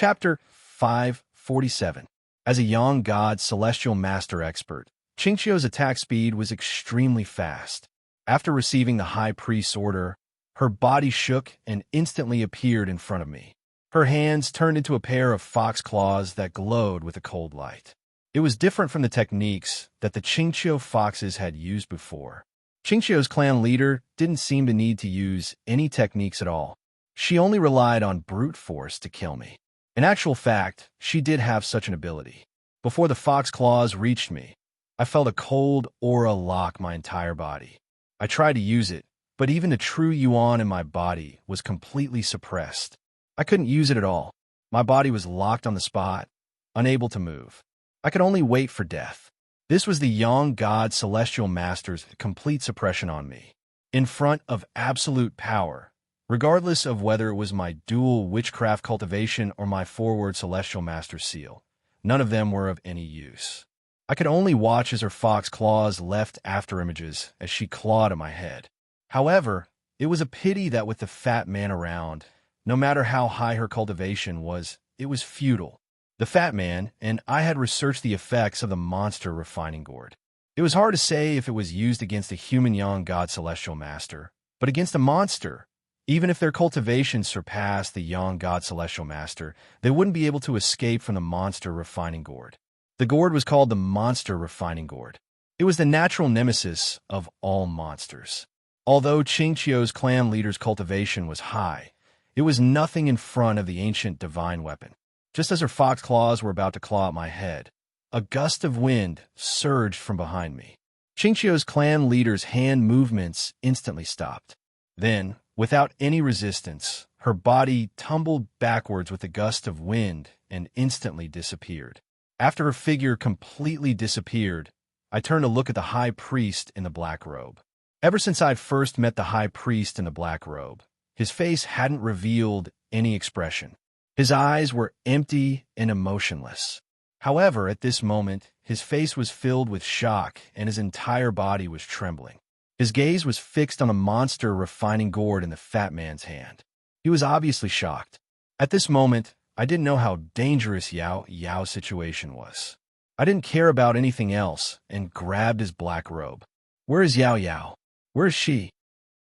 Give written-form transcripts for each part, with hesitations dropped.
Chapter 547. As a Yang God Celestial Master Expert, Qingqiu's attack speed was extremely fast. After receiving the High Priest's order, her body shook and instantly appeared in front of me. Her hands turned into a pair of fox claws that glowed with a cold light. It was different from the techniques that the Qingqiu foxes had used before. Qingqiu's clan leader didn't seem to need to use any techniques at all. She only relied on brute force to kill me. In actual fact, she did have such an ability. Before the fox claws reached me, I felt a cold aura lock my entire body. I tried to use it, but even the true yuan in my body was completely suppressed. I couldn't use it at all. My body was locked on the spot, unable to move. I could only wait for death. This was the Yang God Celestial Master's complete suppression on me. In front of absolute power, regardless of whether it was my dual witchcraft cultivation or my forward Celestial Master seal, none of them were of any use. I could only watch as her fox claws left after images as she clawed at my head. However, it was a pity that with the fat man around, no matter how high her cultivation was, it was futile. The fat man and I had researched the effects of the monster refining gourd. It was hard to say if it was used against a human Yang God Celestial Master, but against a monster, even if their cultivation surpassed the Yang God Celestial Master, they wouldn't be able to escape from the monster refining gourd. The gourd was called the monster refining gourd. It was the natural nemesis of all monsters. Although Qingqiu's clan leader's cultivation was high, it was nothing in front of the ancient divine weapon. Just as her fox claws were about to claw at my head, a gust of wind surged from behind me. Qingqiu's clan leader's hand movements instantly stopped. Then, without any resistance, her body tumbled backwards with a gust of wind and instantly disappeared. After her figure completely disappeared, I turned to look at the High Priest in the black robe. Ever since I'd first met the High Priest in the black robe, his face hadn't revealed any expression. His eyes were empty and emotionless. However, at this moment, his face was filled with shock and his entire body was trembling. His gaze was fixed on a monster refining gourd in the fat man's hand. He was obviously shocked. At this moment, I didn't know how dangerous Yao's situation was. I didn't care about anything else and grabbed his black robe. "Where is Yao? Where is she?"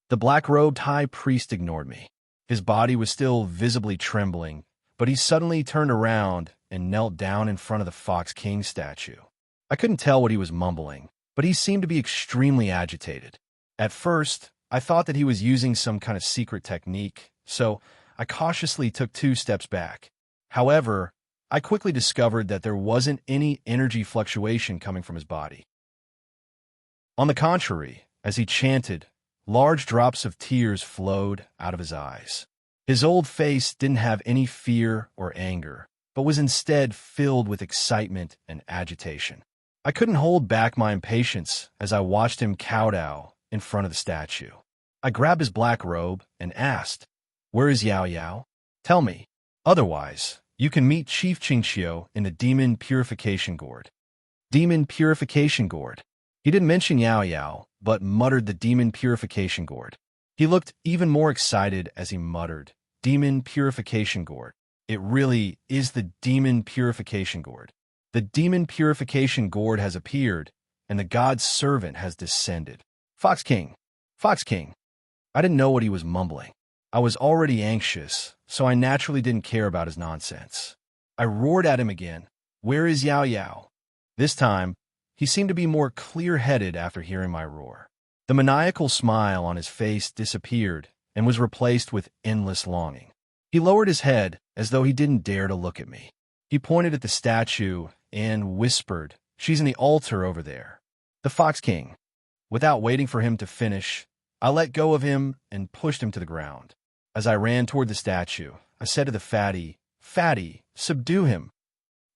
The black-robed high priest ignored me. His body was still visibly trembling, but he suddenly turned around and knelt down in front of the Fox King statue. I couldn't tell what he was mumbling, but he seemed to be extremely agitated. At first, I thought that he was using some kind of secret technique, so I cautiously took 2 steps back. However, I quickly discovered that there wasn't any energy fluctuation coming from his body. On the contrary, as he chanted, large drops of tears flowed out of his eyes. His old face didn't have any fear or anger, but was instead filled with excitement and agitation. I couldn't hold back my impatience as I watched him kowtow in front of the statue. I grabbed his black robe and asked, "Where is Yao? Tell me. Otherwise, you can meet Chief Qingqiu in the Demon Purification Gourd." Demon Purification Gourd. He didn't mention Yao, but muttered the Demon Purification Gourd. He looked even more excited as he muttered, "Demon Purification Gourd. It really is the Demon Purification Gourd. The Demon Purification Gourd has appeared, and the God's servant has descended." Fox King. Fox King. I didn't know what he was mumbling. I was already anxious, so I naturally didn't care about his nonsense. I roared at him again, "Where is Yao?" This time, he seemed to be more clear-headed after hearing my roar. The maniacal smile on his face disappeared and was replaced with endless longing. He lowered his head as though he didn't dare to look at me. He pointed at the statue and whispered, "She's in the altar over there." The Fox King. Without waiting for him to finish, I let go of him and pushed him to the ground. As I ran toward the statue, I said to the fatty, "Fatty, subdue him."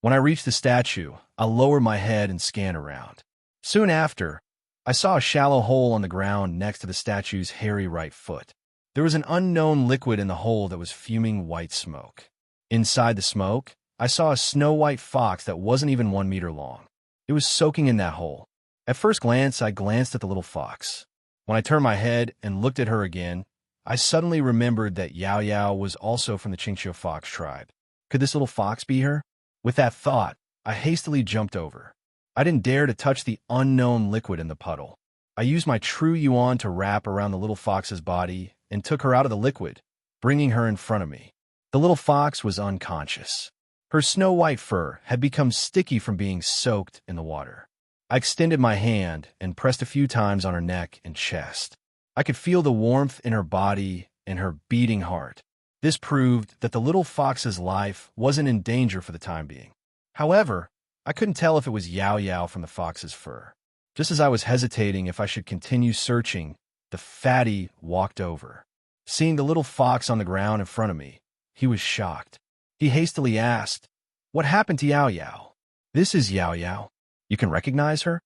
When I reached the statue, I lowered my head and scanned around. Soon after, I saw a shallow hole on the ground next to the statue's hairy right foot. There was an unknown liquid in the hole that was fuming white smoke. Inside the smoke, I saw a snow-white fox that wasn't even 1 meter long. It was soaking in that hole. At first glance, I glanced at the little fox. When I turned my head and looked at her again, I suddenly remembered that Yao was also from the Qingqiu fox tribe. Could this little fox be her? With that thought, I hastily jumped over. I didn't dare to touch the unknown liquid in the puddle. I used my true yuan to wrap around the little fox's body and took her out of the liquid, bringing her in front of me. The little fox was unconscious. Her snow-white fur had become sticky from being soaked in the water. I extended my hand and pressed a few times on her neck and chest. I could feel the warmth in her body and her beating heart. This proved that the little fox's life wasn't in danger for the time being. However, I couldn't tell if it was Yao Yao from the fox's fur. Just as I was hesitating if I should continue searching, the fatty walked over. Seeing the little fox on the ground in front of me, he was shocked. He hastily asked, "What happened to Yao Yao?" "This is Yao Yao. You can recognize her?"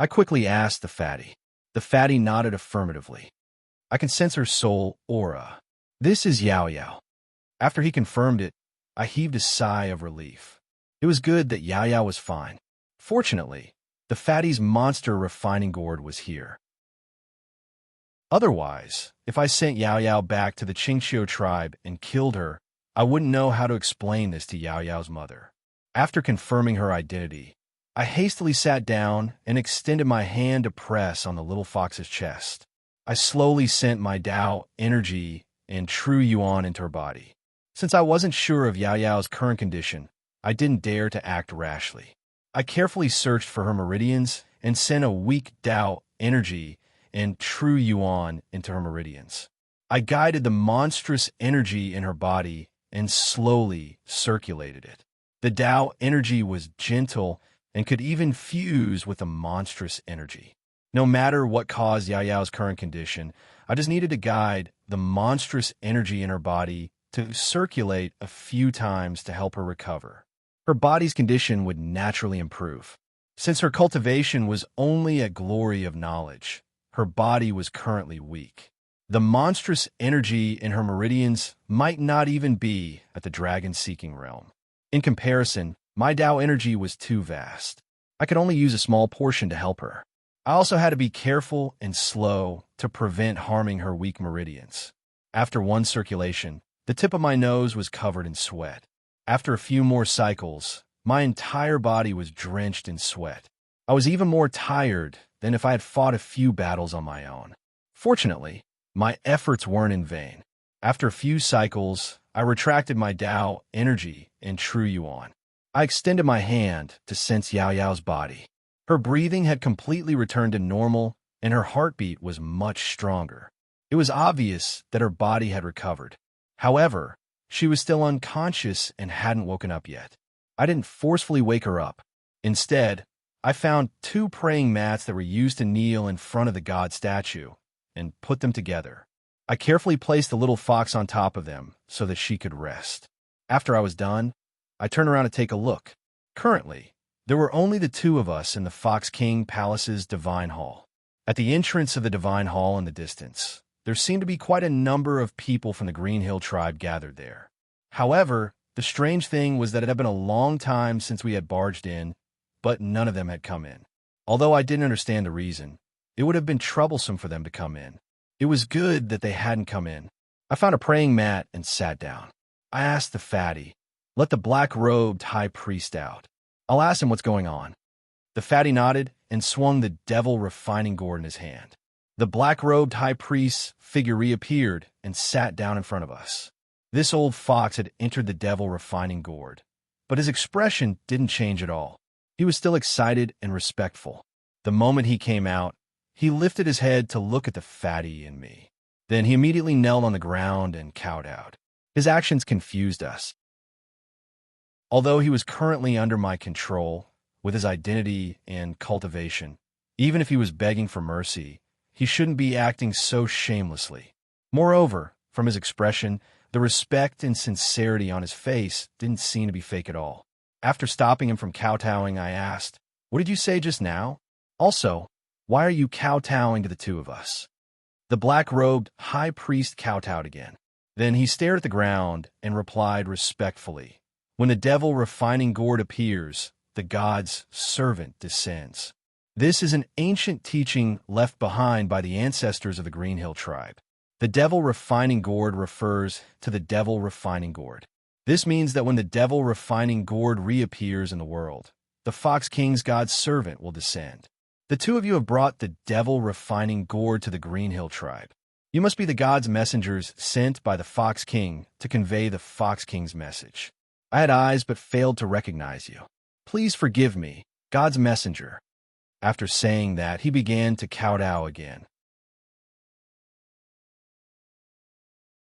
I quickly asked the fatty. The fatty nodded affirmatively. "I can sense her soul aura. This is Yao Yao." After he confirmed it, I heaved a sigh of relief. It was good that Yao Yao was fine. Fortunately, the fatty's monster refining gourd was here. Otherwise, if I sent Yao Yao back to the Qingqiu tribe and killed her, I wouldn't know how to explain this to Yao Yao's mother. After confirming her identity, I hastily sat down and extended my hand to press on the little fox's chest. I slowly sent my Tao energy and true yuan into her body. Since I wasn't sure of Yao Yao's current condition, I didn't dare to act rashly. I carefully searched for her meridians and sent a weak Tao energy and true yuan into her meridians. I guided the monstrous energy in her body and slowly circulated it. The Tao energy was gentle and could even fuse with the monstrous energy. No matter what caused Yao Yao's current condition, I just needed to guide the monstrous energy in her body to circulate a few times to help her recover. Her body's condition would naturally improve. Since her cultivation was only a glory of knowledge, her body was currently weak. The monstrous energy in her meridians might not even be at the dragon-seeking realm. In comparison, my Tao energy was too vast. I could only use a small portion to help her. I also had to be careful and slow to prevent harming her weak meridians. After one circulation, the tip of my nose was covered in sweat. After a few more cycles, my entire body was drenched in sweat. I was even more tired than if I had fought a few battles on my own. Fortunately, my efforts weren't in vain. After a few cycles, I retracted my Tao energy and true yuan. I extended my hand to sense Yao Yao's body. Her breathing had completely returned to normal, and her heartbeat was much stronger. It was obvious that her body had recovered. However, she was still unconscious and hadn't woken up yet. I didn't forcefully wake her up. Instead, I found 2 praying mats that were used to kneel in front of the god statue and put them together. I carefully placed the little fox on top of them so that she could rest. After I was done, I turned around to take a look. Currently, there were only the 2 of us in the Fox King Palace's Divine Hall. At the entrance of the Divine Hall in the distance, there seemed to be quite a number of people from the Green Hill tribe gathered there. However, the strange thing was that it had been a long time since we had barged in, but none of them had come in. Although I didn't understand the reason, it would have been troublesome for them to come in. It was good that they hadn't come in. I found a praying mat and sat down. I asked the fatty, "Let the black-robed high priest out. I'll ask him what's going on." The fatty nodded and swung the devil refining gourd in his hand. The black-robed high priest's figure reappeared and sat down in front of us. This old fox had entered the devil refining gourd, but his expression didn't change at all. He was still excited and respectful. The moment he came out, he lifted his head to look at the fatty and me. Then he immediately knelt on the ground and kowtowed. His actions confused us. Although he was currently under my control, with his identity and cultivation, even if he was begging for mercy, he shouldn't be acting so shamelessly. Moreover, from his expression, the respect and sincerity on his face didn't seem to be fake at all. After stopping him from kowtowing, I asked, "What did you say just now? Also, why are you kowtowing to the 2 of us?" The black-robed high priest kowtowed again. Then he stared at the ground and replied respectfully, "When the devil refining gourd appears, the god's servant descends." This is an ancient teaching left behind by the ancestors of the Green Hill tribe. The devil refining gourd refers to the devil refining gourd. This means that when the devil refining gourd reappears in the world, the Fox King's God's servant will descend. The two of you have brought the devil refining gourd to the Green Hill tribe. You must be the God's messengers sent by the Fox King to convey the Fox King's message. I had eyes but failed to recognize you. Please forgive me, God's messenger. After saying that, he began to kowtow again.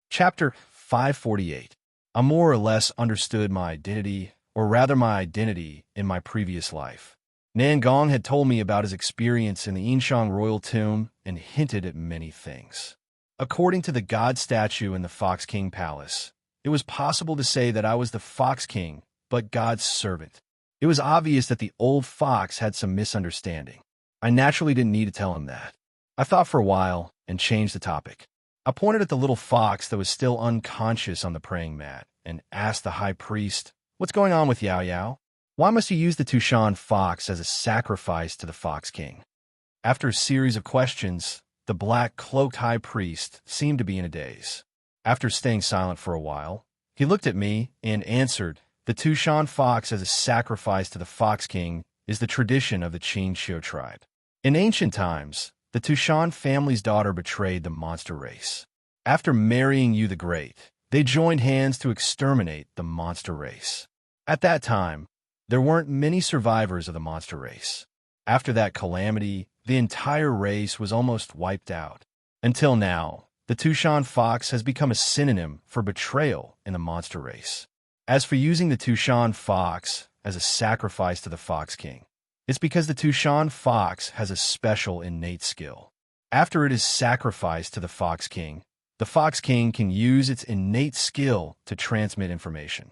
Chapter 548. I more or less understood my identity, or rather my identity, in my previous life. Nan Gong had told me about his experience in the Yinshang royal tomb and hinted at many things. According to the god statue in the Fox King Palace, it was possible to say that I was the Fox King, but God's servant. It was obvious that the old fox had some misunderstanding. I naturally didn't need to tell him that. I thought for a while and changed the topic. I pointed at the little fox that was still unconscious on the praying mat and asked the high priest, "What's going on with Yao Yao? Why must you use the Tushan fox as a sacrifice to the Fox King?" After a series of questions, the black-cloaked high priest seemed to be in a daze. After staying silent for a while, he looked at me and answered, "The Tushan fox as a sacrifice to the Fox King is the tradition of the Qingxiu tribe. In ancient times, the Tushan family's daughter betrayed the monster race. After marrying Yu the Great, they joined hands to exterminate the monster race. At that time, there weren't many survivors of the monster race. After that calamity, the entire race was almost wiped out. Until now, the Tushan fox has become a synonym for betrayal in the monster race. As for using the Tushan fox as a sacrifice to the Fox King, it's because the Tushan fox has a special innate skill. After it is sacrificed to the Fox King can use its innate skill to transmit information."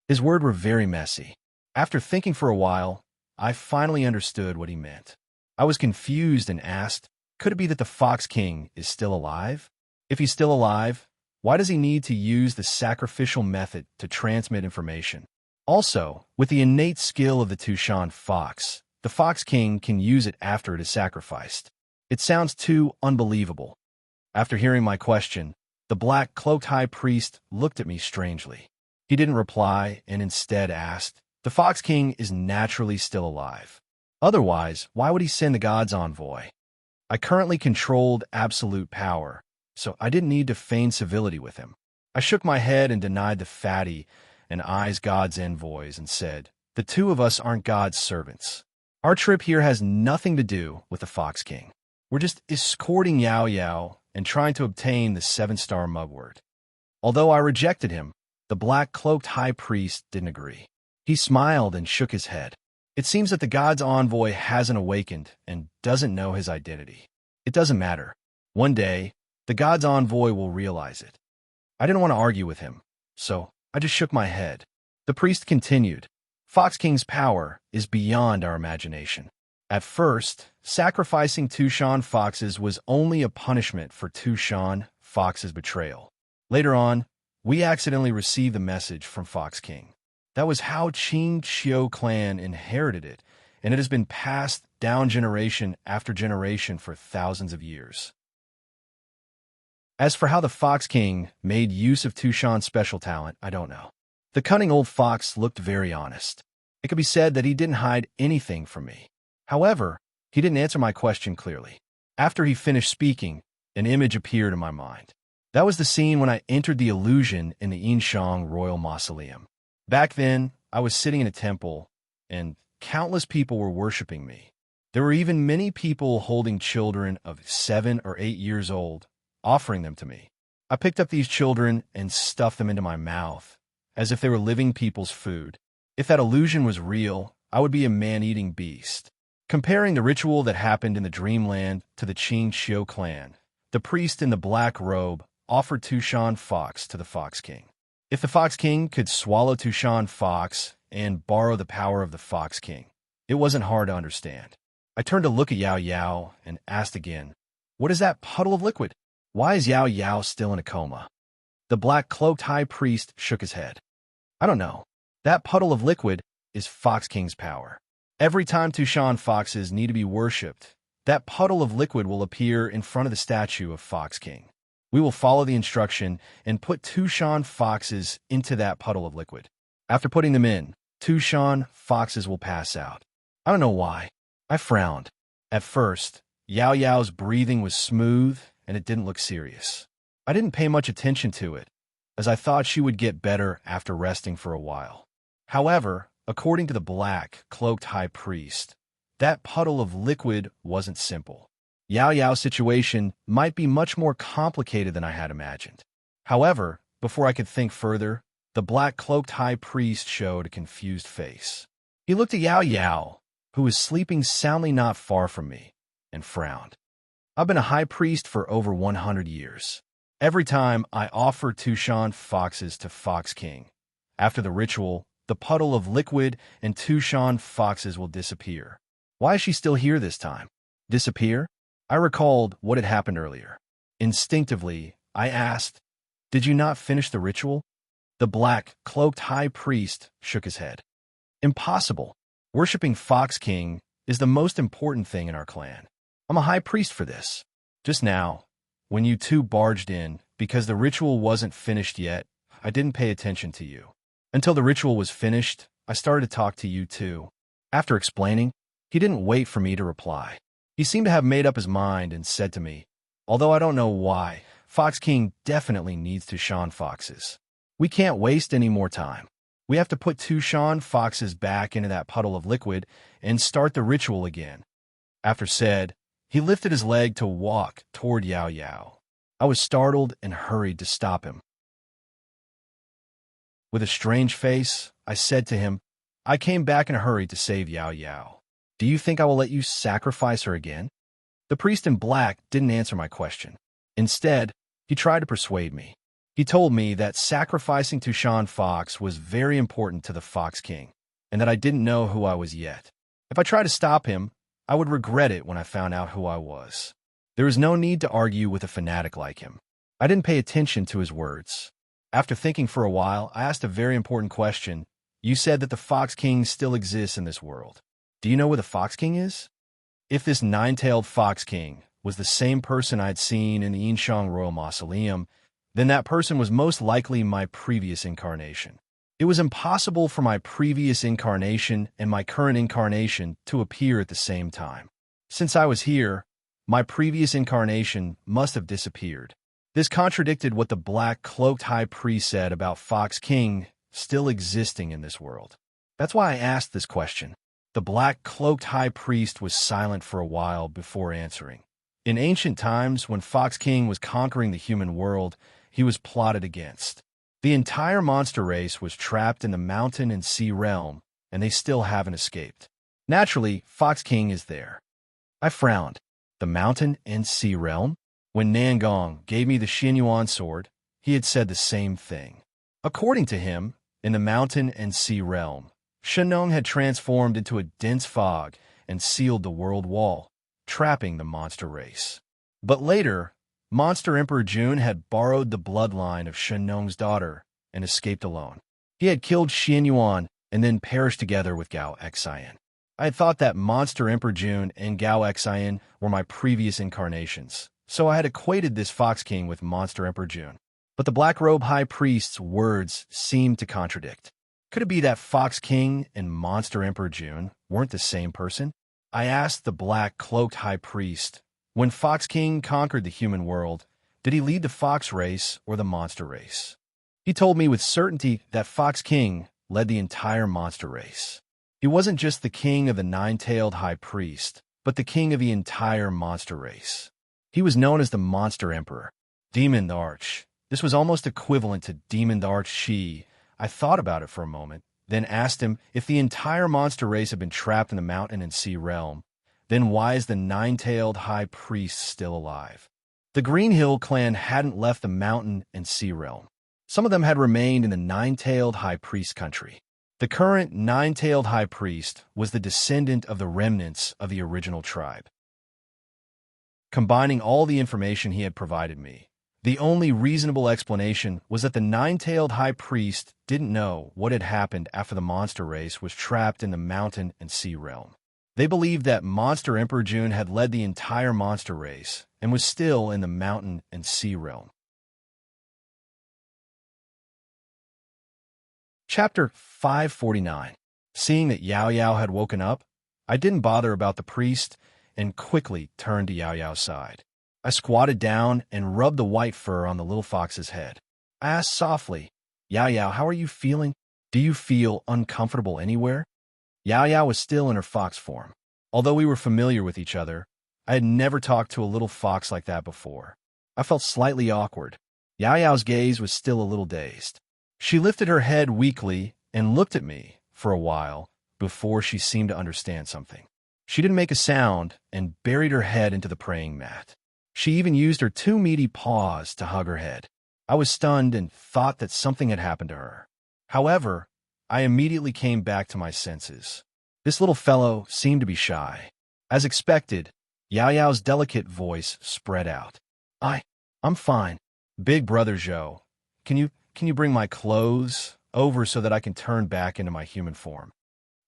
His words were very messy. After thinking for a while, I finally understood what he meant. I was confused and asked, could it be that the Fox King is still alive? If he's still alive, why does he need to use the sacrificial method to transmit information? Also, with the innate skill of the Tushan fox, the Fox King can use it after it is sacrificed. It sounds too unbelievable. After hearing my question, the black-cloaked high priest looked at me strangely. He didn't reply and instead asked, "The Fox King is naturally still alive. Otherwise, why would he send the God's envoy?" I currently controlled absolute power, so I didn't need to feign civility with him. I shook my head and denied the fatty and eyes God's envoys and said, "The two of us aren't God's servants. Our trip here has nothing to do with the Fox King. We're just escorting Yao Yao and trying to obtain the 7-star mugwort." Although I rejected him, the black-cloaked high priest didn't agree. He smiled and shook his head. It seems that the God's envoy hasn't awakened and doesn't know his identity. It doesn't matter. One day, the God's envoy will realize it. I didn't want to argue with him, so I just shook my head. The priest continued, "Fox King's power is beyond our imagination. At first, sacrificing Tushan foxes was only a punishment for Tushan fox's betrayal. Later on, we accidentally received the message from Fox King. That was how Qingxiu clan inherited it, and it has been passed down generation after generation for thousands of years. As for how the Fox King made use of Tushan's special talent, I don't know. The cunning old fox looked very honest. It could be said that he didn't hide anything from me. However, he didn't answer my question clearly. After he finished speaking, an image appeared in my mind. That was the scene when I entered the illusion in the Yinshang royal mausoleum. Back then, I was sitting in a temple, and countless people were worshiping me. There were even many people holding children of 7 or 8 years old, offering them to me. I picked up these children and stuffed them into my mouth, as if they were living people's food. If that illusion was real, I would be a man-eating beast. Comparing the ritual that happened in the dreamland to the Qingxiu clan, the priest in the black robe offered Tushan fox to the Fox King. If the Fox King could swallow Tushan fox and borrow the power of the Fox King, it wasn't hard to understand. I turned to look at Yao Yao and asked again, "What is that puddle of liquid? Why is Yao Yao still in a coma?" The black-cloaked high priest shook his head. "I don't know. That puddle of liquid is Fox King's power. Every time Tushan foxes need to be worshipped, that puddle of liquid will appear in front of the statue of Fox King. We will follow the instruction and put 2 foxes into that puddle of liquid. After putting them in, 2 foxes will pass out. I don't know why. I frowned. At first, Yao Yao's breathing was smooth and it didn't look serious. I didn't pay much attention to it, as I thought she would get better after resting for a while. However, according to the black, cloaked high priest, that puddle of liquid wasn't simple. Yao Yao's situation might be much more complicated than I had imagined. However, before I could think further, the black cloaked high priest showed a confused face. He looked at Yao Yao, who was sleeping soundly not far from me, and frowned. I've been a high priest for over 100 years. Every time I offer 2 foxes to Fox King. After the ritual, the puddle of liquid and 2 foxes will disappear. Why is she still here this time? Disappear? I recalled what had happened earlier. Instinctively, I asked, "Did you not finish the ritual?" The black, cloaked high priest shook his head. Impossible. Worshipping Fox King is the most important thing in our clan. I'm a high priest for this. Just now, when you 2 barged in, because the ritual wasn't finished yet, I didn't pay attention to you. Until the ritual was finished, I started to talk to you too. After explaining, he didn't wait for me to reply. He seemed to have made up his mind and said to me, "Although I don't know why, Fox King definitely needs 2 foxes. We can't waste any more time. We have to put 2 foxes back into that puddle of liquid and start the ritual again." After said, he lifted his leg to walk toward Yao Yao. I was startled and hurried to stop him. With a strange face, I said to him, "I came back in a hurry to save Yao Yao. Do you think I will let you sacrifice her again?" The priest in black didn't answer my question. Instead, he tried to persuade me. He told me that sacrificing to Fox was very important to the Fox King, and that I didn't know who I was yet. If I tried to stop him, I would regret it when I found out who I was. There was no need to argue with a fanatic like him. I didn't pay attention to his words. After thinking for a while, I asked a very important question. You said that the Fox King still exists in this world. Do you know where the Fox King is? If this 9-tailed Fox King was the same person I'd seen in the Yinshang Royal Mausoleum, then that person was most likely my previous incarnation. It was impossible for my previous incarnation and my current incarnation to appear at the same time. Since I was here, my previous incarnation must have disappeared. This contradicted what the black cloaked high priest said about Fox King still existing in this world. That's why I asked this question. The black cloaked high priest was silent for a while before answering. In ancient times, when Fox King was conquering the human world, he was plotted against. The entire monster race was trapped in the mountain and sea realm, and they still haven't escaped. Naturally, Fox King is there. I frowned. The mountain and sea realm? When Nangong gave me the Xinyuan sword, he had said the same thing. According to him, in the mountain and sea realm, Shenong had transformed into a dense fog and sealed the world wall, trapping the monster race. But later, Monster Emperor Jun had borrowed the bloodline of Shenong's daughter and escaped alone. He had killed Xianyuan and then perished together with Gao Xian. I had thought that Monster Emperor Jun and Gao Xian were my previous incarnations, so I had equated this Fox King with Monster Emperor Jun. But the Black Robe High Priest's words seemed to contradict. Could it be that Fox King and Monster Emperor Jun weren't the same person? I asked the Black Cloaked High Priest, when Fox King conquered the human world, did he lead the fox race or the monster race? He told me with certainty that Fox King led the entire monster race. He wasn't just the king of the 9-tailed high priest, but the king of the entire monster race. He was known as the Monster Emperor. Demon the Arch. This was almost equivalent to Demon the Arch Shi. I thought about it for a moment, then asked him if the entire monster race had been trapped in the mountain and sea realm, then why is the 9-tailed high priest still alive? The Green Hill clan hadn't left the mountain and sea realm. Some of them had remained in the 9-tailed high priest country. The current 9-tailed high priest was the descendant of the remnants of the original tribe. Combining all the information he had provided me, the only reasonable explanation was that the 9-tailed high priest didn't know what had happened after the monster race was trapped in the mountain and sea realm. They believed that Monster Emperor Jun had led the entire monster race and was still in the mountain and sea realm. Chapter 549. Seeing that Yao Yao had woken up, I didn't bother about the priest and quickly turned to Yao Yao's side. I squatted down and rubbed the white fur on the little fox's head. I asked softly, Yao Yao, how are you feeling? Do you feel uncomfortable anywhere? Yao Yao was still in her fox form. Although we were familiar with each other, I had never talked to a little fox like that before. I felt slightly awkward. Yao Yao's gaze was still a little dazed. She lifted her head weakly and looked at me for a while before she seemed to understand something. She didn't make a sound and buried her head into the praying mat. She even used her two meaty paws to hug her head. I was stunned and thought that something had happened to her. However, I immediately came back to my senses. This little fellow seemed to be shy. As expected, Yao Yao's delicate voice spread out. I'm fine. Big brother Zhou, can you bring my clothes over so that I can turn back into my human form?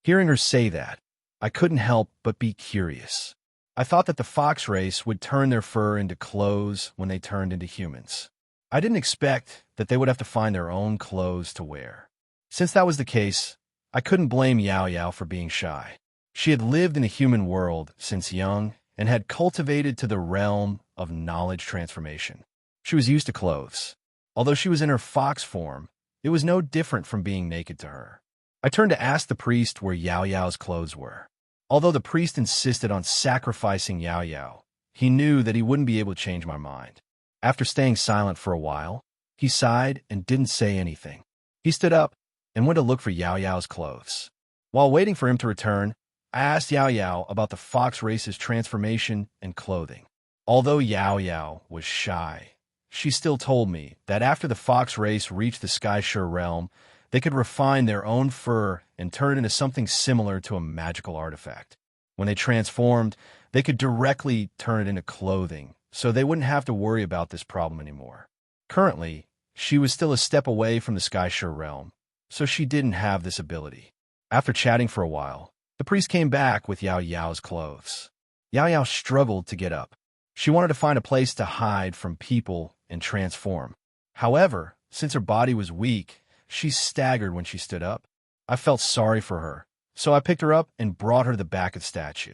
Hearing her say that, I couldn't help but be curious. I thought that the fox race would turn their fur into clothes when they turned into humans. I didn't expect that they would have to find their own clothes to wear. Since that was the case, I couldn't blame Yao Yao for being shy. She had lived in the human world since young and had cultivated to the realm of knowledge transformation. She was used to clothes. Although she was in her fox form, it was no different from being naked to her. I turned to ask the priest where Yao Yao's clothes were. Although the priest insisted on sacrificing Yao Yao, he knew that he wouldn't be able to change my mind. After staying silent for a while, he sighed and didn't say anything. He stood up and went to look for Yao Yao's clothes. While waiting for him to return, I asked Yao Yao about the fox race's transformation and clothing. Although Yao Yao was shy, she still told me that after the fox race reached the Sky-Shur realm, they could refine their own fur and turn it into something similar to a magical artifact. When they transformed, they could directly turn it into clothing, so they wouldn't have to worry about this problem anymore. Currently, she was still a step away from the Sky-Shur realm, so she didn't have this ability. After chatting for a while, the priest came back with Yao Yao's clothes. Yao Yao struggled to get up. She wanted to find a place to hide from people and transform. However, since her body was weak, she staggered when she stood up. I felt sorry for her, so I picked her up and brought her to the back of the statue.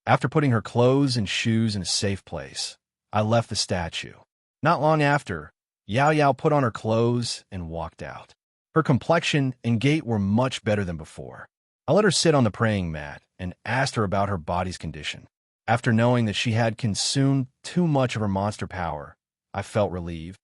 After putting her clothes and shoes in a safe place, I left the statue. Not long after, Yao Yao put on her clothes and walked out. Her complexion and gait were much better than before. I let her sit on the praying mat and asked her about her body's condition. After knowing that she had consumed too much of her monster power, I felt relieved.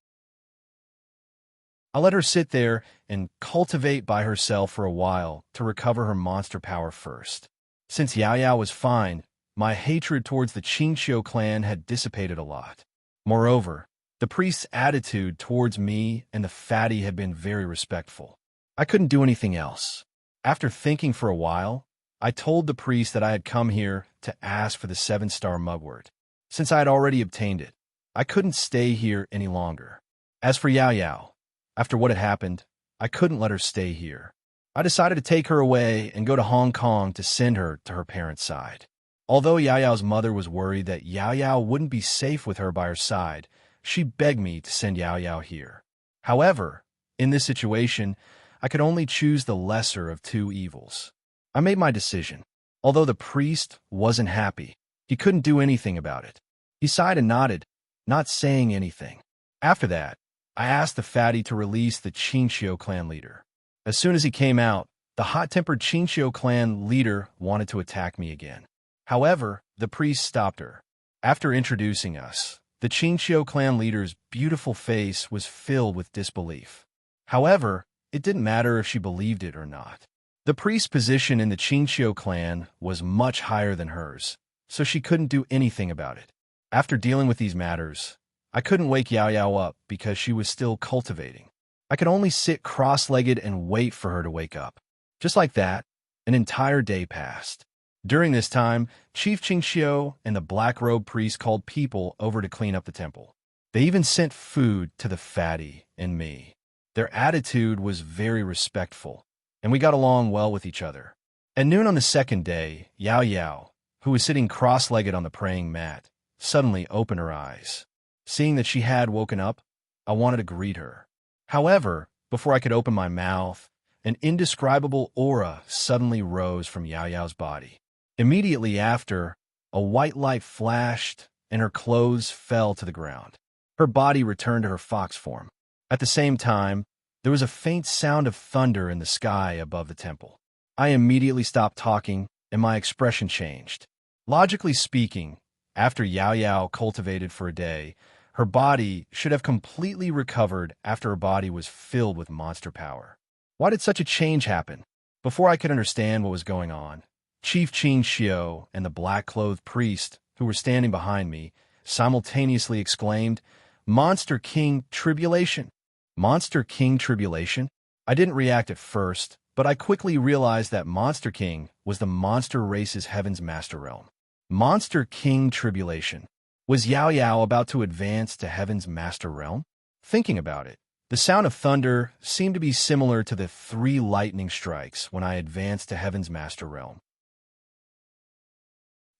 I let her sit there and cultivate by herself for a while to recover her monster power first. Since Yao Yao was fine, my hatred towards the Qingqiu clan had dissipated a lot. Moreover, the priest's attitude towards me and the fatty had been very respectful. I couldn't do anything else. After thinking for a while, I told the priest that I had come here to ask for the 7-star mugwort. Since I had already obtained it, I couldn't stay here any longer. As for Yao Yao, after what had happened, I couldn't let her stay here. I decided to take her away and go to Hong Kong to send her to her parents' side. Although Yao Yao's mother was worried that Yao Yao wouldn't be safe with her by her side, she begged me to send Yao Yao here. However, in this situation, I could only choose the lesser of two evils. I made my decision. Although the priest wasn't happy, he couldn't do anything about it. He sighed and nodded, not saying anything. After that, I asked the fatty to release the Qingqiu clan leader. As soon as he came out, the hot-tempered Qingqiu clan leader wanted to attack me again. However, the priest stopped her. After introducing us, the Qingqiu clan leader's beautiful face was filled with disbelief. However, it didn't matter if she believed it or not. The priest's position in the Qingqiu clan was much higher than hers, so she couldn't do anything about it. After dealing with these matters, I couldn't wake Yao Yao up because she was still cultivating. I could only sit cross-legged and wait for her to wake up. Just like that, an entire day passed. During this time, Chief Qingqiu and the black-robed priest called people over to clean up the temple. They even sent food to the fatty and me. Their attitude was very respectful, and we got along well with each other. At noon on the second day, Yao Yao, who was sitting cross-legged on the praying mat, suddenly opened her eyes. Seeing that she had woken up, I wanted to greet her. However, before I could open my mouth, an indescribable aura suddenly rose from Yao Yao's body. Immediately after, a white light flashed, and her clothes fell to the ground. Her body returned to her fox form. At the same time, there was a faint sound of thunder in the sky above the temple. I immediately stopped talking, and my expression changed. Logically speaking, after Yao Yao cultivated for a day, her body should have completely recovered after her body was filled with monster power. Why did such a change happen? Before I could understand what was going on, Chief Qing Xiao and the black-clothed priest, who were standing behind me, simultaneously exclaimed, "Monster King Tribulation! Monster King Tribulation?" I didn't react at first, but I quickly realized that Monster King was the monster race's heaven's master realm. Monster King Tribulation. Was Yao Yao about to advance to heaven's master realm? Thinking about it, the sound of thunder seemed to be similar to the 3 lightning strikes when I advanced to heaven's master realm.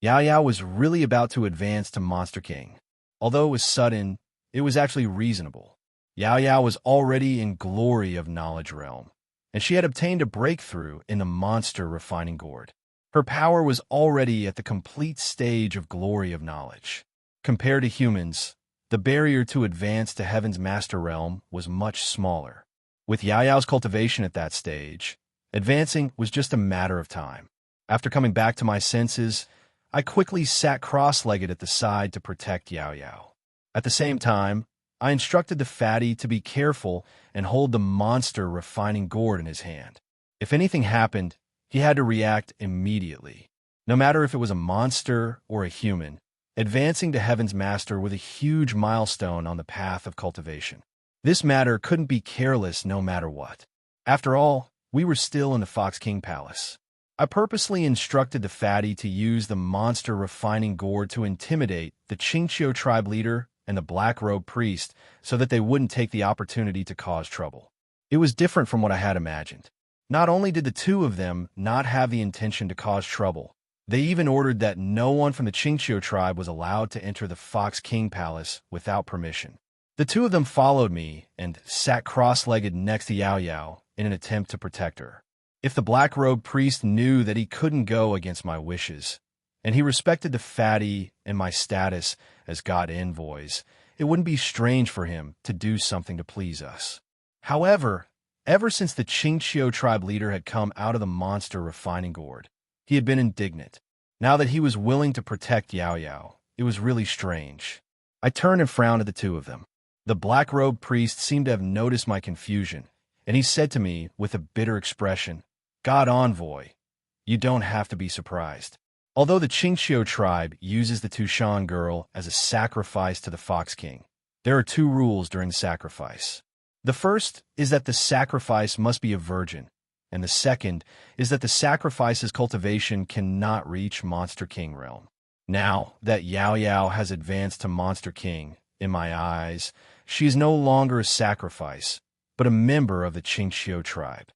Yao Yao was really about to advance to Monster King. Although it was sudden, it was actually reasonable. Yao Yao was already in glory of knowledge realm, and she had obtained a breakthrough in the monster refining gourd. Her power was already at the complete stage of glory of knowledge. Compared to humans, the barrier to advance to heaven's master realm was much smaller. With Yao Yao's cultivation at that stage, advancing was just a matter of time. After coming back to my senses, I quickly sat cross-legged at the side to protect Yao Yao. At the same time, I instructed the fatty to be careful and hold the monster refining gourd in his hand. If anything happened, he had to react immediately. No matter if it was a monster or a human, advancing to Heaven's Master was a huge milestone on the path of cultivation. This matter couldn't be careless no matter what. After all, we were still in the Fox King Palace. I purposely instructed the fatty to use the monster refining gourd to intimidate the Qingqiu tribe leader and the black-robed priest so that they wouldn't take the opportunity to cause trouble. It was different from what I had imagined. Not only did the two of them not have the intention to cause trouble, they even ordered that no one from the Qingqiu tribe was allowed to enter the Fox King Palace without permission. The two of them followed me and sat cross-legged next to Yao Yao in an attempt to protect her. If the black-robed priest knew that he couldn't go against my wishes, and he respected the fatty and my status as God envoys, it wouldn't be strange for him to do something to please us. However, ever since the Qingqiu tribe leader had come out of the monster refining gourd, he had been indignant. Now that he was willing to protect Yao Yao, it was really strange. I turned and frowned at the two of them. The black-robed priest seemed to have noticed my confusion, and he said to me with a bitter expression, "God envoy, you don't have to be surprised. Although the Qingqiu tribe uses the Tushan girl as a sacrifice to the Fox King, there are 2 rules during the sacrifice. The first is that the sacrifice must be a virgin, and the second is that the sacrifice's cultivation cannot reach Monster King realm. Now that Yao Yao has advanced to Monster King, in my eyes, she is no longer a sacrifice, but a member of the Qingqiu tribe.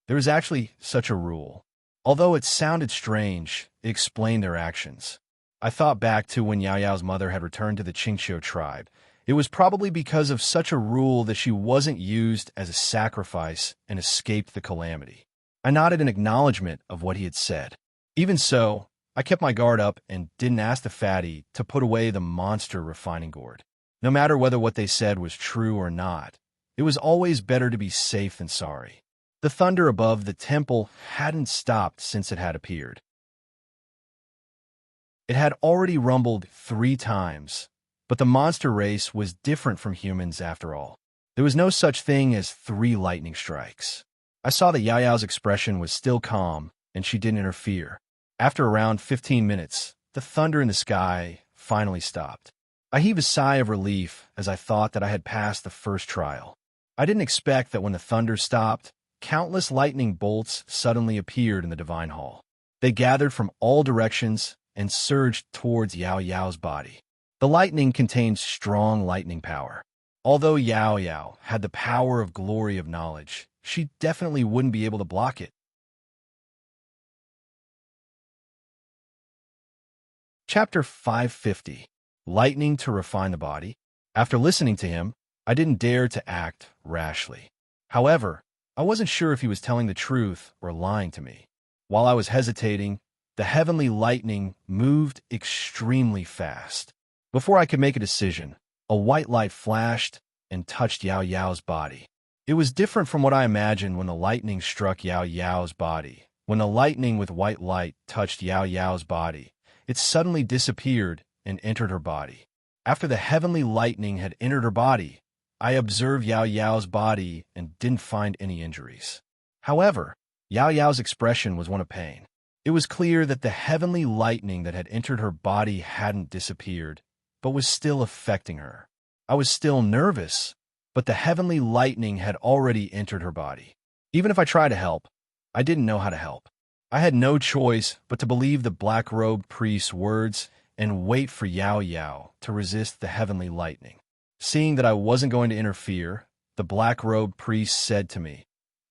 There is actually such a rule. Although it sounded strange, it explained their actions. I thought back to when Yao Yao's mother had returned to the Qingqiu tribe. It was probably because of such a rule that she wasn't used as a sacrifice and escaped the calamity. I nodded in acknowledgement of what he had said. Even so, I kept my guard up and didn't ask the fatty to put away the monster refining gourd. No matter whether what they said was true or not, it was always better to be safe than sorry. The thunder above the temple hadn't stopped since it had appeared. It had already rumbled 3 times, but the monster race was different from humans after all. There was no such thing as 3 lightning strikes. I saw that Yao Yao's expression was still calm, and she didn't interfere. After around 15 minutes, the thunder in the sky finally stopped. I heaved a sigh of relief as I thought that I had passed the first trial. I didn't expect that when the thunder stopped, countless lightning bolts suddenly appeared in the divine hall. They gathered from all directions and surged towards Yao Yao's body. The lightning contained strong lightning power. Although Yao Yao had the power of glory of knowledge, she definitely wouldn't be able to block it. Chapter 550. Lightning to refine the body. After listening to him, I didn't dare to act rashly. However, I wasn't sure if he was telling the truth or lying to me. While I was hesitating, the heavenly lightning moved extremely fast. Before I could make a decision, a white light flashed and touched Yao Yao's body. It was different from what I imagined when the lightning struck Yao Yao's body. When the lightning with white light touched Yao Yao's body, it suddenly disappeared and entered her body. After the heavenly lightning had entered her body, I observed Yao Yao's body and didn't find any injuries. However, Yao Yao's expression was one of pain. It was clear that the heavenly lightning that had entered her body hadn't disappeared, but was still affecting her. I was still nervous, but the heavenly lightning had already entered her body. Even if I tried to help, I didn't know how to help. I had no choice but to believe the black-robed priest's words and wait for Yao Yao to resist the heavenly lightning. Seeing that I wasn't going to interfere, the black-robed priest said to me,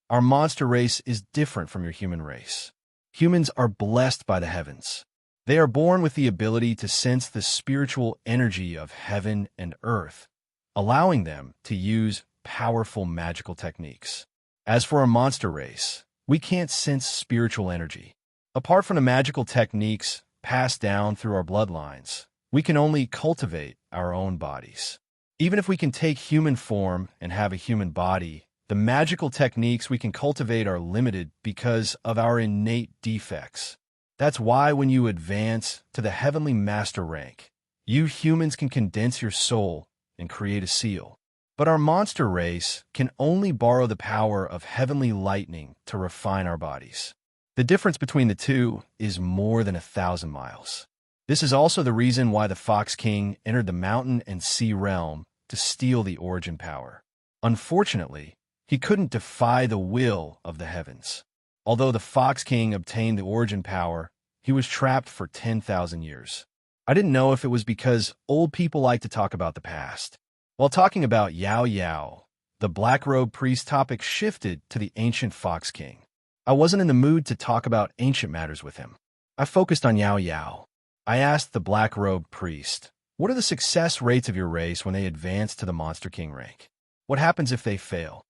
"Our monster race is different from your human race. Humans are blessed by the heavens. They are born with the ability to sense the spiritual energy of heaven and earth, allowing them to use powerful magical techniques. As for our monster race, we can't sense spiritual energy. Apart from the magical techniques passed down through our bloodlines, we can only cultivate our own bodies. Even if we can take human form and have a human body, the magical techniques we can cultivate are limited because of our innate defects. That's why when you advance to the heavenly master rank, you humans can condense your soul and create a seal. But our monster race can only borrow the power of heavenly lightning to refine our bodies. The difference between the two is more than 1,000 miles. This is also the reason why the Fox King entered the mountain and sea realm to steal the origin power. Unfortunately, he couldn't defy the will of the heavens. Although the Fox King obtained the origin power, he was trapped for 10,000 years. I didn't know if it was because old people like to talk about the past. While talking about Yao Yao, the black-robed priest topic shifted to the ancient Fox King. I wasn't in the mood to talk about ancient matters with him. I focused on Yao Yao. I asked the black-robed priest, "What are the success rates of your race when they advance to the Monster King rank? What happens if they fail?"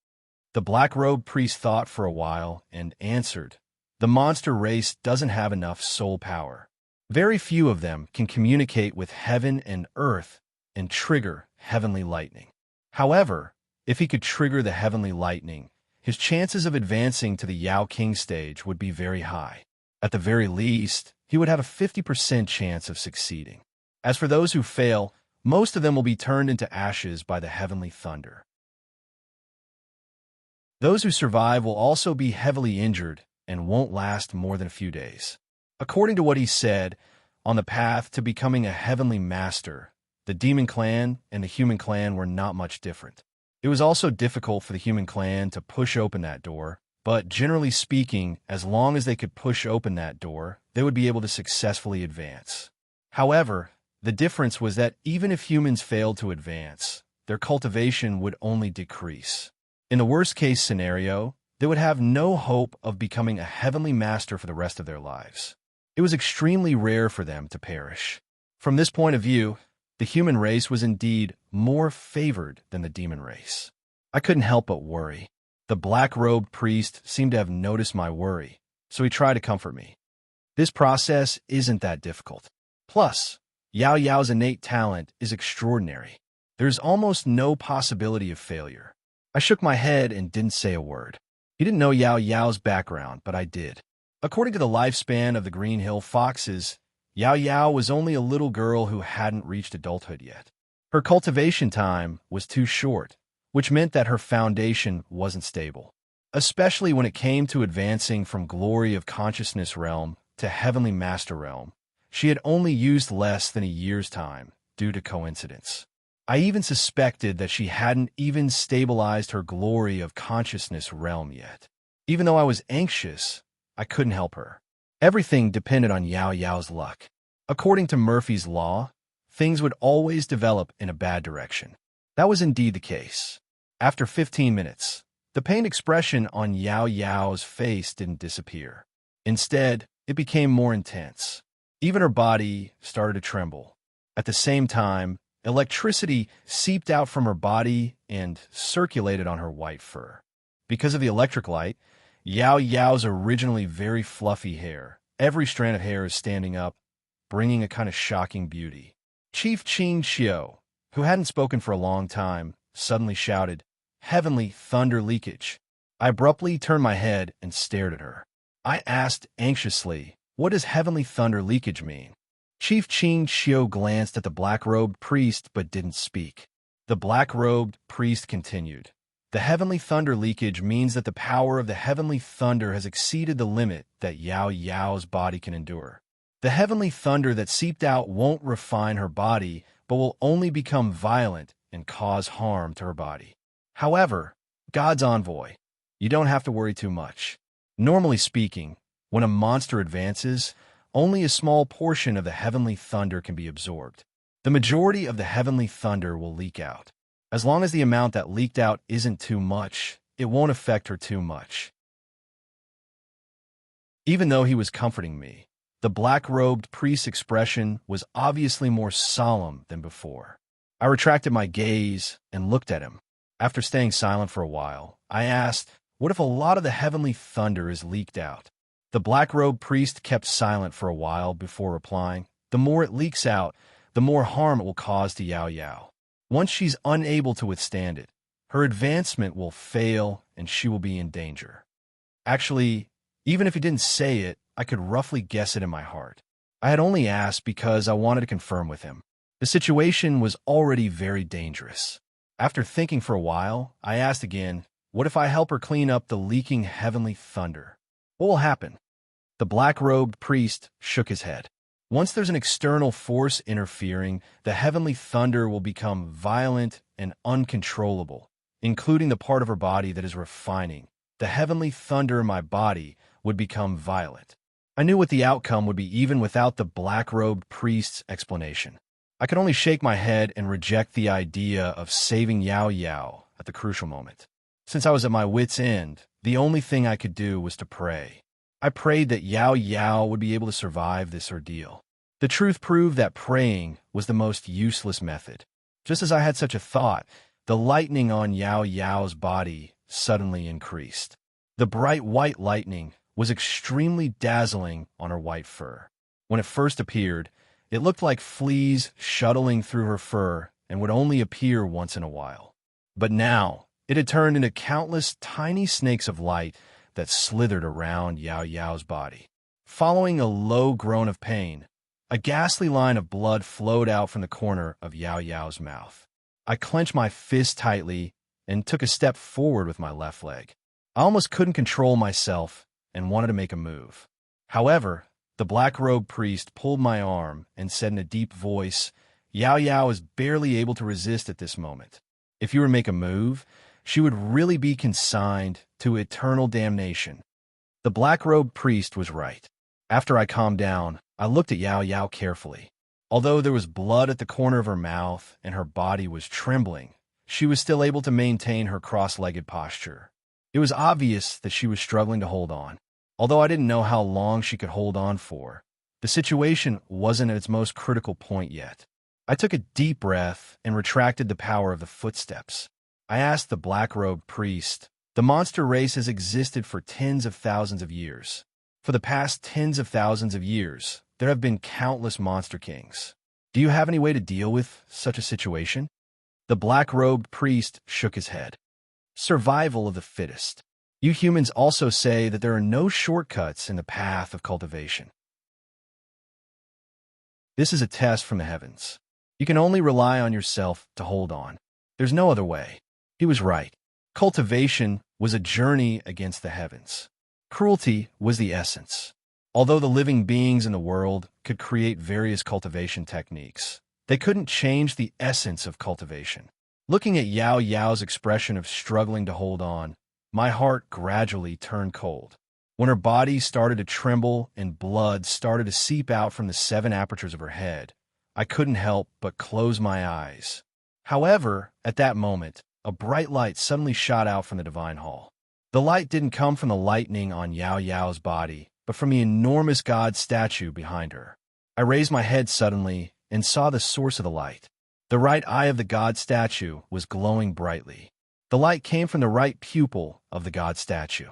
The black-robed priest thought for a while and answered, "The monster race doesn't have enough soul power. Very few of them can communicate with heaven and earth and trigger heavenly lightning. However, if he could trigger the heavenly lightning, his chances of advancing to the Yao King stage would be very high. At the very least, he would have a 50% chance of succeeding. As for those who fail, most of them will be turned into ashes by the heavenly thunder. Those who survive will also be heavily injured and won't last more than a few days." According to what he said, on the path to becoming a heavenly master, the demon clan and the human clan were not much different. It was also difficult for the human clan to push open that door, but generally speaking, as long as they could push open that door, they would be able to successfully advance. However, the difference was that even if humans failed to advance, their cultivation would only decrease. In the worst-case scenario, they would have no hope of becoming a heavenly master for the rest of their lives. It was extremely rare for them to perish. From this point of view, the human race was indeed more favored than the demon race. I couldn't help but worry. The black-robed priest seemed to have noticed my worry, so he tried to comfort me. "This process isn't that difficult. Plus, Yao Yao's innate talent is extraordinary. There's almost no possibility of failure." I shook my head and didn't say a word. He didn't know Yao Yao's background, but I did. According to the lifespan of the Green Hill Foxes, Yao Yao was only a little girl who hadn't reached adulthood yet. Her cultivation time was too short, which meant that her foundation wasn't stable, especially when it came to advancing from glory of consciousness realm to heavenly master realm. She had only used less than a year's time due to coincidence. I even suspected that she hadn't even stabilized her glory of consciousness realm yet. Even though I was anxious, I couldn't help her. Everything depended on Yao Yao's luck. According to Murphy's Law, things would always develop in a bad direction. That was indeed the case. After 15 minutes, the pained expression on Yao Yao's face didn't disappear. Instead, it became more intense. Even her body started to tremble. At the same time, electricity seeped out from her body and circulated on her white fur. Because of the electric light, Yao Yao's originally very fluffy hair, every strand of hair is standing up, bringing a kind of shocking beauty. Chief Qin Xiu, who hadn't spoken for a long time, suddenly shouted, "Heavenly thunder leakage." I abruptly turned my head and stared at her. I asked anxiously, "What does heavenly thunder leakage mean?" Chief Qin Xiu glanced at the black-robed priest but didn't speak. The black-robed priest continued, "The heavenly thunder leakage means that the power of the heavenly thunder has exceeded the limit that Yao Yao's body can endure. The heavenly thunder that seeped out won't refine her body, but will only become violent and cause harm to her body. However, God's envoy, you don't have to worry too much. Normally speaking, when a monster advances, only a small portion of the heavenly thunder can be absorbed. The majority of the heavenly thunder will leak out. As long as the amount that leaked out isn't too much, it won't affect her too much." Even though he was comforting me, the black-robed priest's expression was obviously more solemn than before. I retracted my gaze and looked at him. After staying silent for a while, I asked, "What if a lot of the heavenly thunder is leaked out?" The black-robed priest kept silent for a while before replying, "The more it leaks out, the more harm it will cause to Yao Yao. Once she's unable to withstand it, her advancement will fail and she will be in danger." Actually, even if he didn't say it, I could roughly guess it in my heart. I had only asked because I wanted to confirm with him. The situation was already very dangerous. After thinking for a while, I asked again, "What if I help her clean up the leaking heavenly thunder? What will happen?" The black-robed priest shook his head. "Once there's an external force interfering, the heavenly thunder will become violent and uncontrollable, including the part of her body that is refining. The heavenly thunder in my body would become violent." I knew what the outcome would be even without the black-robed priest's explanation. I could only shake my head and reject the idea of saving Yao Yao at the crucial moment. Since I was at my wit's end, the only thing I could do was to pray. I prayed that Yao Yao would be able to survive this ordeal. The truth proved that praying was the most useless method. Just as I had such a thought, the lightning on Yao Yao's body suddenly increased. The bright white lightning was extremely dazzling on her white fur. When it first appeared, it looked like fleas shuttling through her fur and would only appear once in a while. But now, it had turned into countless tiny snakes of light that slithered around Yao Yao's body. Following a low groan of pain, a ghastly line of blood flowed out from the corner of Yao Yao's mouth. I clenched my fist tightly and took a step forward with my left leg. I almost couldn't control myself and wanted to make a move. However, the black-robed priest pulled my arm and said in a deep voice, "Yao Yao is barely able to resist at this moment. If you were to make a move, she would really be consigned to eternal damnation." The black-robed priest was right. After I calmed down, I looked at Yao Yao carefully. Although there was blood at the corner of her mouth and her body was trembling, she was still able to maintain her cross-legged posture. It was obvious that she was struggling to hold on. Although I didn't know how long she could hold on for, the situation wasn't at its most critical point yet. I took a deep breath and retracted the power of the footsteps. I asked the black-robed priest, "The monster race has existed for tens of thousands of years. For the past tens of thousands of years, there have been countless monster kings. Do you have any way to deal with such a situation?" The black-robed priest shook his head. "Survival of the fittest. You humans also say that there are no shortcuts in the path of cultivation. This is a test from the heavens. You can only rely on yourself to hold on. There's no other way." He was right. Cultivation was a journey against the heavens. Cruelty was the essence. Although the living beings in the world could create various cultivation techniques, they couldn't change the essence of cultivation. Looking at Yao Yao's expression of struggling to hold on, my heart gradually turned cold. When her body started to tremble and blood started to seep out from the 7 apertures of her head, I couldn't help but close my eyes. However, at that moment, a bright light suddenly shot out from the divine hall. The light didn't come from the lightning on Yao Yao's body, but from the enormous god statue behind her. I raised my head suddenly and saw the source of the light. The right eye of the god statue was glowing brightly. The The light came from the right pupil of the god statue.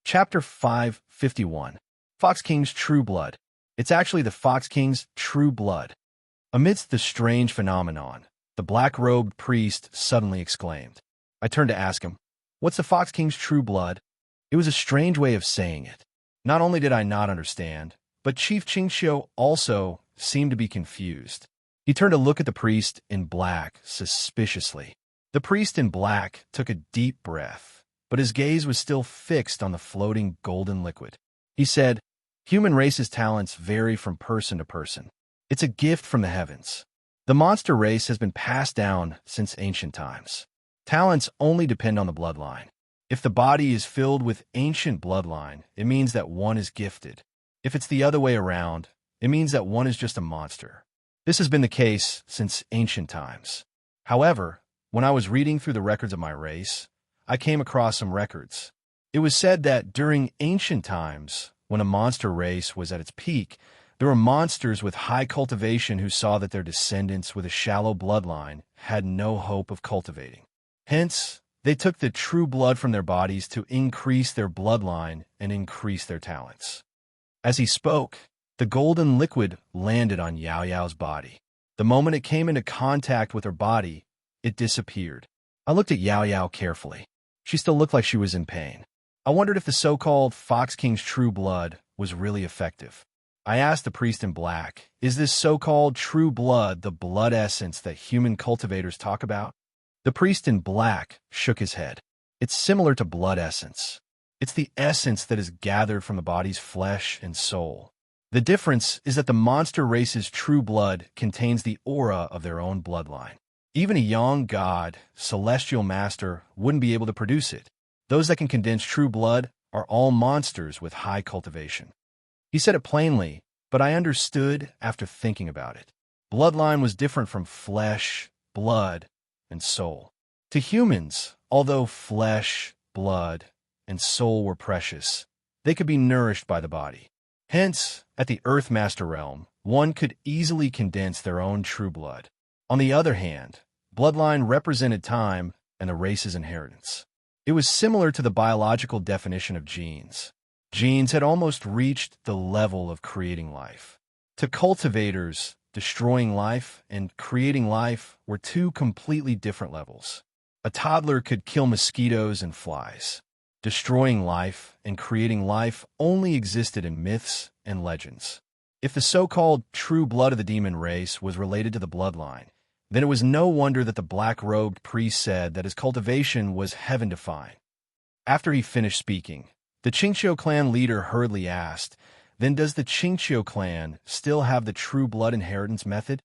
Chapter 551. Fox King's True Blood. It's actually the Fox King's true blood. Amidst the strange phenomenon, the black-robed priest suddenly exclaimed. I turned to ask him, "What's the Fox King's true blood?" It was a strange way of saying it. Not only did I not understand, but Chief Qingqiu also seemed to be confused. He turned to look at the priest in black suspiciously. The priest in black took a deep breath, but his gaze was still fixed on the floating golden liquid. He said, "Human race's talents vary from person to person. It's a gift from the heavens. The monster race has been passed down since ancient times. Talents only depend on the bloodline. If the body is filled with ancient bloodline, it means that one is gifted. If it's the other way around, it means that one is just a monster. This has been the case since ancient times. However, when I was reading through the records of my race, I came across some records. It was said that during ancient times, when a monster race was at its peak, there were monsters with high cultivation who saw that their descendants with a shallow bloodline had no hope of cultivating. Hence, they took the true blood from their bodies to increase their bloodline and increase their talents." As he spoke, the golden liquid landed on Yao Yao's body. The moment it came into contact with her body, it disappeared. I looked at Yao Yao carefully. She still looked like she was in pain. I wondered if the so-called Fox King's true blood was really effective. I asked the priest in black, "Is this so-called true blood the blood essence that human cultivators talk about?" The priest in black shook his head. "It's similar to blood essence. It's the essence that is gathered from the body's flesh and soul. The difference is that the monster race's true blood contains the aura of their own bloodline. Even a young god, celestial master, wouldn't be able to produce it. Those that can condense true blood are all monsters with high cultivation." He said it plainly, but I understood after thinking about it. Bloodline was different from flesh, blood, and soul. To humans, although flesh, blood, and soul were precious, they could be nourished by the body. Hence, at the Earth Master realm, one could easily condense their own true blood. On the other hand, bloodline represented time and the race's inheritance. It was similar to the biological definition of genes. Genes had almost reached the level of creating life. To cultivators, destroying life and creating life were two completely different levels. A toddler could kill mosquitoes and flies. Destroying life and creating life only existed in myths and legends. If the so-called true blood of the demon race was related to the bloodline, then it was no wonder that the black-robed priest said that his cultivation was heaven-defying. After he finished speaking, the Qingqiu clan leader hurriedly asked, "Then does the Qingqiu clan still have the true blood inheritance method?"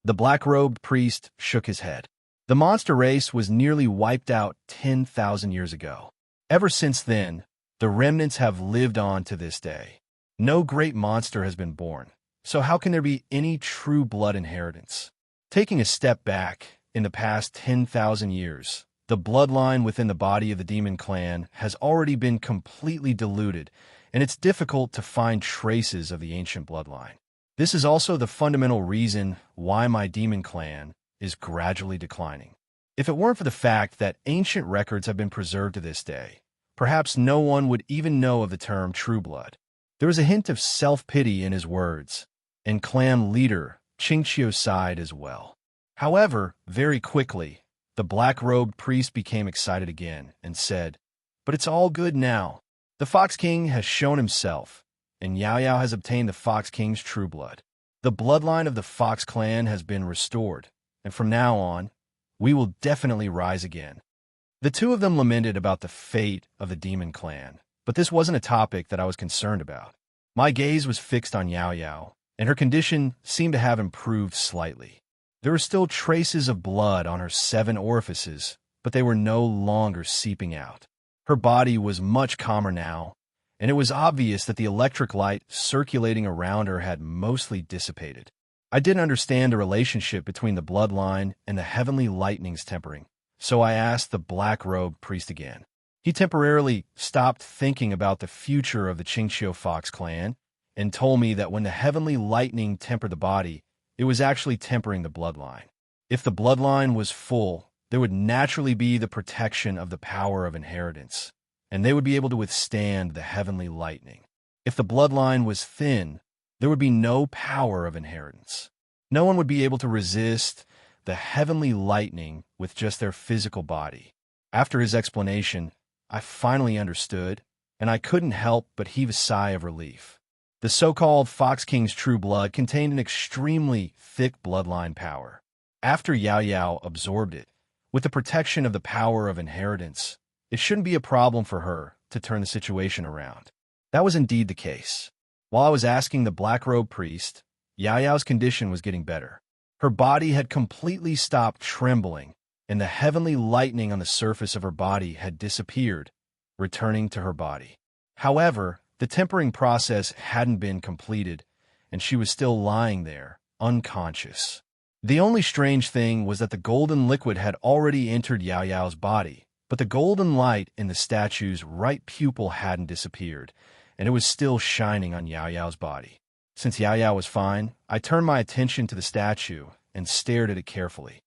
The black-robed priest shook his head. The monster race was nearly wiped out 10,000 years ago. Ever since then, the remnants have lived on to this day. No great monster has been born, so how can there be any true blood inheritance? Taking a step back, in the past 10,000 years, the bloodline within the body of the demon clan has already been completely diluted, and it's difficult to find traces of the ancient bloodline. This is also the fundamental reason why my demon clan is gradually declining. If it weren't for the fact that ancient records have been preserved to this day, perhaps no one would even know of the term true blood. There was a hint of self-pity in his words, and clan leader Qingqiu sighed as well. However, very quickly, the black-robed priest became excited again and said, "But it's all good now. The Fox King has shown himself, and Yao Yao has obtained the Fox King's true blood. The bloodline of the Fox clan has been restored, and from now on, we will definitely rise again." The two of them lamented about the fate of the demon clan, but this wasn't a topic that I was concerned about. My gaze was fixed on Yao Yao, and her condition seemed to have improved slightly. There were still traces of blood on her 7 orifices, but they were no longer seeping out. Her body was much calmer now, and it was obvious that the electric light circulating around her had mostly dissipated. I didn't understand the relationship between the bloodline and the heavenly lightning's tempering, so I asked the black-robed priest again. He temporarily stopped thinking about the future of the Qingqiu Fox clan, and told me that when the heavenly lightning tempered the body, it was actually tempering the bloodline. If the bloodline was full, there would naturally be the protection of the power of inheritance, and they would be able to withstand the heavenly lightning. If the bloodline was thin, there would be no power of inheritance. No one would be able to resist the heavenly lightning with just their physical body. After his explanation, I finally understood, and I couldn't help but heave a sigh of relief. The so-called Fox King's true blood contained an extremely thick bloodline power. After Yao Yao absorbed it, with the protection of the power of inheritance, it shouldn't be a problem for her to turn the situation around. That was indeed the case. While I was asking the black-robed priest, Yao Yao's condition was getting better. Her body had completely stopped trembling, and the heavenly lightning on the surface of her body had disappeared, returning to her body. However, the tempering process hadn't been completed, and she was still lying there, unconscious. The only strange thing was that the golden liquid had already entered Yao Yao's body, but the golden light in the statue's right pupil hadn't disappeared, and it was still shining on Yao Yao's body. Since Yao Yao was fine, I turned my attention to the statue and stared at it carefully.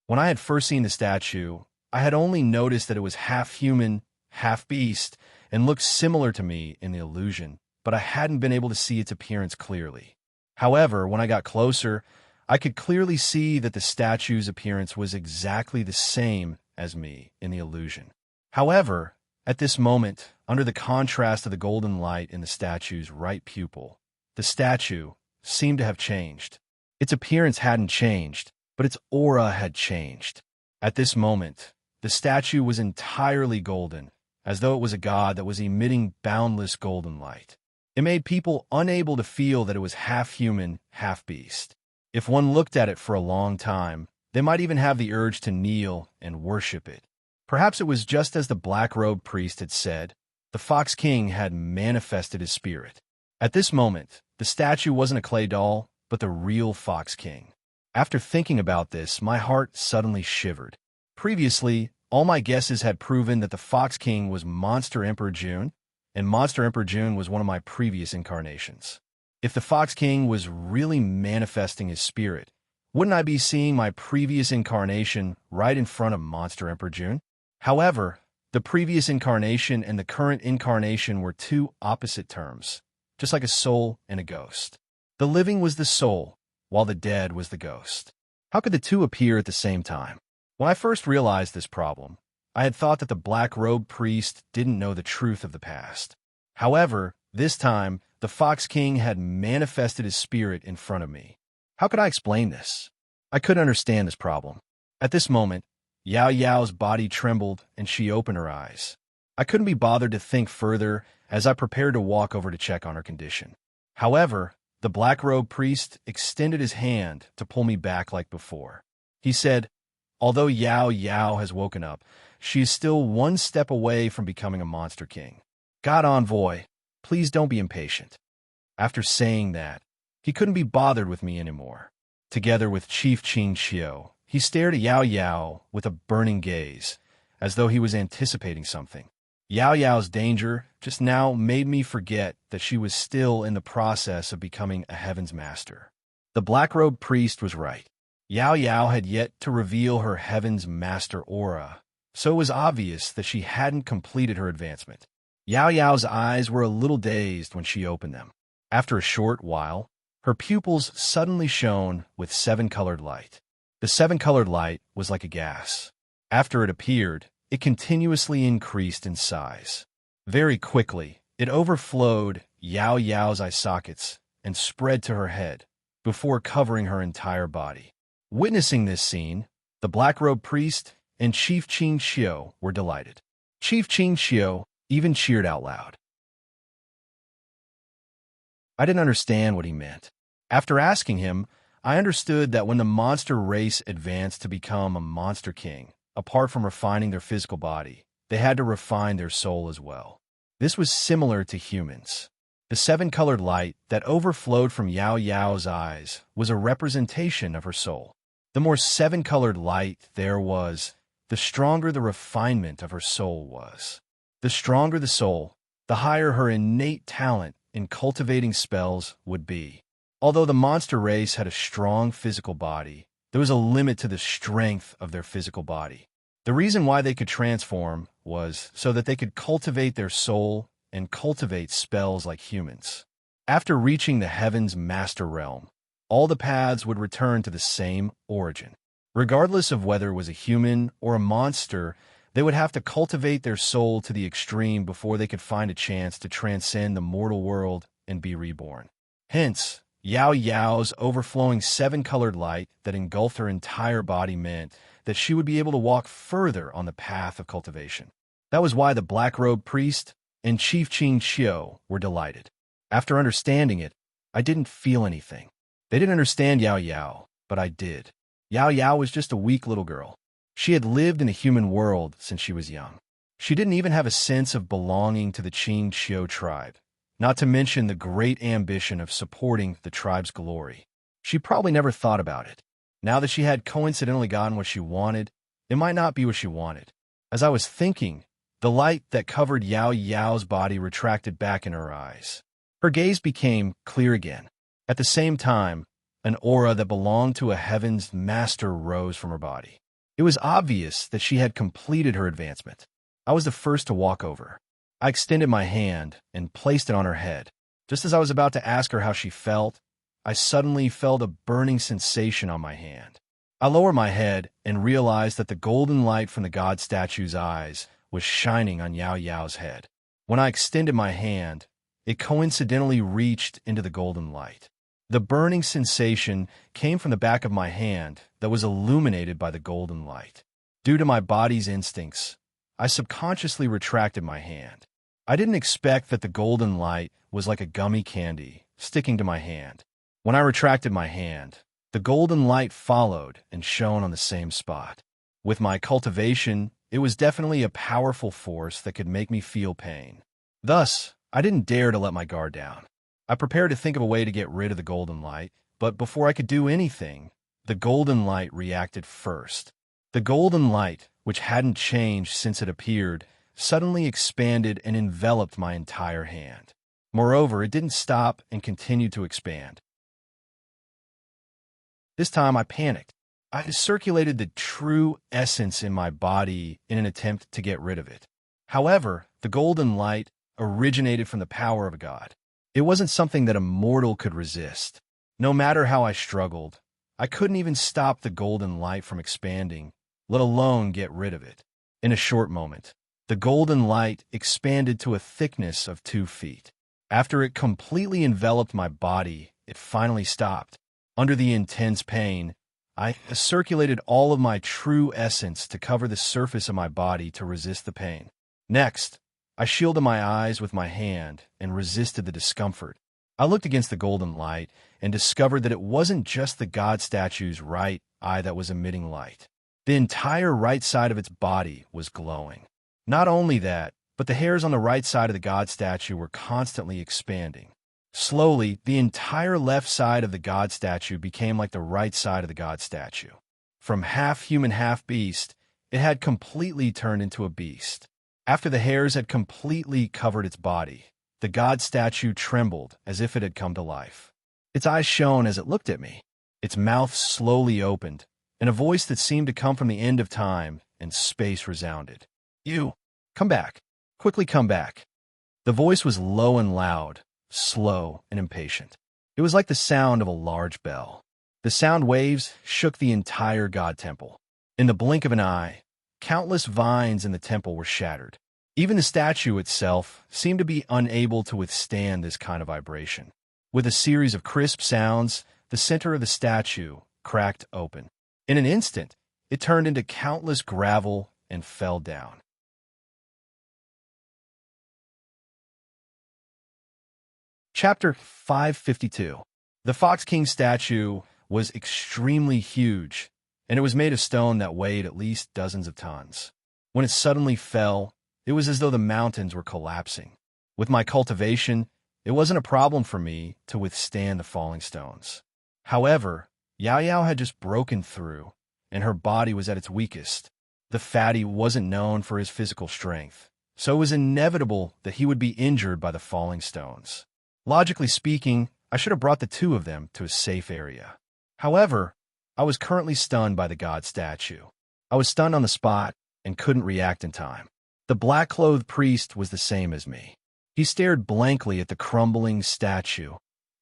When I had first seen the statue, I had only noticed that it was half human, half beast, and looked similar to me in the illusion, but I hadn't been able to see its appearance clearly. However, when I got closer, I could clearly see that the statue's appearance was exactly the same as me in the illusion. However, at this moment, under the contrast of the golden light in the statue's right pupil, the statue seemed to have changed. Its appearance hadn't changed, but its aura had changed. At this moment, the statue was entirely golden, as though it was a god that was emitting boundless golden light. It made people unable to feel that it was half human, half beast. If one looked at it for a long time, they might even have the urge to kneel and worship it. Perhaps it was just as the black-robed priest had said, the Fox King had manifested his spirit. At this moment, the statue wasn't a clay doll, but the real Fox King. After thinking about this, my heart suddenly shivered. Previously, all my guesses had proven that the Fox King was Monster Emperor June, and Monster Emperor June was one of my previous incarnations. If the Fox King was really manifesting his spirit, wouldn't I be seeing my previous incarnation right in front of Monster Emperor June? However, the previous incarnation and the current incarnation were two opposite terms, just like a soul and a ghost. The living was the soul, while the dead was the ghost. How could the two appear at the same time? When I first realized this problem, I had thought that the black-robed priest didn't know the truth of the past. However, this time, the Fox King had manifested his spirit in front of me. How could I explain this? I couldn't understand this problem. At this moment, Yao Yao's body trembled and she opened her eyes. I couldn't be bothered to think further as I prepared to walk over to check on her condition. However, the black-robed priest extended his hand to pull me back like before. He said, "Although Yao Yao has woken up, she is still one step away from becoming a Monster King. God Envoy, please don't be impatient." After saying that, he couldn't be bothered with me anymore. Together with Chief Qing Xiu, he stared at Yao Yao with a burning gaze, as though he was anticipating something. Yao Yao's danger just now made me forget that she was still in the process of becoming a Heaven's Master. The black-robed priest was right. Yao Yao had yet to reveal her Heaven's Master aura, so it was obvious that she hadn't completed her advancement. Yao Yao's eyes were a little dazed when she opened them. After a short while, her pupils suddenly shone with seven-colored light. The seven-colored light was like a gas. After it appeared, it continuously increased in size. Very quickly, it overflowed Yao Yao's eye sockets and spread to her head, before covering her entire body. Witnessing this scene, the black-robed priest and Chief Qing Xiu were delighted. Chief Qing Xiu even cheered out loud. I didn't understand what he meant. After asking him, I understood that when the monster race advanced to become a Monster King, apart from refining their physical body, they had to refine their soul as well. This was similar to humans. The seven-colored light that overflowed from Yao Yao's eyes was a representation of her soul. The more seven-colored light there was, the stronger the refinement of her soul was. The stronger the soul, the higher her innate talent in cultivating spells would be. Although the monster race had a strong physical body, there was a limit to the strength of their physical body. The reason why they could transform was so that they could cultivate their soul and cultivate spells like humans. After reaching the Heaven's Master Realm, all the paths would return to the same origin. Regardless of whether it was a human or a monster, they would have to cultivate their soul to the extreme before they could find a chance to transcend the mortal world and be reborn. Hence, Yao Yao's overflowing seven-colored light that engulfed her entire body meant that she would be able to walk further on the path of cultivation. That was why the black-robed priest and Chief Qing Xiu were delighted. After understanding it, I didn't feel anything. They didn't understand Yao Yao, but I did. Yao Yao was just a weak little girl. She had lived in a human world since she was young. She didn't even have a sense of belonging to the Qing Xiu tribe, not to mention the great ambition of supporting the tribe's glory. She probably never thought about it. Now that she had coincidentally gotten what she wanted, it might not be what she wanted. As I was thinking, the light that covered Yao Yao's body retracted back in her eyes. Her gaze became clear again. At the same time, an aura that belonged to a Heaven's Master rose from her body. It was obvious that she had completed her advancement. I was the first to walk over. I extended my hand and placed it on her head. Just as I was about to ask her how she felt, I suddenly felt a burning sensation on my hand. I lowered my head and realized that the golden light from the god statue's eyes was shining on Yao Yao's head. When I extended my hand, it coincidentally reached into the golden light. The burning sensation came from the back of my hand that was illuminated by the golden light. Due to my body's instincts, I subconsciously retracted my hand. I didn't expect that the golden light was like a gummy candy sticking to my hand. When I retracted my hand, the golden light followed and shone on the same spot. With my cultivation, it was definitely a powerful force that could make me feel pain. Thus, I didn't dare to let my guard down. I prepared to think of a way to get rid of the golden light, but before I could do anything, the golden light reacted first. The golden light, which hadn't changed since it appeared, suddenly expanded and enveloped my entire hand. Moreover, it didn't stop and continued to expand. This time I panicked. I circulated the true essence in my body in an attempt to get rid of it. However, the golden light originated from the power of a god. It wasn't something that a mortal could resist. No matter how I struggled, I couldn't even stop the golden light from expanding, let alone get rid of it. In a short moment, the golden light expanded to a thickness of 2 feet. After it completely enveloped my body, it finally stopped. Under the intense pain, I circulated all of my true essence to cover the surface of my body to resist the pain. Next, I shielded my eyes with my hand and resisted the discomfort. I looked against the golden light and discovered that it wasn't just the god statue's right eye that was emitting light. The entire right side of its body was glowing. Not only that, but the hairs on the right side of the god statue were constantly expanding. Slowly, the entire left side of the god statue became like the right side of the god statue. From half human, half beast, it had completely turned into a beast. After the hairs had completely covered its body, the god statue trembled as if it had come to life. Its eyes shone as it looked at me. Its mouth slowly opened, and a voice that seemed to come from the end of time and space resounded. "You, come back. Quickly come back." The voice was low and loud, slow and impatient. It was like the sound of a large bell. The sound waves shook the entire god temple. In the blink of an eye, countless vines in the temple were shattered. Even the statue itself seemed to be unable to withstand this kind of vibration. With a series of crisp sounds, the center of the statue cracked open. In an instant, it turned into countless gravel and fell down. Chapter 552. The Fox King statue was extremely huge, and it was made of stone that weighed at least dozens of tons. When it suddenly fell, it was as though the mountains were collapsing. With my cultivation, it wasn't a problem for me to withstand the falling stones. However, Yao Yao had just broken through, and her body was at its weakest. The fatty wasn't known for his physical strength, so it was inevitable that he would be injured by the falling stones. Logically speaking, I should have brought the two of them to a safe area. However, I was currently stunned by the god statue. I was stunned on the spot and couldn't react in time. The black-clothed priest was the same as me. He stared blankly at the crumbling statue,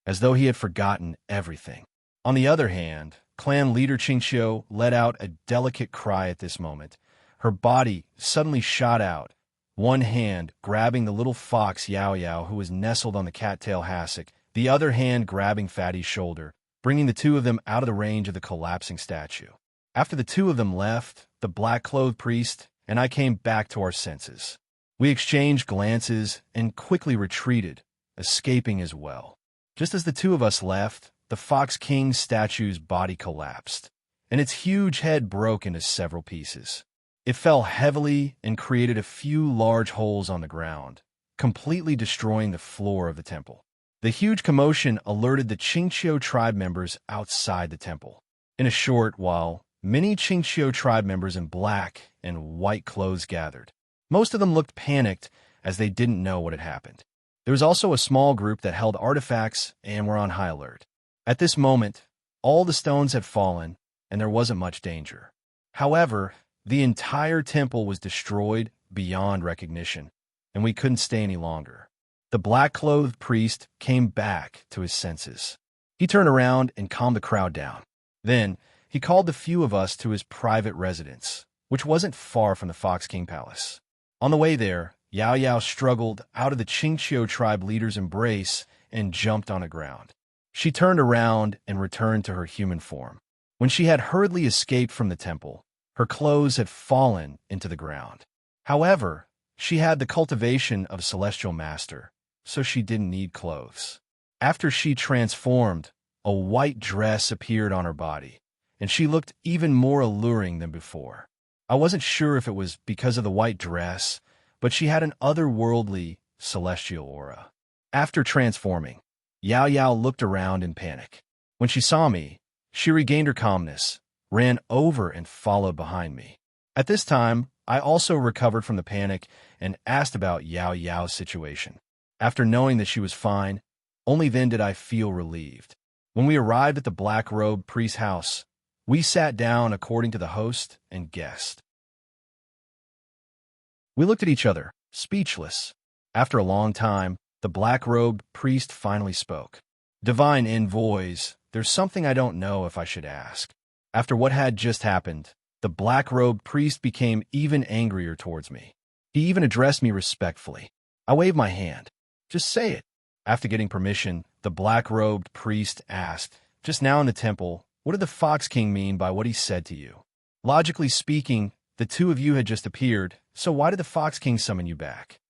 as though he had forgotten everything. On the other hand, clan leader Qingqiu let out a delicate cry at this moment. Her body suddenly shot out, one hand grabbing the little fox Yao Yao who was nestled on the cattail hassock, the other hand grabbing Fatty's shoulder, bringing the two of them out of the range of the collapsing statue. After the two of them left, the black-clothed priest and I came back to our senses. We exchanged glances and quickly retreated, escaping as well. Just as the two of us left, the Fox King statue's body collapsed, and its huge head broke into several pieces. It fell heavily and created a few large holes on the ground, completely destroying the floor of the temple. The huge commotion alerted the Qingqiu tribe members outside the temple. In a short while, many Qingqiu tribe members in black and white clothes gathered. Most of them looked panicked as they didn't know what had happened. There was also a small group that held artifacts and were on high alert. At this moment, all the stones had fallen, and there wasn't much danger. However, the entire temple was destroyed beyond recognition, and we couldn't stay any longer. The black-clothed priest came back to his senses. He turned around and calmed the crowd down. Then, he called the few of us to his private residence, which wasn't far from the Fox King Palace. On the way there, Yao Yao struggled out of the Qingqiu tribe leader's embrace and jumped on the ground. She turned around and returned to her human form. When she had hurriedly escaped from the temple, her clothes had fallen into the ground. However, she had the cultivation of Celestial Master, so she didn't need clothes. After she transformed, a white dress appeared on her body, and she looked even more alluring than before. I wasn't sure if it was because of the white dress, but she had an otherworldly, celestial aura. After transforming, Yao Yao looked around in panic. When she saw me, she regained her calmness, ran over and followed behind me. At this time, I also recovered from the panic and asked about Yao Yao's situation. After knowing that she was fine, only then did I feel relieved. When we arrived at the black-robed priest's house, we sat down according to the host and guest. We looked at each other, speechless. After a long time, the black-robed priest finally spoke. "Divine envoys, there's something I don't know if I should ask." After what had just happened, the black-robed priest became even angrier towards me. He even addressed me respectfully. I waved my hand. "Just say it." After getting permission, the black-robed priest asked, "Just now in the temple, what did the Fox King mean by what he said to you? Logically speaking, the two of you had just appeared, so why did the Fox King summon you back?"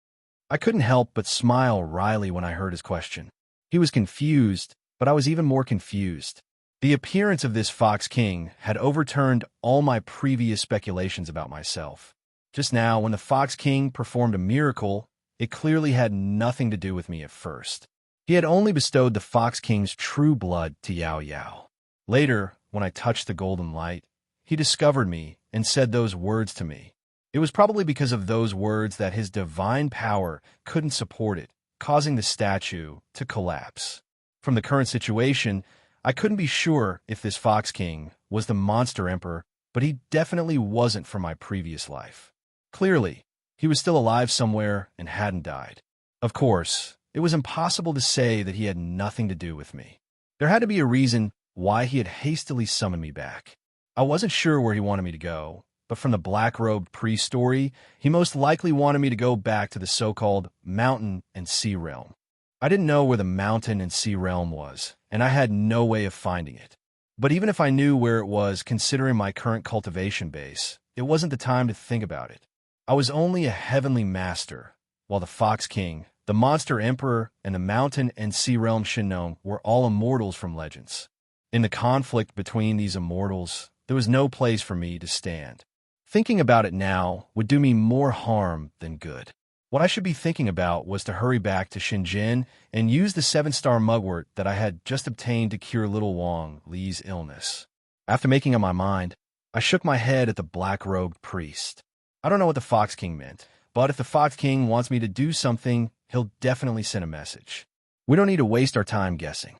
I couldn't help but smile wryly when I heard his question. He was confused, but I was even more confused. The appearance of this Fox King had overturned all my previous speculations about myself. Just now, when the Fox King performed a miracle, it clearly had nothing to do with me at first. He had only bestowed the Fox King's true blood to Yao Yao. Later, when I touched the golden light, he discovered me and said those words to me. It was probably because of those words that his divine power couldn't support it, causing the statue to collapse. From the current situation, I couldn't be sure if this Fox King was the monster emperor, but he definitely wasn't from my previous life. Clearly, he was still alive somewhere and hadn't died. Of course, it was impossible to say that he had nothing to do with me. There had to be a reason why he had hastily summoned me back. I wasn't sure where he wanted me to go, but from the black-robed priest story, he most likely wanted me to go back to the so-called mountain and sea realm. I didn't know where the mountain and sea realm was, and I had no way of finding it. But even if I knew where it was, considering my current cultivation base, it wasn't the time to think about it. I was only a heavenly master, while the Fox King, the monster emperor, and the mountain and sea realm Shinnong were all immortals from legends. In the conflict between these immortals, there was no place for me to stand. Thinking about it now would do me more harm than good. What I should be thinking about was to hurry back to Shenzhen and use the 7-star mugwort that I had just obtained to cure little Wang Li's illness. After making up my mind, I shook my head at the black-robed priest. I don't know what the Fox King meant, But if the Fox King wants me to do something, he'll definitely send a message. We don't need to waste our time guessing.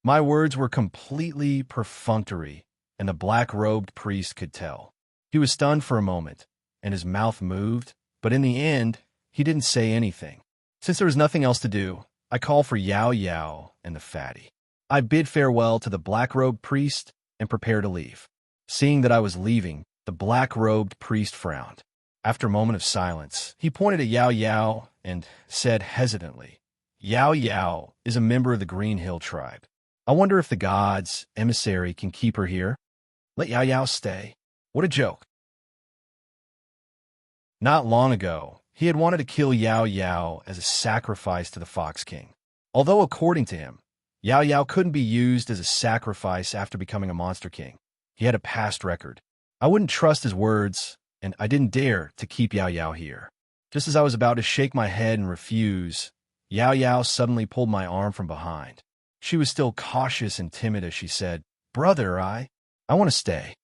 My words were completely perfunctory, and the black-robed priest could tell. He was stunned for a moment, and his mouth moved, but in the end, he didn't say anything. Since there was nothing else to do, I called for Yao Yao and the fatty. I bid farewell to the black-robed priest and prepared to leave. Seeing that I was leaving, the black-robed priest frowned. After a moment of silence, he pointed at Yao Yao and said hesitantly, Yao Yao is a member of the Green Hill tribe. I wonder if the god's emissary can keep her here. Let Yao Yao stay. What a joke. Not long ago, he had wanted to kill Yao Yao as a sacrifice to the Fox King. Although according to him, Yao Yao couldn't be used as a sacrifice after becoming a monster king. He had a past record. I wouldn't trust his words, and I didn't dare to keep Yao Yao here. Just as I was about to shake my head and refuse, Yao Yao suddenly pulled my arm from behind. She was still cautious and timid as she said, Brother, I want to stay.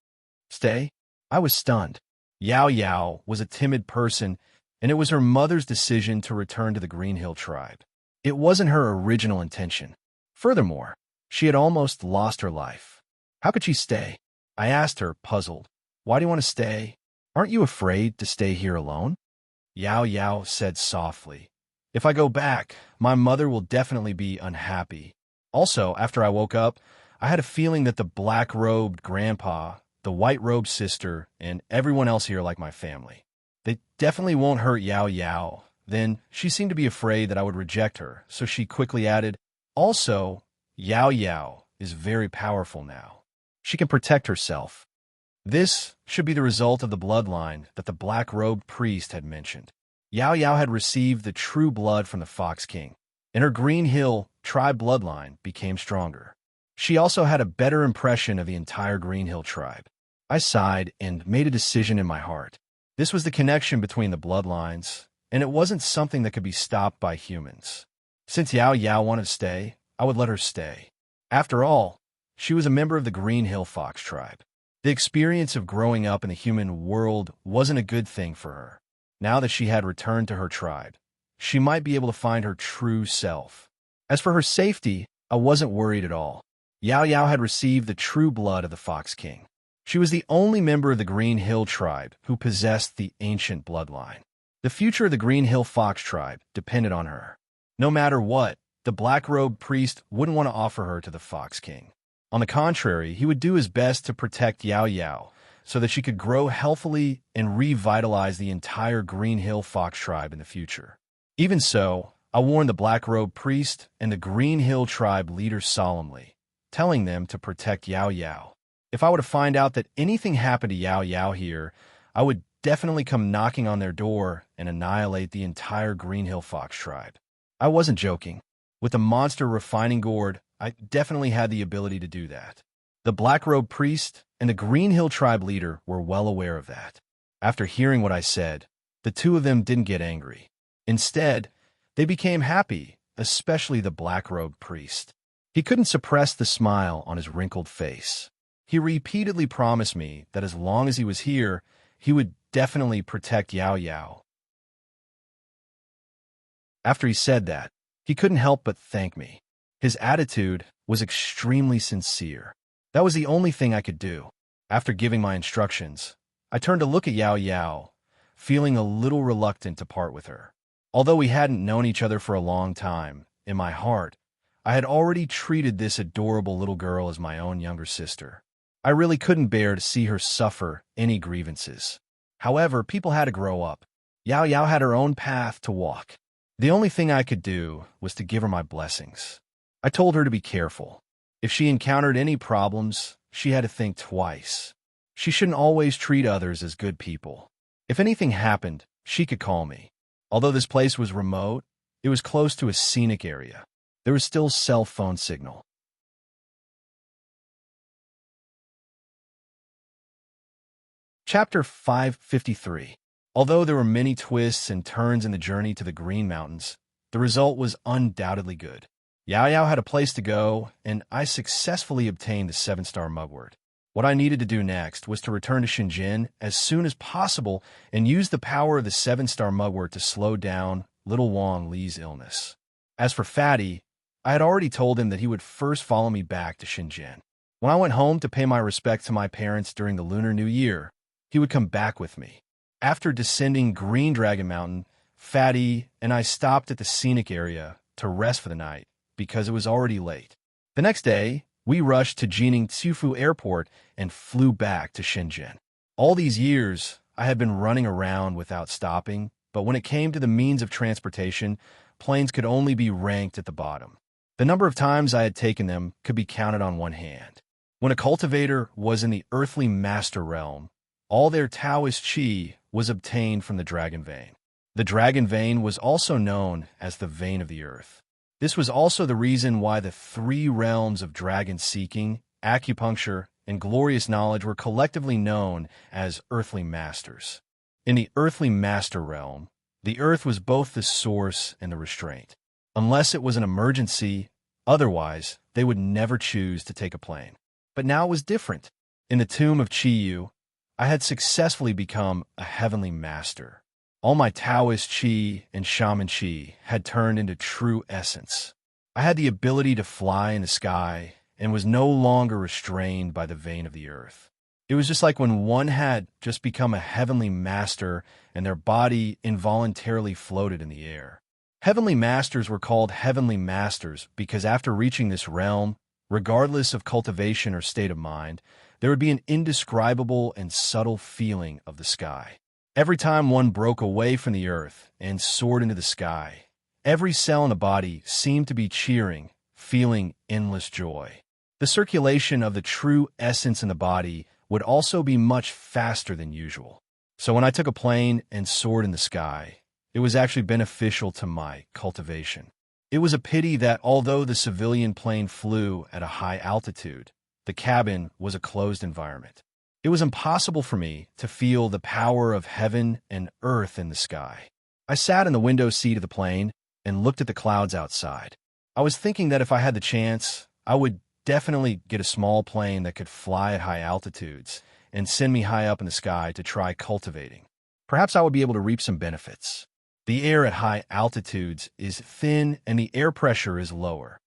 Stay? I was stunned. Yao Yao was a timid person, and it was her mother's decision to return to the Green Hill tribe. It wasn't her original intention. Furthermore, she had almost lost her life. How could she stay? I asked her, puzzled. Why do you want to stay? Aren't you afraid to stay here alone? Yao Yao said softly, If I go back, my mother will definitely be unhappy. Also, after I woke up, I had a feeling that the black-robed grandpa, the white-robed sister, and everyone else here like my family. They definitely won't hurt Yao Yao. Then she seemed to be afraid that I would reject her, so she quickly added, Also, Yao Yao is very powerful now. She can protect herself. This should be the result of the bloodline that the black-robed priest had mentioned. Yao Yao had received the true blood from the Fox King, and her Green Hill tribe bloodline became stronger. She also had a better impression of the entire Green Hill tribe. I sighed and made a decision in my heart. This was the connection between the bloodlines, and it wasn't something that could be stopped by humans. Since Yao Yao wanted to stay, I would let her stay. After all, she was a member of the Green Hill Fox tribe. The experience of growing up in the human world wasn't a good thing for her. Now that she had returned to her tribe, she might be able to find her true self. As for her safety, I wasn't worried at all. Yao Yao had received the true blood of the Fox King. She was the only member of the Green Hill tribe who possessed the ancient bloodline. The future of the Green Hill Fox tribe depended on her. No matter what, the black-robed priest wouldn't want to offer her to the Fox King. On the contrary, he would do his best to protect Yao Yao so that she could grow healthily and revitalize the entire Green Hill Fox tribe in the future. Even so, I warned the black-robed priest and the Green Hill tribe leaders solemnly, telling them to protect Yao Yao. If I were to find out that anything happened to Yao Yao here, I would definitely come knocking on their door and annihilate the entire Green Hill Fox tribe. I wasn't joking. With the monster refining gourd, I definitely had the ability to do that. The black-robed priest and the Green Hill tribe leader were well aware of that. After hearing what I said, the two of them didn't get angry. Instead, they became happy, especially the black-robed priest. He couldn't suppress the smile on his wrinkled face. He repeatedly promised me that as long as he was here, he would definitely protect Yao Yao. After he said that, he couldn't help but thank me. His attitude was extremely sincere. That was the only thing I could do. After giving my instructions, I turned to look at Yao Yao, feeling a little reluctant to part with her. Although we hadn't known each other for a long time, in my heart, I had already treated this adorable little girl as my own younger sister. I really couldn't bear to see her suffer any grievances. However, people had to grow up. Yao Yao had her own path to walk. The only thing I could do was to give her my blessings. I told her to be careful. If she encountered any problems, she had to think twice. She shouldn't always treat others as good people. If anything happened, she could call me. Although this place was remote, it was close to a scenic area. There was still cell phone signal. Chapter 553. Although there were many twists and turns in the journey to the Green Mountains, the result was undoubtedly good. Yao Yao had a place to go, and I successfully obtained the 7-star mugwort. What I needed to do next was to return to Shenzhen as soon as possible and use the power of the 7-star mugwort to slow down little Wang Li's illness. As for Fatty, I had already told him that he would first follow me back to Shenzhen. When I went home to pay my respects to my parents during the Lunar New Year, he would come back with me. After descending Green Dragon Mountain, Fatty and I stopped at the scenic area to rest for the night because it was already late. The next day, we rushed to Jining Tsifu Airport and flew back to Shenzhen. All these years, I had been running around without stopping, but when it came to the means of transportation, planes could only be ranked at the bottom. The number of times I had taken them could be counted on one hand. When a cultivator was in the earthly master realm, all their Taoist qi was obtained from the dragon vein. The dragon vein was also known as the vein of the earth. This was also the reason why the 3 realms of dragon seeking, acupuncture, and glorious knowledge were collectively known as earthly masters. In the earthly master realm, the earth was both the source and the restraint. Unless it was an emergency, otherwise, they would never choose to take a plane. But now it was different. In the tomb of Qiyu, I had successfully become a heavenly master. All my Taoist qi and shaman qi had turned into true essence. I had the ability to fly in the sky and was no longer restrained by the vein of the earth. It was just like when one had just become a heavenly master and their body involuntarily floated in the air. Heavenly masters were called heavenly masters because after reaching this realm, regardless of cultivation or state of mind, there would be an indescribable and subtle feeling of the sky. Every time one broke away from the earth and soared into the sky, every cell in the body seemed to be cheering, feeling endless joy. The circulation of the true essence in the body would also be much faster than usual. So when I took a plane and soared in the sky, it was actually beneficial to my cultivation. It was a pity that although the civilian plane flew at a high altitude, the cabin was a closed environment. It was impossible for me to feel the power of heaven and earth in the sky. I sat in the window seat of the plane and looked at the clouds outside. I was thinking that if I had the chance, I would definitely get a small plane that could fly at high altitudes and send me high up in the sky to try cultivating. Perhaps I would be able to reap some benefits. The air at high altitudes is thin and the air pressure is lower.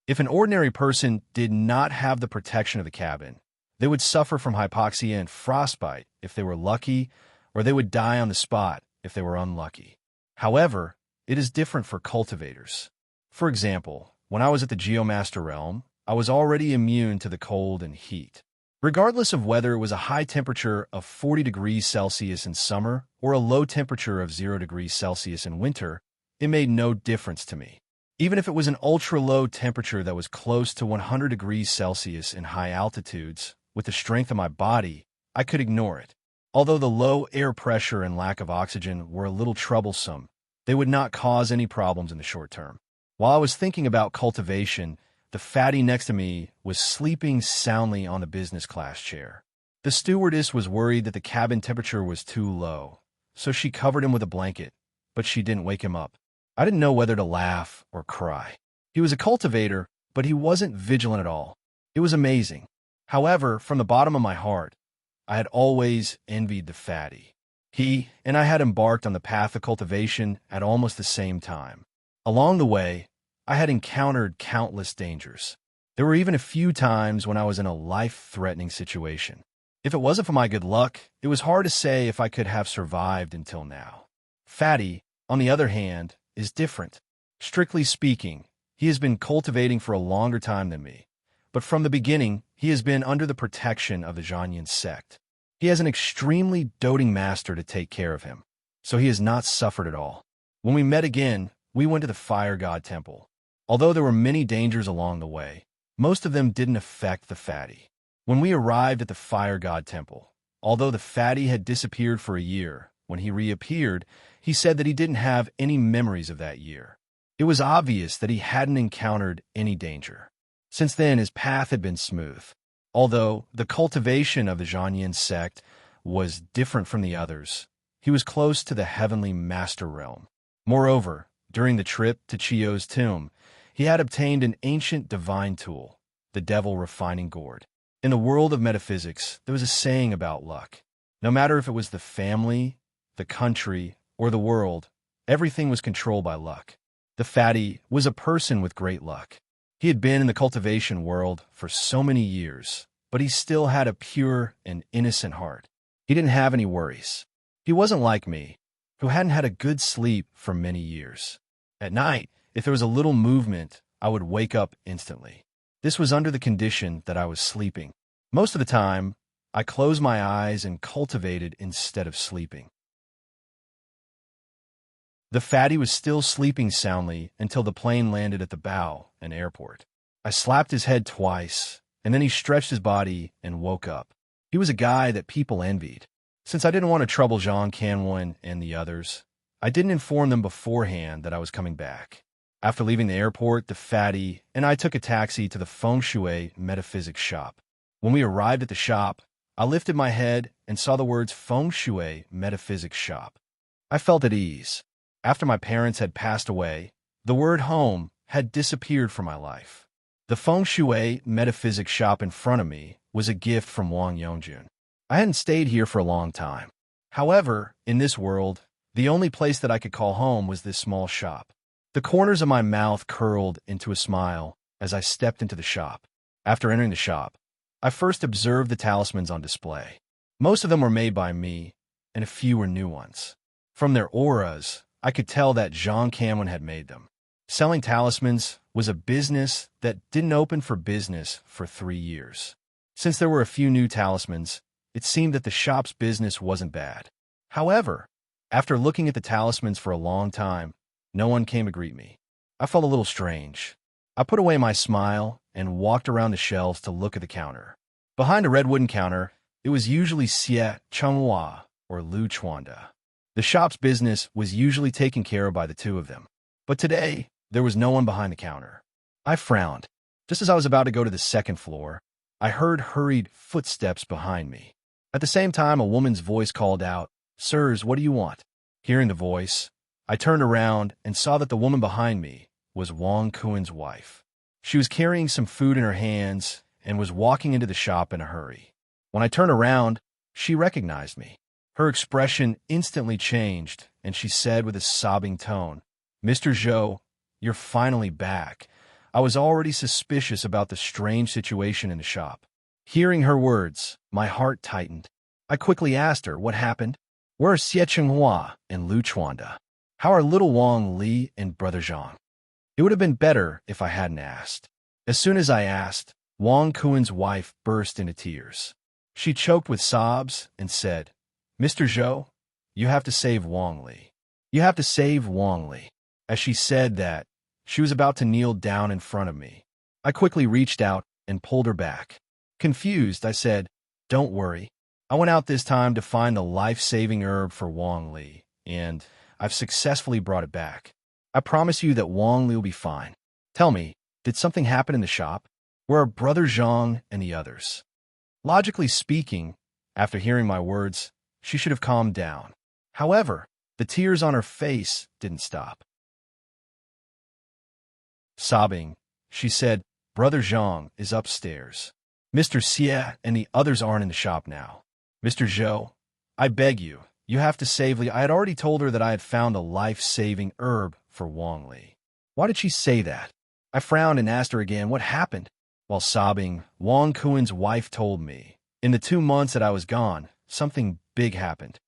If an ordinary person did not have the protection of the cabin, they would suffer from hypoxia and frostbite if they were lucky, or they would die on the spot if they were unlucky. However, it is different for cultivators. For example, when I was at the Geomaster realm, I was already immune to the cold and heat. Regardless of whether it was a high temperature of 40 degrees Celsius in summer or a low temperature of 0 degrees Celsius in winter, it made no difference to me. Even if it was an ultra-low temperature that was close to 100 degrees Celsius in high altitudes, with the strength of my body, I could ignore it. Although the low air pressure and lack of oxygen were a little troublesome, they would not cause any problems in the short term. While I was thinking about cultivation, the fatty next to me was sleeping soundly on the business class chair. The stewardess was worried that the cabin temperature was too low, so she covered him with a blanket, but she didn't wake him up. I didn't know whether to laugh or cry. He was a cultivator, but he wasn't vigilant at all. It was amazing. However, from the bottom of my heart, I had always envied the fatty. He and I had embarked on the path of cultivation at almost the same time. Along the way, I had encountered countless dangers. There were even a few times when I was in a life-threatening situation. If it wasn't for my good luck, it was hard to say if I could have survived until now. Fatty, on the other hand, is different. Strictly speaking, he has been cultivating for a longer time than me, but from the beginning, he has been under the protection of the Zhanyan sect. He has an extremely doting master to take care of him, so he has not suffered at all. When we met again, we went to the Fire God Temple. Although there were many dangers along the way, most of them didn't affect the fatty. When we arrived at the Fire God Temple, although the fatty had disappeared for a year, when he reappeared, he said that he didn't have any memories of that year. It was obvious that he hadn't encountered any danger. Since then, his path had been smooth. Although the cultivation of the Zhanyan sect was different from the others, he was close to the heavenly master realm. Moreover, during the trip to Chiyo's tomb, he had obtained an ancient divine tool, the devil refining gourd. In the world of metaphysics, there was a saying about luck. No matter if it was the family, the country, or the world, everything was controlled by luck. The fatty was a person with great luck. He had been in the cultivation world for so many years, but he still had a pure and innocent heart. He didn't have any worries. He wasn't like me, who hadn't had a good sleep for many years. At night, if there was a little movement, I would wake up instantly. This was under the condition that I was sleeping. Most of the time, I closed my eyes and cultivated instead of sleeping. The fatty was still sleeping soundly until the plane landed at the bow, an airport. I slapped his head twice, and then he stretched his body and woke up. He was a guy that people envied. Since I didn't want to trouble Jean Canwin and the others, I didn't inform them beforehand that I was coming back. After leaving the airport, the fatty and I took a taxi to the feng shui metaphysics shop. When we arrived at the shop, I lifted my head and saw the words feng shui metaphysics shop. I felt at ease. After my parents had passed away, the word home had disappeared from my life. The feng shui metaphysics shop in front of me was a gift from Wang Yongjun. I hadn't stayed here for a long time. However, in this world, the only place that I could call home was this small shop. The corners of my mouth curled into a smile as I stepped into the shop. After entering the shop, I first observed the talismans on display. Most of them were made by me, and a few were new ones. From their auras, I could tell that Jean Cameron had made them. Selling talismans was a business that didn't open for business for 3 years. Since there were a few new talismans, it seemed that the shop's business wasn't bad. However, after looking at the talismans for a long time, no one came to greet me. I felt a little strange. I put away my smile and walked around the shelves to look at the counter. Behind a red wooden counter, it was usually Xie Chenghua or Lu Chuanda. The shop's business was usually taken care of by the two of them. But today, there was no one behind the counter. I frowned. Just as I was about to go to the second floor, I heard hurried footsteps behind me. At the same time, a woman's voice called out, "Sirs, what do you want?" Hearing the voice, I turned around and saw that the woman behind me was Wang Kuen's wife. She was carrying some food in her hands and was walking into the shop in a hurry. When I turned around, she recognized me. Her expression instantly changed, and she said with a sobbing tone, "Mr. Zhou, you're finally back. I was already suspicious about the strange situation in the shop." Hearing her words, my heart tightened. I quickly asked her what happened. "Where are Xie Chenghua and Lu Chuanda? How are little Wang Li and brother Zhang?" It would have been better if I hadn't asked. As soon as I asked, Wang Kuen's wife burst into tears. She choked with sobs and said, "Mr. Zhou, you have to save Wang Li. You have to save Wang Li." As she said that, she was about to kneel down in front of me. I quickly reached out and pulled her back. Confused, I said, "Don't worry. I went out this time to find the life-saving herb for Wang Li, and I've successfully brought it back. I promise you that Wang Li will be fine. Tell me, did something happen in the shop? Where are Brother Zhang and the others?" Logically speaking, after hearing my words, she should have calmed down. However, the tears on her face didn't stop. Sobbing, she said, "Brother Zhang is upstairs. Mr. Xie and the others aren't in the shop now. Mr. Zhou, I beg you, you have to save Li." I had already told her that I had found a life-saving herb for Wang Li. Why did she say that? I frowned and asked her again what happened. While sobbing, Wang Kuen's wife told me, in the 2 months that I was gone, something big happened.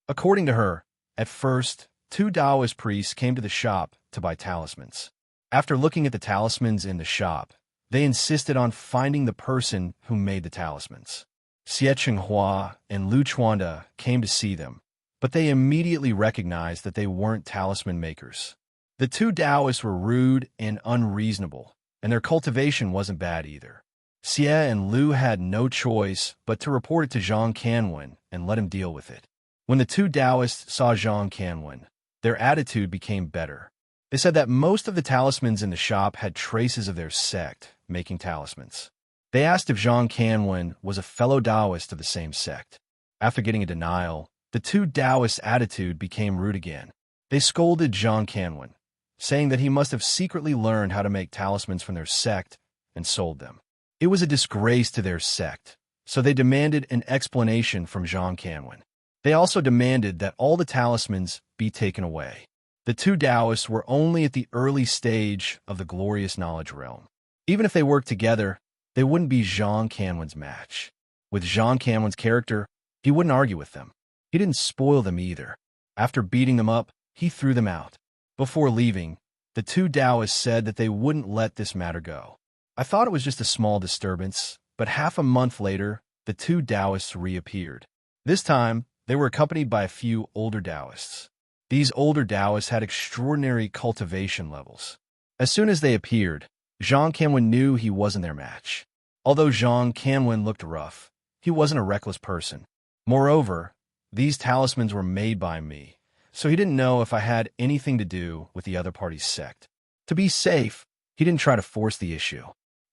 According to her, at first, 2 Taoist priests came to the shop to buy talismans. After looking at the talismans in the shop, they insisted on finding the person who made the talismans. Xie Chenghua and Lu Chuanda came to see them, but they immediately recognized that they weren't talisman makers. The 2 Taoists were rude and unreasonable, and their cultivation wasn't bad either. Xie and Lu had no choice but to report it to Zhang Canwen and let him deal with it. When the 2 Taoists saw Zhang Canwen, their attitude became better. They said that most of the talismans in the shop had traces of their sect making talismans. They asked if Zhang Canwen was a fellow Taoist of the same sect. After getting a denial, the 2 Taoists' attitude became rude again. They scolded Zhang Canwen, saying that he must have secretly learned how to make talismans from their sect and sold them. It was a disgrace to their sect, so they demanded an explanation from Zhang Kanwen. They also demanded that all the talismans be taken away. The two Taoists were only at the early stage of the glorious knowledge realm. Even if they worked together, they wouldn't be Zhang Kanwen's match. With Zhang Kanwen's character, he wouldn't argue with them. He didn't spoil them either. After beating them up, he threw them out. Before leaving, the two Taoists said that they wouldn't let this matter go. I thought it was just a small disturbance, but half a month later, the two Taoists reappeared. This time, they were accompanied by a few older Taoists. These older Taoists had extraordinary cultivation levels. As soon as they appeared, Zhang Kanwen knew he wasn't their match. Although Zhang Kanwen looked rough, he wasn't a reckless person. Moreover, these talismans were made by me, so he didn't know if I had anything to do with the other party's sect. To be safe, he didn't try to force the issue.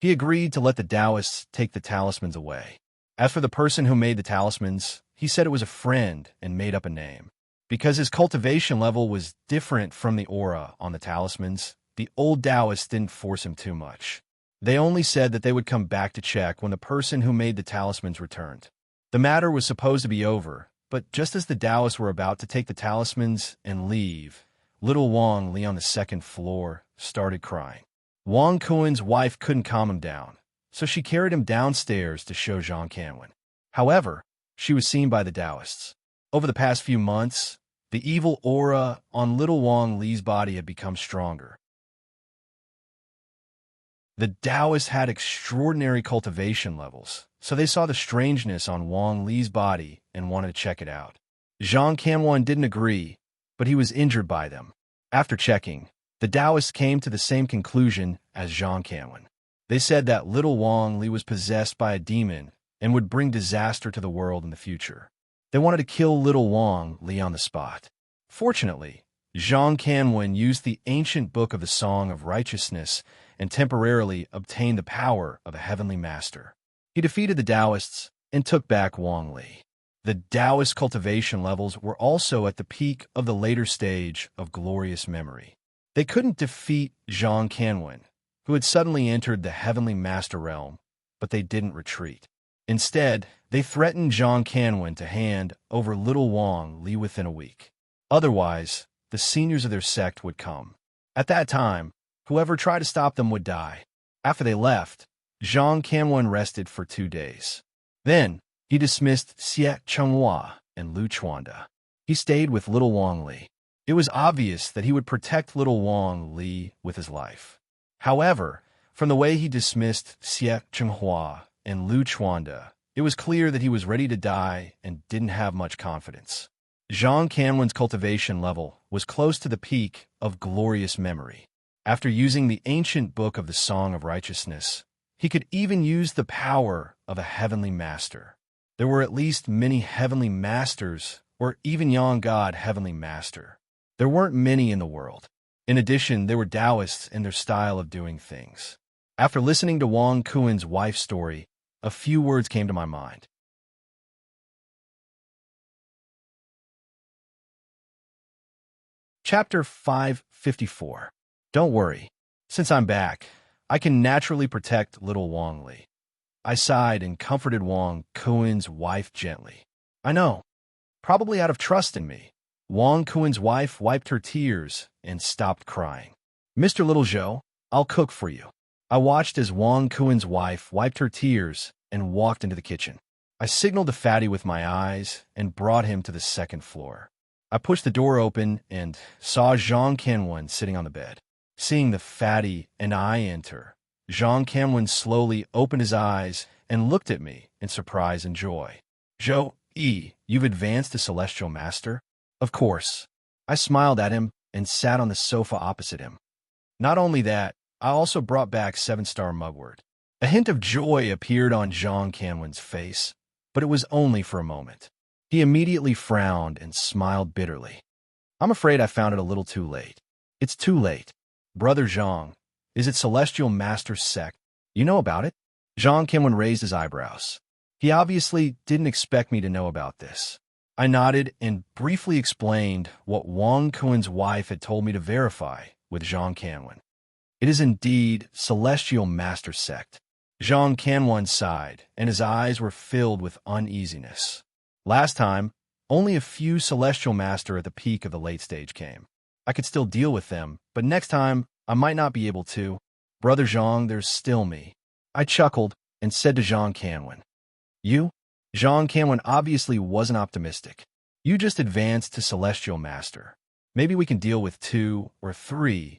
He agreed to let the Taoists take the talismans away. As for the person who made the talismans, he said it was a friend and made up a name. Because his cultivation level was different from the aura on the talismans, the old Taoists didn't force him too much. They only said that they would come back to check when the person who made the talismans returned. The matter was supposed to be over, but just as the Taoists were about to take the talismans and leave, little Wang Li on the second floor started crying. Wang Kuen's wife couldn't calm him down, so she carried him downstairs to show Zhang Kanwen. However, she was seen by the Taoists. Over the past few months, the evil aura on little Wang Li's body had become stronger. The Taoists had extraordinary cultivation levels, so they saw the strangeness on Wang Li's body and wanted to check it out. Zhang Kanwen didn't agree, but he was injured by them. After checking, the Taoists came to the same conclusion as Zhang Kanwen. They said that little Wang Li was possessed by a demon and would bring disaster to the world in the future. They wanted to kill little Wang Li on the spot. Fortunately, Zhang Kanwen used the ancient book of the Song of Righteousness and temporarily obtained the power of a heavenly master. He defeated the Taoists and took back Wang Li. The Taoist cultivation levels were also at the peak of the later stage of glorious memory. They couldn't defeat Zhang Kanwen, who had suddenly entered the heavenly master realm, but they didn't retreat. Instead, they threatened Zhang Kanwen to hand over little Wang Li within a week. Otherwise, the seniors of their sect would come. At that time, whoever tried to stop them would die. After they left, Zhang Kanwen rested for 2 days. Then, he dismissed Xie Chenghua and Lu Chuanda. He stayed with little Wang Li. It was obvious that he would protect little Wang Li with his life. However, from the way he dismissed Xie Chenghua and Lu Chuanda, it was clear that he was ready to die and didn't have much confidence. Zhang Kanwen's cultivation level was close to the peak of glorious memory. After using the ancient book of the Song of Righteousness, he could even use the power of a heavenly master. There were at least many heavenly masters, or even young god heavenly master. There weren't many in the world. In addition, there were Taoists in their style of doing things. After listening to Wang Kuen's wife's story, a few words came to my mind. Chapter 554. Don't worry. Since I'm back, I can naturally protect little Wang Li. I sighed and comforted Wang Kuen's wife gently. I know. Probably out of trust in me. Wang Kuen's wife wiped her tears and stopped crying. Mr. Little Zhou, I'll cook for you. I watched as Wang Kuen's wife wiped her tears and walked into the kitchen. I signaled to Fatty with my eyes and brought him to the second floor. I pushed the door open and saw Zhang Kanwen sitting on the bed. Seeing the Fatty and I enter, Zhang Kanwen slowly opened his eyes and looked at me in surprise and joy. Zhou, you've advanced to Celestial Master? Of course. I smiled at him and sat on the sofa opposite him. Not only that, I also brought back 7-star mugwort. A hint of joy appeared on Zhang Kanwen's face, but it was only for a moment. He immediately frowned and smiled bitterly. I'm afraid I found it a little too late. It's too late. Brother Zhang, is it Celestial Master's sect? You know about it? Zhang Kanwen raised his eyebrows. He obviously didn't expect me to know about this. I nodded and briefly explained what Wang Kuen's wife had told me to verify with Zhang Kanwen. It is indeed Celestial Master sect. Zhang Kanwan sighed, and his eyes were filled with uneasiness. Last time, only a few celestial master at the peak of the late stage came. I could still deal with them, but next time, I might not be able to. Brother Zhang, there's still me. I chuckled and said to Zhang Kanwan. You? Zhang Kanwan obviously wasn't optimistic. You just advanced to celestial master. Maybe we can deal with 2 or 3,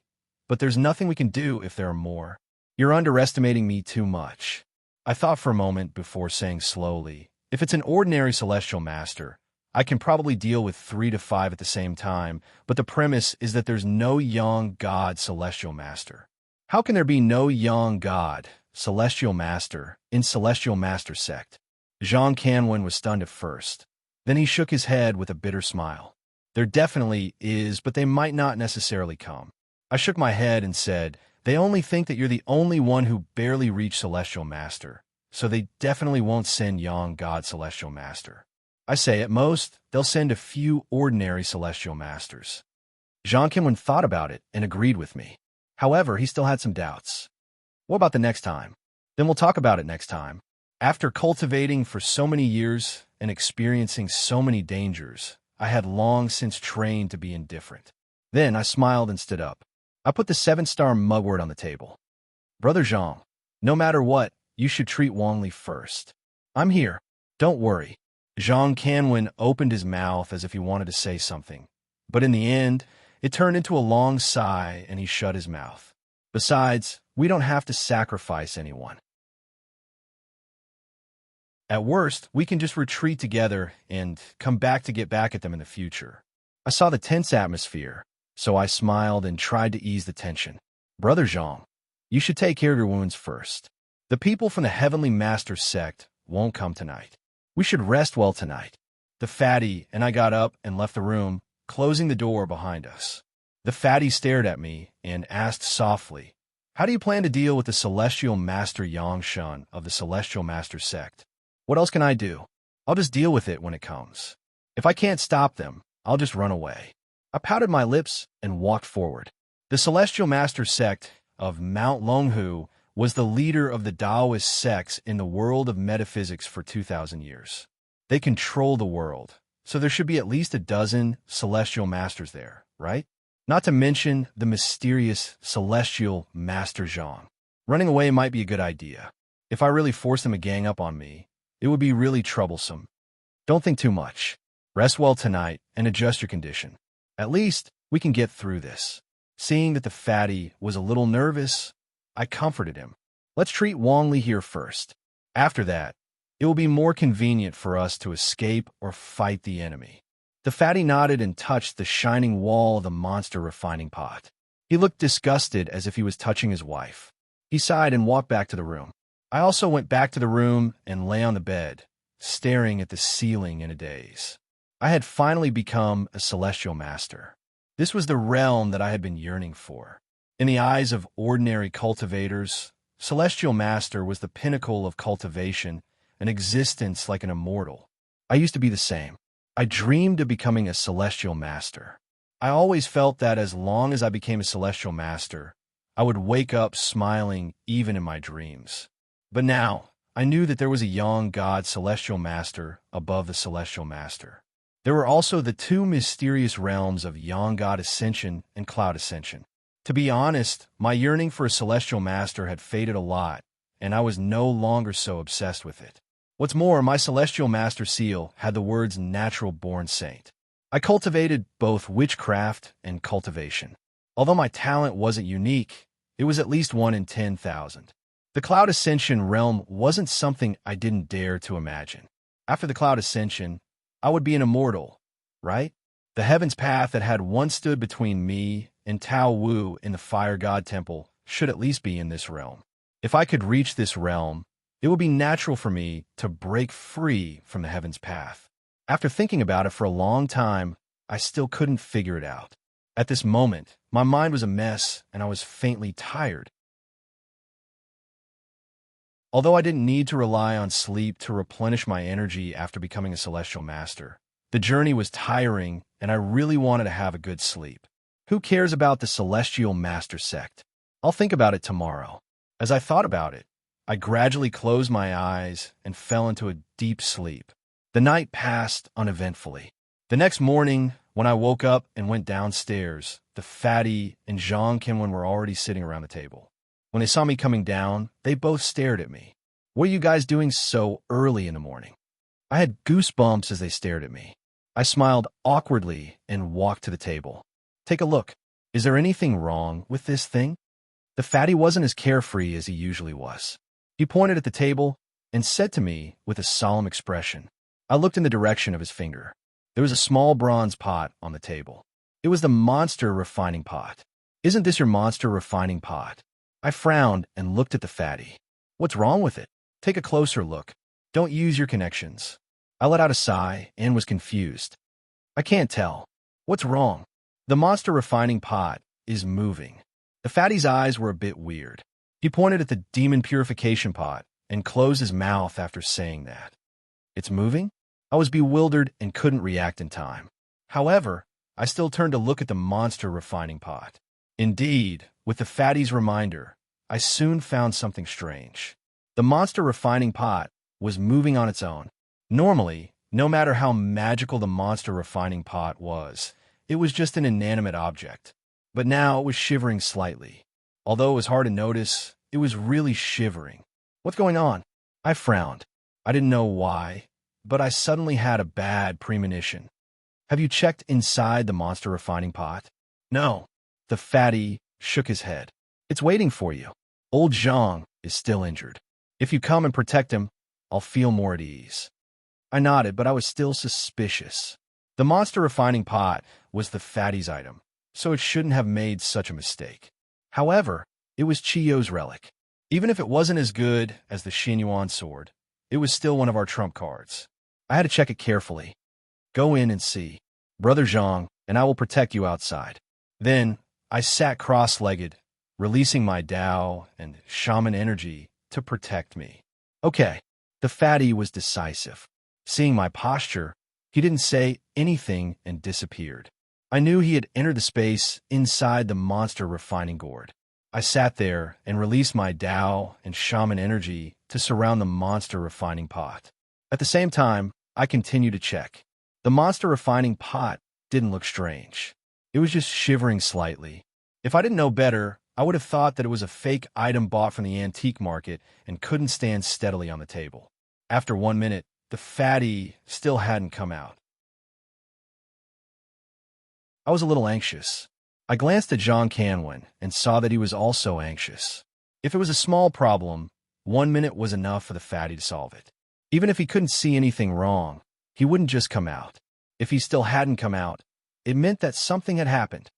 but there's nothing we can do if there are more. You're underestimating me too much. I thought for a moment before saying slowly, if it's an ordinary celestial master, I can probably deal with 3 to 5 at the same time, but the premise is that there's no young god celestial master. How can there be no young god celestial master in celestial master sect? Zhang Kanwan was stunned at first. Then he shook his head with a bitter smile. There definitely is, but they might not necessarily come. I shook my head and said, they only think that you're the only one who barely reached celestial master, so they definitely won't send young god celestial master. I say at most, they'll send a few ordinary celestial masters. Zhang Kanwan thought about it and agreed with me. However, he still had some doubts. What about the next time? Then we'll talk about it next time. After cultivating for so many years and experiencing so many dangers, I had long since trained to be indifferent. Then I smiled and stood up. I put the 7-star mugwort on the table. Brother Zhang, no matter what, you should treat Wang Li first. I'm here. Don't worry. Zhang Kanwan opened his mouth as if he wanted to say something, but in the end, it turned into a long sigh and he shut his mouth. Besides, we don't have to sacrifice anyone. At worst, we can just retreat together and come back to get back at them in the future. I saw the tense atmosphere, so I smiled and tried to ease the tension. Brother Zhang, you should take care of your wounds first. The people from the Heavenly Master sect won't come tonight. We should rest well tonight. The fatty and I got up and left the room, closing the door behind us. The fatty stared at me and asked softly, how do you plan to deal with the Celestial Master Yangshan of the Celestial Master sect? What else can I do? I'll just deal with it when it comes. If I can't stop them, I'll just run away. I pouted my lips and walked forward. The Celestial Master sect of Mount Longhu was the leader of the Taoist sects in the world of metaphysics for 2,000 years. They control the world, so there should be at least a dozen celestial masters there, right? Not to mention the mysterious celestial Master Zhang. Running away might be a good idea. If I really forced them to gang up on me, it would be really troublesome. Don't think too much. Rest well tonight and adjust your condition. At least we can get through this. Seeing that the fatty was a little nervous, I comforted him. Let's treat Wang Li here first. After that, it will be more convenient for us to escape or fight the enemy. The fatty nodded and touched the shining wall of the monster refining pot. He looked disgusted as if he was touching his wife. He sighed and walked back to the room. I also went back to the room and lay on the bed, staring at the ceiling in a daze. I had finally become a celestial master. This was the realm that I had been yearning for. In the eyes of ordinary cultivators, celestial master was the pinnacle of cultivation, an existence like an immortal. I used to be the same. I dreamed of becoming a celestial master. I always felt that as long as I became a celestial master, I would wake up smiling even in my dreams. But now, I knew that there was a young god celestial master above the celestial master. There were also the 2 mysterious realms of young god ascension and cloud ascension. To be honest, my yearning for a celestial master had faded a lot, and I was no longer so obsessed with it. What's more, my celestial master seal had the words natural-born saint. I cultivated both witchcraft and cultivation. Although my talent wasn't unique, it was at least 1 in 10,000. The cloud ascension realm wasn't something I didn't dare to imagine. After the cloud ascension, I would be an immortal, right? The heaven's path that had once stood between me and Tao Wu in the Fire God Temple should at least be in this realm. If I could reach this realm, it would be natural for me to break free from the heaven's path. After thinking about it for a long time, I still couldn't figure it out. At this moment, my mind was a mess and I was faintly tired. Although I didn't need to rely on sleep to replenish my energy after becoming a celestial master, the journey was tiring and I really wanted to have a good sleep. Who cares about the celestial master sect? I'll think about it tomorrow. As I thought about it, I gradually closed my eyes and fell into a deep sleep. The night passed uneventfully. The next morning, when I woke up and went downstairs, the fatty and Jean Kinwen were already sitting around the table. When they saw me coming down, they both stared at me. "What are you guys doing so early in the morning?" I had goosebumps as they stared at me. I smiled awkwardly and walked to the table. "Take a look. Is there anything wrong with this thing?" The fatty wasn't as carefree as he usually was. He pointed at the table and said to me with a solemn expression. I looked in the direction of his finger. There was a small bronze pot on the table. It was the monster refining pot. "Isn't this your monster refining pot?" I frowned and looked at the fatty. "What's wrong with it? Take a closer look. Don't use your connections." I let out a sigh and was confused. "I can't tell. What's wrong?" "The monster refining pot is moving." The fatty's eyes were a bit weird. He pointed at the demon purification pot and closed his mouth after saying that. "It's moving?" I was bewildered and couldn't react in time. However, I still turned to look at the monster refining pot. Indeed, with the fatty's reminder, I soon found something strange. The monster refining pot was moving on its own. Normally, no matter how magical the monster refining pot was, it was just an inanimate object. But now it was shivering slightly. Although it was hard to notice, it was really shivering. "What's going on?" I frowned. I didn't know why, but I suddenly had a bad premonition. "Have you checked inside the monster refining pot?" "No." The fatty shook his head. "It's waiting for you. Old Zhang is still injured. If you come and protect him, I'll feel more at ease." I nodded, but I was still suspicious. The monster refining pot was the fatty's item, so it shouldn't have made such a mistake. However, it was Chiyo's relic. Even if it wasn't as good as the Xinyuan sword, it was still one of our trump cards. I had to check it carefully. "Go in and see Brother Zhang, and I will protect you outside." Then I sat cross-legged, releasing my Tao and shaman energy to protect me. "Okay." The fatty was decisive. Seeing my posture, he didn't say anything and disappeared. I knew he had entered the space inside the monster refining gourd. I sat there and released my Tao and shaman energy to surround the monster refining pot. At the same time, I continued to check. The monster refining pot didn't look strange. It was just shivering slightly. If I didn't know better, I would have thought that it was a fake item bought from the antique market and couldn't stand steadily on the table. After 1 minute, the fatty still hadn't come out. I was a little anxious. I glanced at Jean Canwin and saw that he was also anxious. If it was a small problem, 1 minute was enough for the fatty to solve it. Even if he couldn't see anything wrong, he wouldn't just come out. If he still hadn't come out, it meant that something had happened.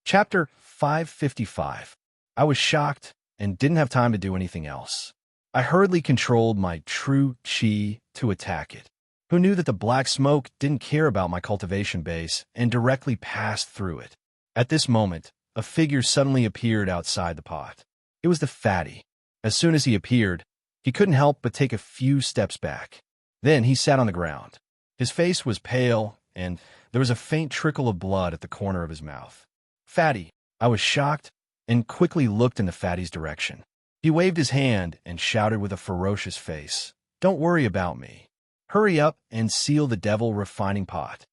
Chapter 555. I was shocked and didn't have time to do anything else. I hurriedly controlled my true chi to attack it. Who knew that the black smoke didn't care about my cultivation base and directly passed through it? At this moment, a figure suddenly appeared outside the pot. It was the fatty. As soon as he appeared, he couldn't help but take a few steps back. Then he sat on the ground. His face was pale, and there was a faint trickle of blood at the corner of his mouth. "Fatty." I was shocked and quickly looked in the fatty's direction. He waved his hand and shouted with a ferocious face, "Don't worry about me. Hurry up and seal the devil refining pot."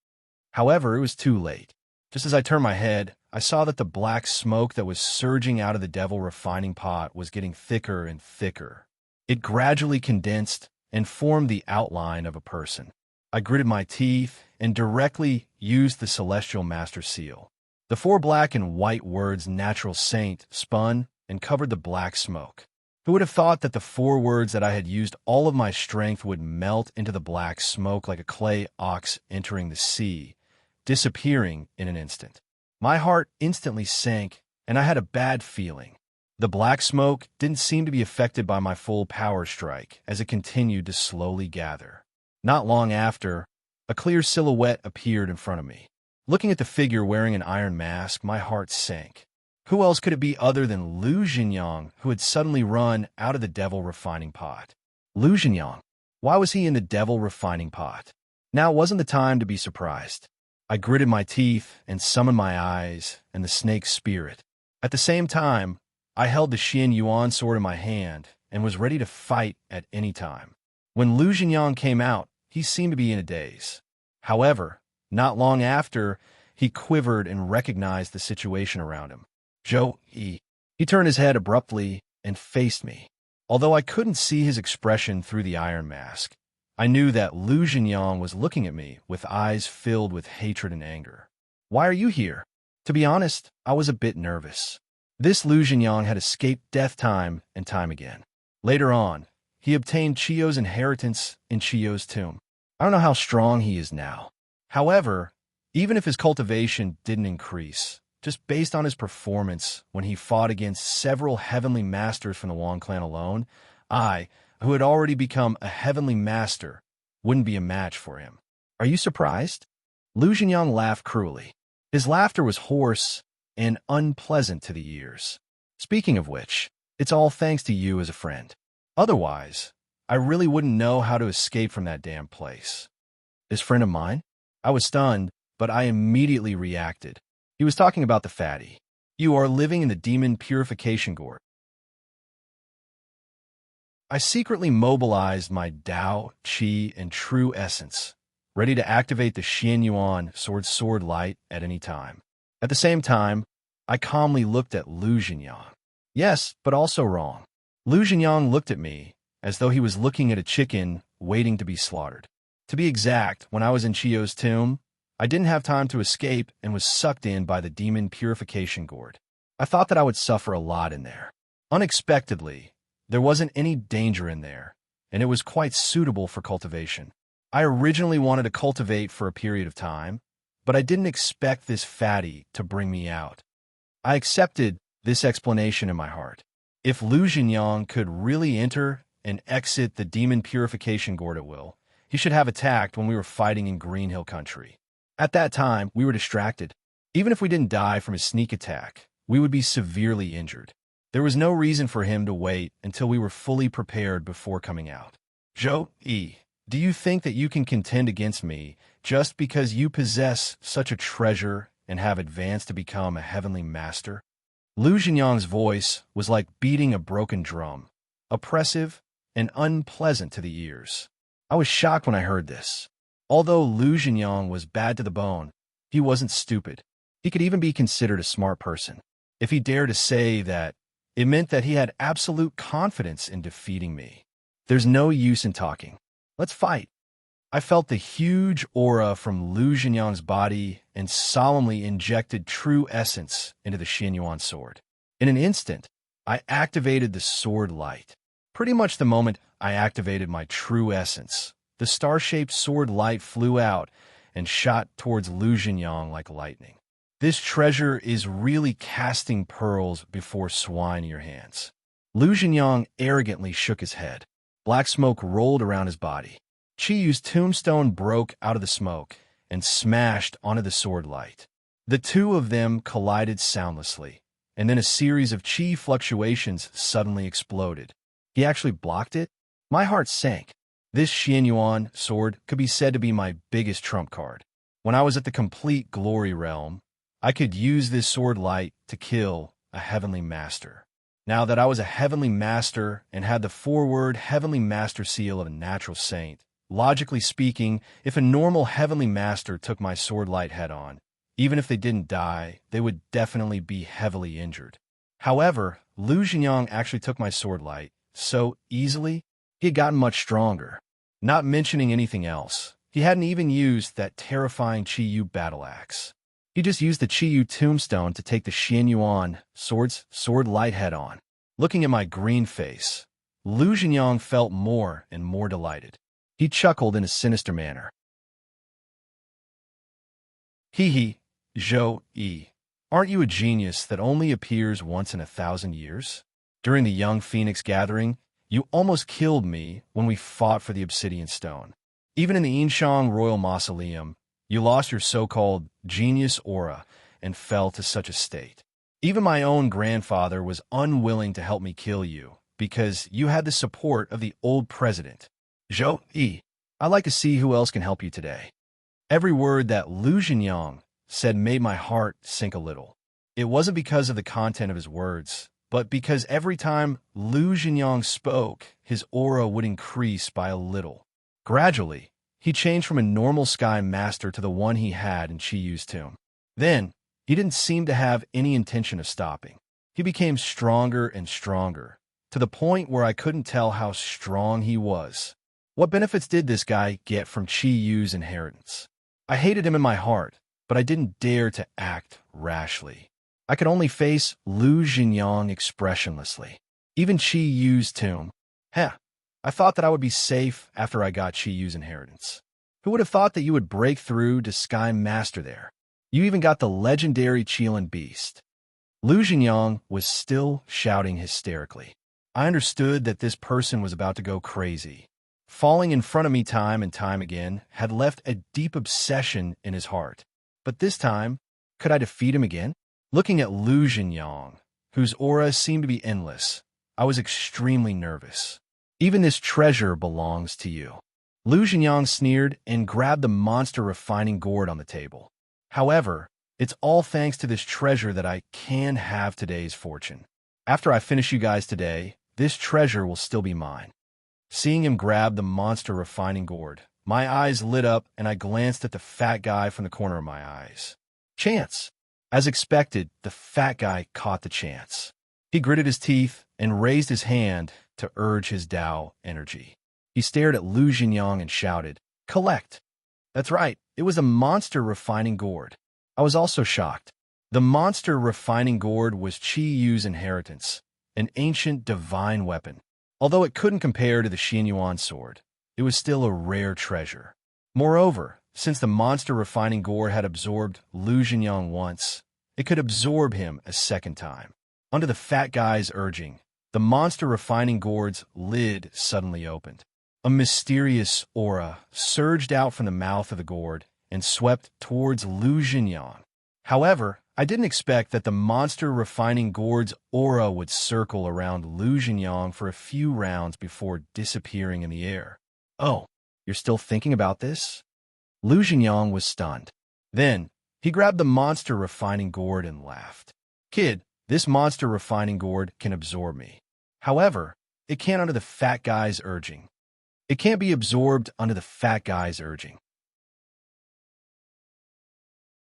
However, it was too late. Just as I turned my head, I saw that the black smoke that was surging out of the devil refining pot was getting thicker and thicker. It gradually condensed and formed the outline of a person. I gritted my teeth and directly used the celestial master seal. The 4 black and white words "Natural Saint" spun and covered the black smoke. Who would have thought that the 4 words that I had used all of my strength would melt into the black smoke like a clay ox entering the sea, disappearing in an instant? My heart instantly sank, and I had a bad feeling. The black smoke didn't seem to be affected by my full power strike as it continued to slowly gather. Not long after, a clear silhouette appeared in front of me. Looking at the figure wearing an iron mask, my heart sank. Who else could it be other than Lu Xingyang, who had suddenly run out of the devil refining pot? Lu Xingyang? Why was he in the devil refining pot? Now wasn't the time to be surprised. I gritted my teeth and summoned my eyes and the snake's spirit. At the same time, I held the Xian Yuan sword in my hand and was ready to fight at any time. When Lu Jinyang came out, he seemed to be in a daze. However, not long after, he quivered and recognized the situation around him. Zhou Yi. He turned his head abruptly and faced me. Although I couldn't see his expression through the iron mask, I knew that Lu Jinyang was looking at me with eyes filled with hatred and anger. Why are you here? To be honest, I was a bit nervous. This Lu Jinyang had escaped death time and time again. Later on, he obtained Chiyo's inheritance in Chiyo's tomb. I don't know how strong he is now. However, even if his cultivation didn't increase, just based on his performance when he fought against several heavenly masters from the Wang clan alone, I, who had already become a heavenly master, wouldn't be a match for him. Are you surprised? Lu Jinyang laughed cruelly. His laughter was hoarse and unpleasant to the ears. Speaking of which, it's all thanks to you as a friend. Otherwise, I really wouldn't know how to escape from that damn place. This friend of mine? I was stunned, but I immediately reacted. He was talking about the fatty. You are living in the demon purification gourd. I secretly mobilized my Tao, Qi, and True Essence, ready to activate the Xian Yuan sword light at any time. At the same time, I calmly looked at Lu Jinyang. Yes, but also wrong. Lu Jinyang looked at me as though he was looking at a chicken waiting to be slaughtered. To be exact, when I was in Chiyo's tomb, I didn't have time to escape and was sucked in by the demon purification gourd. I thought that I would suffer a lot in there. Unexpectedly, there wasn't any danger in there, and it was quite suitable for cultivation. I originally wanted to cultivate for a period of time, but I didn't expect this fatty to bring me out. I accepted this explanation in my heart. If Lu Jinyang could really enter and exit the demon purification gourd at will, he should have attacked when we were fighting in Green Hill Country. At that time, we were distracted. Even if we didn't die from his sneak attack, we would be severely injured. There was no reason for him to wait until we were fully prepared before coming out. Zhou Yi, do you think that you can contend against me just because you possess such a treasure and have advanced to become a heavenly master? Lu Jinyang's voice was like beating a broken drum, oppressive and unpleasant to the ears. I was shocked when I heard this. Although Lu Jinyang was bad to the bone, he wasn't stupid. He could even be considered a smart person. If he dared to say that, it meant that he had absolute confidence in defeating me. There's no use in talking. Let's fight. I felt the huge aura from Lu Jinyang's body and solemnly injected True Essence into the Xian Yuan sword. In an instant, I activated the sword light. Pretty much the moment I activated my True Essence, the star-shaped sword light flew out and shot towards Lu Jinyang like lightning. This treasure is really casting pearls before swine in your hands. Lu Jinyang arrogantly shook his head. Black smoke rolled around his body. Chiyu's tombstone broke out of the smoke and smashed onto the sword light. The two of them collided soundlessly, and then a series of chi fluctuations suddenly exploded. He actually blocked it? My heart sank. This Xian Yuan sword could be said to be my biggest trump card. When I was at the complete glory realm, I could use this sword light to kill a heavenly master. Now that I was a heavenly master and had the forward heavenly master seal of a natural saint, logically speaking, if a normal heavenly master took my sword light head-on, even if they didn't die, they would definitely be heavily injured. However, Lu Jinyang actually took my sword light so easily, he had gotten much stronger. Not mentioning anything else, he hadn't even used that terrifying Chiyu battle axe. He just used the Chiyu tombstone to take the Xian Yuan sword light head-on. Looking at my green face, Lu Jinyang felt more and more delighted. He chuckled in a sinister manner. Hee, Zhou Yi, aren't you a genius that only appears once in 1,000 years? During the Young Phoenix gathering, you almost killed me when we fought for the obsidian stone. Even in the Yinshang Royal Mausoleum, you lost your so-called genius aura and fell to such a state. Even my own grandfather was unwilling to help me kill you because you had the support of the old president. Zhou Yi, I'd like to see who else can help you today. Every word that Lu Jinyang said made my heart sink a little. It wasn't because of the content of his words, but because every time Lu Jinyang spoke, his aura would increase by a little. Gradually, he changed from a normal sky master to the one he had in Qi Yu's tomb. Then, he didn't seem to have any intention of stopping. He became stronger and stronger, to the point where I couldn't tell how strong he was. What benefits did this guy get from Qi Yu's inheritance? I hated him in my heart, but I didn't dare to act rashly. I could only face Lu Jinyang expressionlessly. Even Qi Yu's tomb. I thought that I would be safe after I got Qi Yu's inheritance. Who would have thought that you would break through to Sky Master there? You even got the legendary Qilin Beast. Lu Jinyang was still shouting hysterically. I understood that this person was about to go crazy. Falling in front of me time and time again had left a deep obsession in his heart. But this time, could I defeat him again? Looking at Lu Jinyang, whose aura seemed to be endless, I was extremely nervous. Even this treasure belongs to you. Lu Jinyang sneered and grabbed the monster refining gourd on the table. However, it's all thanks to this treasure that I can have today's fortune. After I finish you guys today, this treasure will still be mine. Seeing him grab the monster refining gourd, my eyes lit up and I glanced at the fat guy from the corner of my eyes. Chance! As expected, the fat guy caught the chance. He gritted his teeth and raised his hand to urge his Dao energy. He stared at Lu Jinyang and shouted, "Collect!" That's right, it was a monster refining gourd. I was also shocked. The monster refining gourd was Qi Yu's inheritance, an ancient divine weapon. Although it couldn't compare to the Xianyuan sword, it was still a rare treasure. Moreover, since the monster refining gourd had absorbed Lu Jinyang once, it could absorb him a second time. Under the fat guy's urging, the monster refining gourd's lid suddenly opened. A mysterious aura surged out from the mouth of the gourd and swept towards Lu Jinyang. However, I didn't expect that the monster refining gourd's aura would circle around Lu Jinyang for a few rounds before disappearing in the air. Oh, you're still thinking about this? Lu Jinyang was stunned. Then, he grabbed the monster refining gourd and laughed. Kid, this monster refining gourd can absorb me. However, it can't under the fat guy's urging. It can't be absorbed under the fat guy's urging.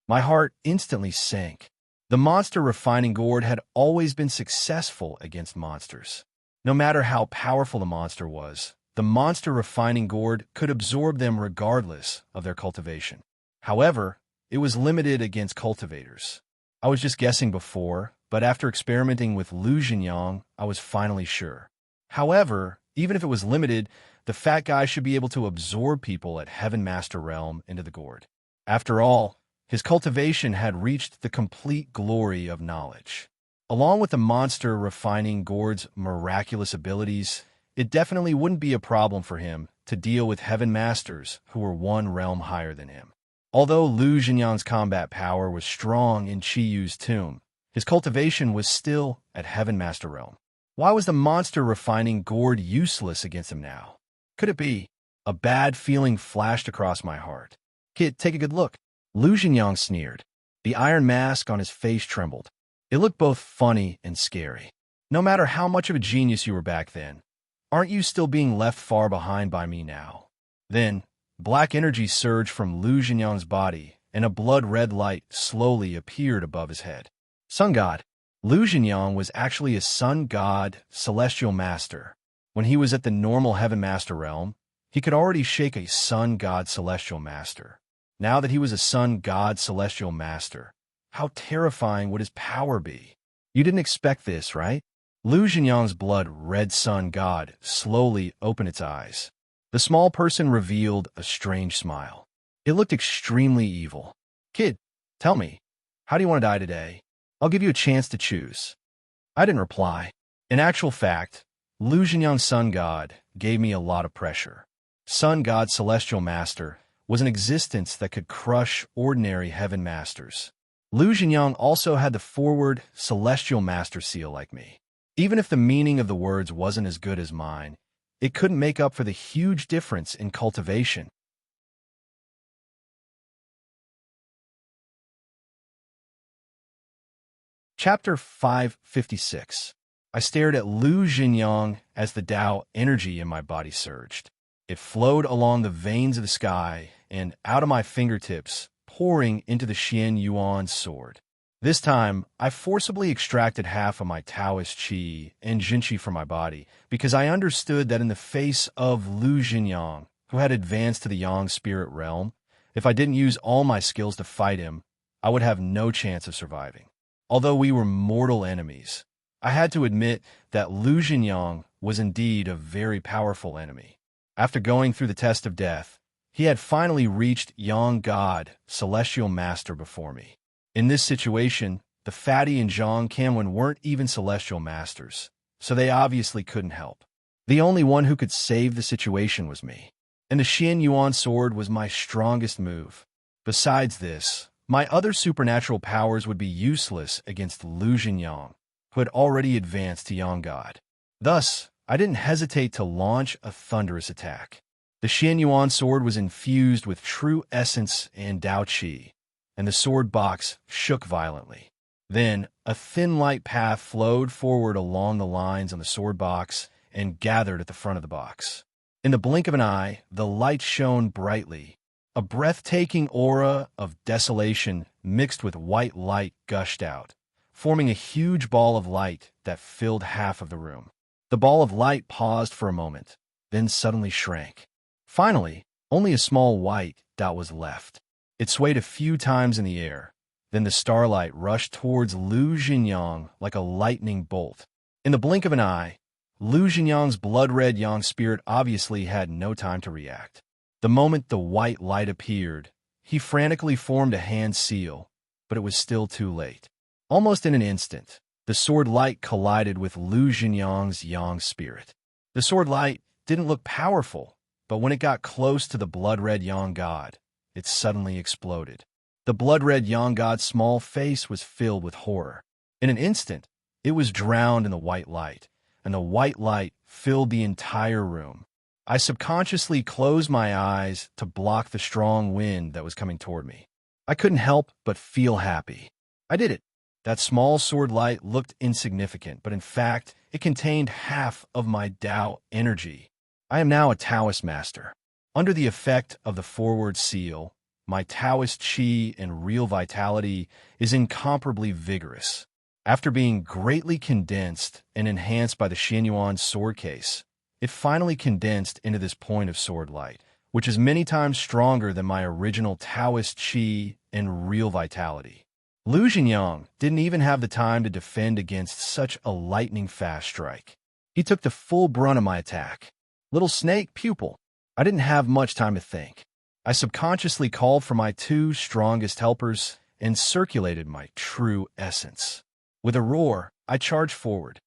My heart instantly sank. The monster refining gourd had always been successful against monsters. No matter how powerful the monster was, the monster refining gourd could absorb them regardless of their cultivation. However, it was limited against cultivators. I was just guessing before, but after experimenting with Lu Jinyang, I was finally sure. However, even if it was limited, the fat guy should be able to absorb people at Heaven Master Realm into the gourd. After all, his cultivation had reached the complete glory of knowledge. Along with the monster refining gourd's miraculous abilities, it definitely wouldn't be a problem for him to deal with Heaven Masters who were one realm higher than him. Although Lu Jinyang's combat power was strong in Qi Yu's tomb, his cultivation was still at Heaven Master Realm. Why was the monster refining gourd useless against him now? Could it be? A bad feeling flashed across my heart. Kid, take a good look. Lu Jinyang sneered. The iron mask on his face trembled. It looked both funny and scary. No matter how much of a genius you were back then, aren't you still being left far behind by me now? Then, black energy surged from Lu Jinyang's body, and a blood-red light slowly appeared above his head. Sun God. Lu Jinyang was actually a sun god, celestial master. When he was at the normal Heaven Master realm, he could already shake a sun god celestial master. Now that he was a sun god celestial master, how terrifying would his power be? You didn't expect this, right? Lu Jinyang's blood-red sun god slowly opened its eyes. The small person revealed a strange smile. It looked extremely evil. Kid, tell me, how do you want to die today? I'll give you a chance to choose. I didn't reply. In actual fact, Lu Jinyang's sun god gave me a lot of pressure. Sun god celestial master was an existence that could crush ordinary heaven masters. Lu Jinyang also had the forward celestial master seal like me. Even if the meaning of the words wasn't as good as mine, it couldn't make up for the huge difference in cultivation. Chapter 556. I stared at Lu Jinyang as the Tao energy in my body surged. It flowed along the veins of the sky and out of my fingertips, pouring into the Xian Yuan sword. This time, I forcibly extracted half of my Taoist qi and jinqi from my body because I understood that in the face of Lu Jinyang, who had advanced to the Yang spirit realm, if I didn't use all my skills to fight him, I would have no chance of surviving. Although we were mortal enemies, I had to admit that Lu Jinyang was indeed a very powerful enemy. After going through the test of death, he had finally reached Yang God, Celestial Master, before me. In this situation, the Fatty and Zhang Kanwen weren't even Celestial Masters, so they obviously couldn't help. The only one who could save the situation was me, and the Xian Yuan sword was my strongest move. Besides this, my other supernatural powers would be useless against Lu Jinyang, who had already advanced to Yang God. Thus, I didn't hesitate to launch a thunderous attack. The Xian Yuan sword was infused with true essence and Tao Qi, and the sword box shook violently. Then, a thin light path flowed forward along the lines on the sword box and gathered at the front of the box. In the blink of an eye, the light shone brightly. A breathtaking aura of desolation mixed with white light gushed out, forming a huge ball of light that filled half of the room. The ball of light paused for a moment, then suddenly shrank. Finally, only a small white dot was left. It swayed a few times in the air. Then the starlight rushed towards Lu Jinyang like a lightning bolt. In the blink of an eye, Lu Jinyang's blood-red Yang spirit obviously had no time to react. The moment the white light appeared, he frantically formed a hand seal, but it was still too late. Almost in an instant, the sword light collided with Lu Jinyang's Yang spirit. The sword light didn't look powerful, but when it got close to the blood-red Yang God, it suddenly exploded. The blood-red Yang God's small face was filled with horror. In an instant, it was drowned in the white light, and the white light filled the entire room. I subconsciously closed my eyes to block the strong wind that was coming toward me. I couldn't help but feel happy. I did it. That small sword light looked insignificant, but in fact, it contained half of my Tao energy. I am now a Taoist master. Under the effect of the forward seal, my Taoist qi and real vitality is incomparably vigorous. After being greatly condensed and enhanced by the Xianyuan sword case, it finally condensed into this point of sword light, which is many times stronger than my original Taoist qi and real vitality. Lu Jinyang didn't even have the time to defend against such a lightning-fast strike. He took the full brunt of my attack. Little snake pupil. I didn't have much time to think. I subconsciously called for my two strongest helpers and circulated my true essence. With a roar, I charged forward.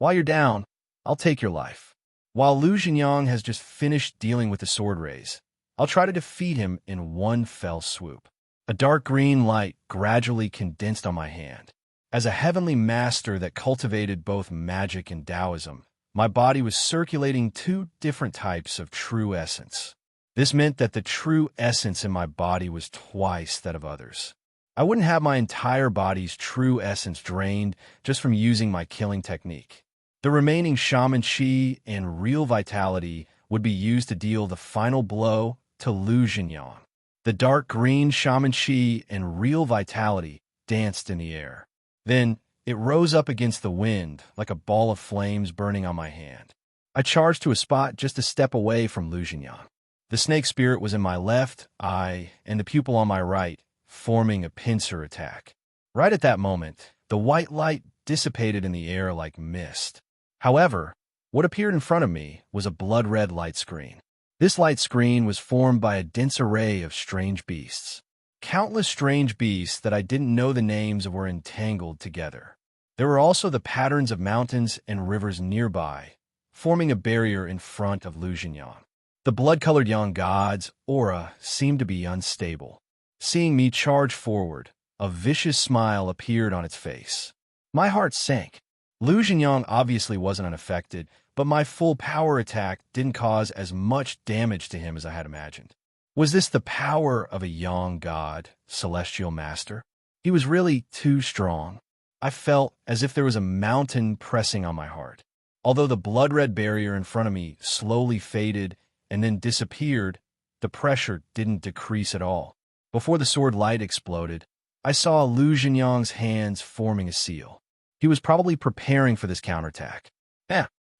While you're down, I'll take your life. While Lu Jinyang has just finished dealing with the sword rays, I'll try to defeat him in one fell swoop. A dark green light gradually condensed on my hand. As a heavenly master that cultivated both magic and Taoism, my body was circulating two different types of true essence. This meant that the true essence in my body was twice that of others. I wouldn't have my entire body's true essence drained just from using my killing technique. The remaining shaman qi and real vitality would be used to deal the final blow to Lu Jinyang. The dark green shaman qi and real vitality danced in the air. Then it rose up against the wind like a ball of flames burning on my hand. I charged to a spot just a step away from Lu Jinyang. The snake spirit was in my left eye and the pupil on my right, forming a pincer attack. Right at that moment, the white light dissipated in the air like mist. However, what appeared in front of me was a blood-red light screen. This light screen was formed by a dense array of strange beasts. Countless strange beasts that I didn't know the names of were entangled together. There were also the patterns of mountains and rivers nearby, forming a barrier in front of Lu Jinyang. The blood-colored young god's aura seemed to be unstable. Seeing me charge forward, a vicious smile appeared on its face. My heart sank. Lu Jinyang obviously wasn't unaffected, but my full power attack didn't cause as much damage to him as I had imagined. Was this the power of a Yang God, Celestial Master? He was really too strong. I felt as if there was a mountain pressing on my heart. Although the blood-red barrier in front of me slowly faded and then disappeared, the pressure didn't decrease at all. Before the sword light exploded, I saw Lu Jinyang's hands forming a seal. He was probably preparing for this counterattack.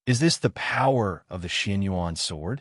Is this the power of the Xianyuan sword?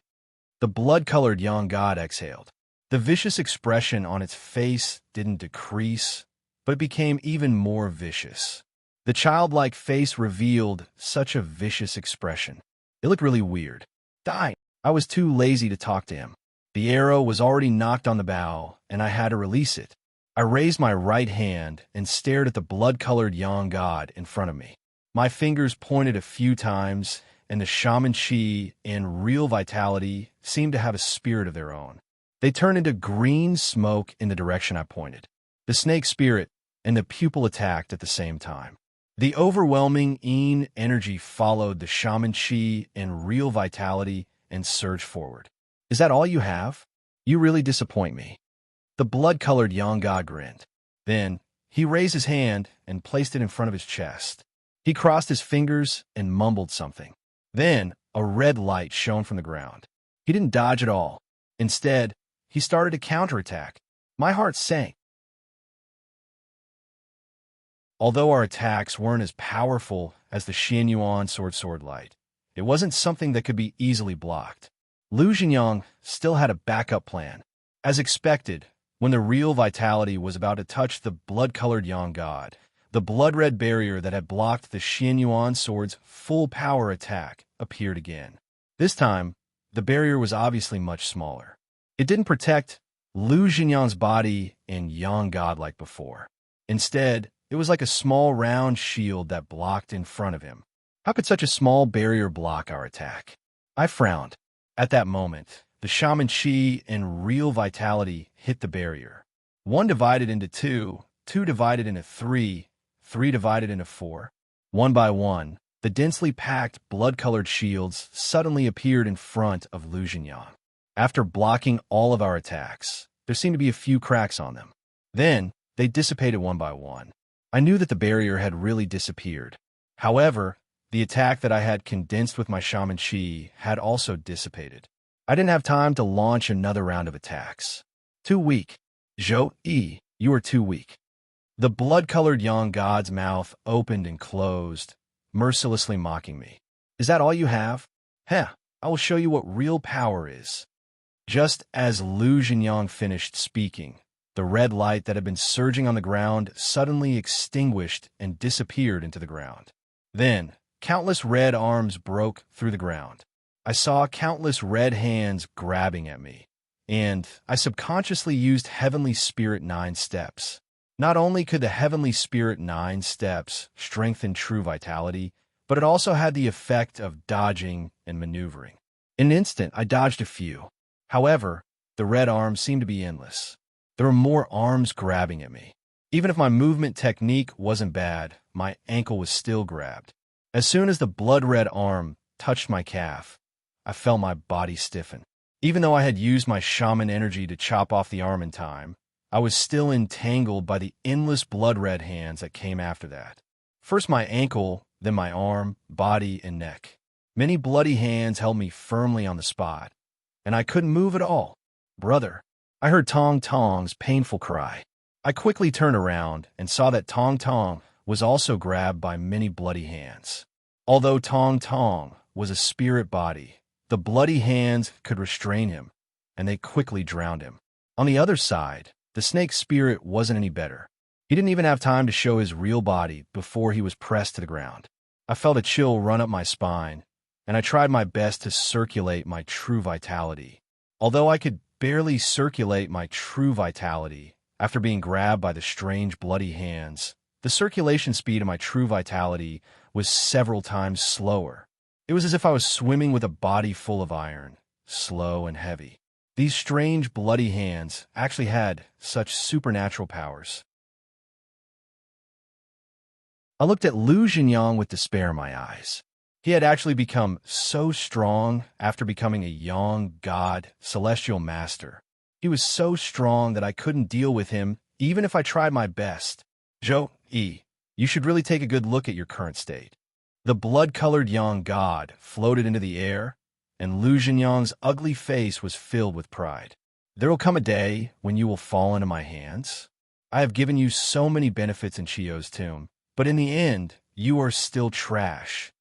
The blood-colored young god exhaled. The vicious expression on its face didn't decrease, but it became even more vicious. The childlike face revealed such a vicious expression. It looked really weird. Die! I was too lazy to talk to him. The arrow was already knocked on the bow, and I had to release it. I raised my right hand and stared at the blood-colored young god in front of me. My fingers pointed a few times, and the shaman chi and real vitality seemed to have a spirit of their own. They turned into green smoke in the direction I pointed. The snake spirit and the pupil attacked at the same time. The overwhelming yin energy followed the shaman chi and real vitality and surged forward. Is that all you have? You really disappoint me. The blood-colored young god grinned. Then, he raised his hand and placed it in front of his chest. He crossed his fingers and mumbled something. Then, a red light shone from the ground. He didn't dodge at all. Instead, he started a counterattack. My heart sank. Although our attacks weren't as powerful as the Xianyuan sword light, it wasn't something that could be easily blocked. Lu Jinyang still had a backup plan. As expected, when the real vitality was about to touch the blood-colored young god, the blood-red barrier that had blocked the Xianyuan sword's full power attack appeared again. This time, the barrier was obviously much smaller. It didn't protect Lu Jinyang's body and young god like before. Instead, it was like a small round shield that blocked in front of him. How could such a small barrier block our attack? I frowned. At that moment, the shaman chi and real vitality hit the barrier. 1 divided into 2, 2 divided into 3, 3 divided into 4. One by one, the densely packed blood-colored shields suddenly appeared in front of Lu Jinyang. After blocking all of our attacks, there seemed to be a few cracks on them. Then, they dissipated one by one. I knew that the barrier had really disappeared. However, the attack that I had condensed with my shaman chi had also dissipated. I didn't have time to launch another round of attacks. Too weak. Zhou-yi, you are too weak. The blood-colored young god's mouth opened and closed, mercilessly mocking me. Is that all you have? I will show you what real power is. Just as Lu Jinyang finished speaking, the red light that had been surging on the ground suddenly extinguished and disappeared into the ground. Then, countless red arms broke through the ground. I saw countless red hands grabbing at me, and I subconsciously used Heavenly Spirit 9 steps. Not only could the Heavenly Spirit 9 steps strengthen true vitality, but it also had the effect of dodging and maneuvering. In an instant, I dodged a few. However, the red arms seemed to be endless. There were more arms grabbing at me. Even if my movement technique wasn't bad, my ankle was still grabbed. As soon as the blood-red arm touched my calf, I felt my body stiffen. Even though I had used my shaman energy to chop off the arm in time, I was still entangled by the endless blood-red hands that came after that. First my ankle, then my arm, body, and neck. Many bloody hands held me firmly on the spot, and I couldn't move at all. Brother, I heard Tong Tong's painful cry. I quickly turned around and saw that Tong Tong was also grabbed by many bloody hands. Although Tong Tong was a spirit body, the bloody hands could restrain him, and they quickly drowned him. On the other side, the snake spirit wasn't any better. He didn't even have time to show his real body before he was pressed to the ground. I felt a chill run up my spine, and I tried my best to circulate my true vitality. Although I could barely circulate my true vitality after being grabbed by the strange bloody hands, the circulation speed of my true vitality was several times slower. It was as if I was swimming with a body full of iron, slow and heavy. These strange bloody hands actually had such supernatural powers. I looked at Lu Jinyang with despair in my eyes. He had actually become so strong after becoming a young god, celestial master. He was so strong that I couldn't deal with him even if I tried my best. Zhou Yi, you should really take a good look at your current state. The blood-colored young god floated into the air, and Lu Zhenyang's ugly face was filled with pride. There will come a day when you will fall into my hands. I have given you so many benefits in Chiyo's tomb, but in the end, you are still trash.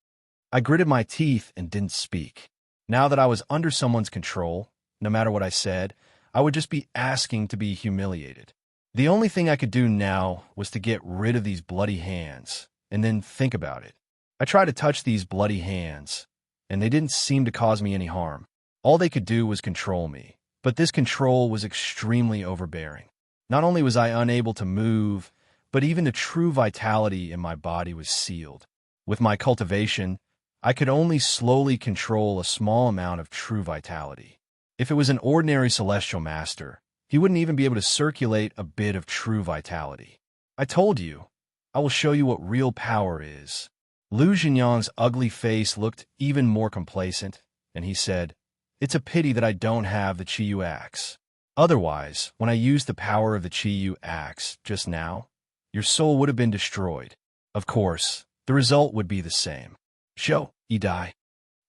I gritted my teeth and didn't speak. Now that I was under someone's control, no matter what I said, I would just be asking to be humiliated. The only thing I could do now was to get rid of these bloody hands, and then think about it. I tried to touch these bloody hands, and they didn't seem to cause me any harm. All they could do was control me, but this control was extremely overbearing. Not only was I unable to move, but even the true vitality in my body was sealed. With my cultivation, I could only slowly control a small amount of true vitality. If it was an ordinary celestial master, he wouldn't even be able to circulate a bit of true vitality. I told you, I will show you what real power is. Lu Zhenyang's ugly face looked even more complacent, and he said, "It's a pity that I don't have the Chiyu axe. Otherwise, when I used the power of the Chiyu axe just now, your soul would have been destroyed. Of course, the result would be the same. Zhou Yi die."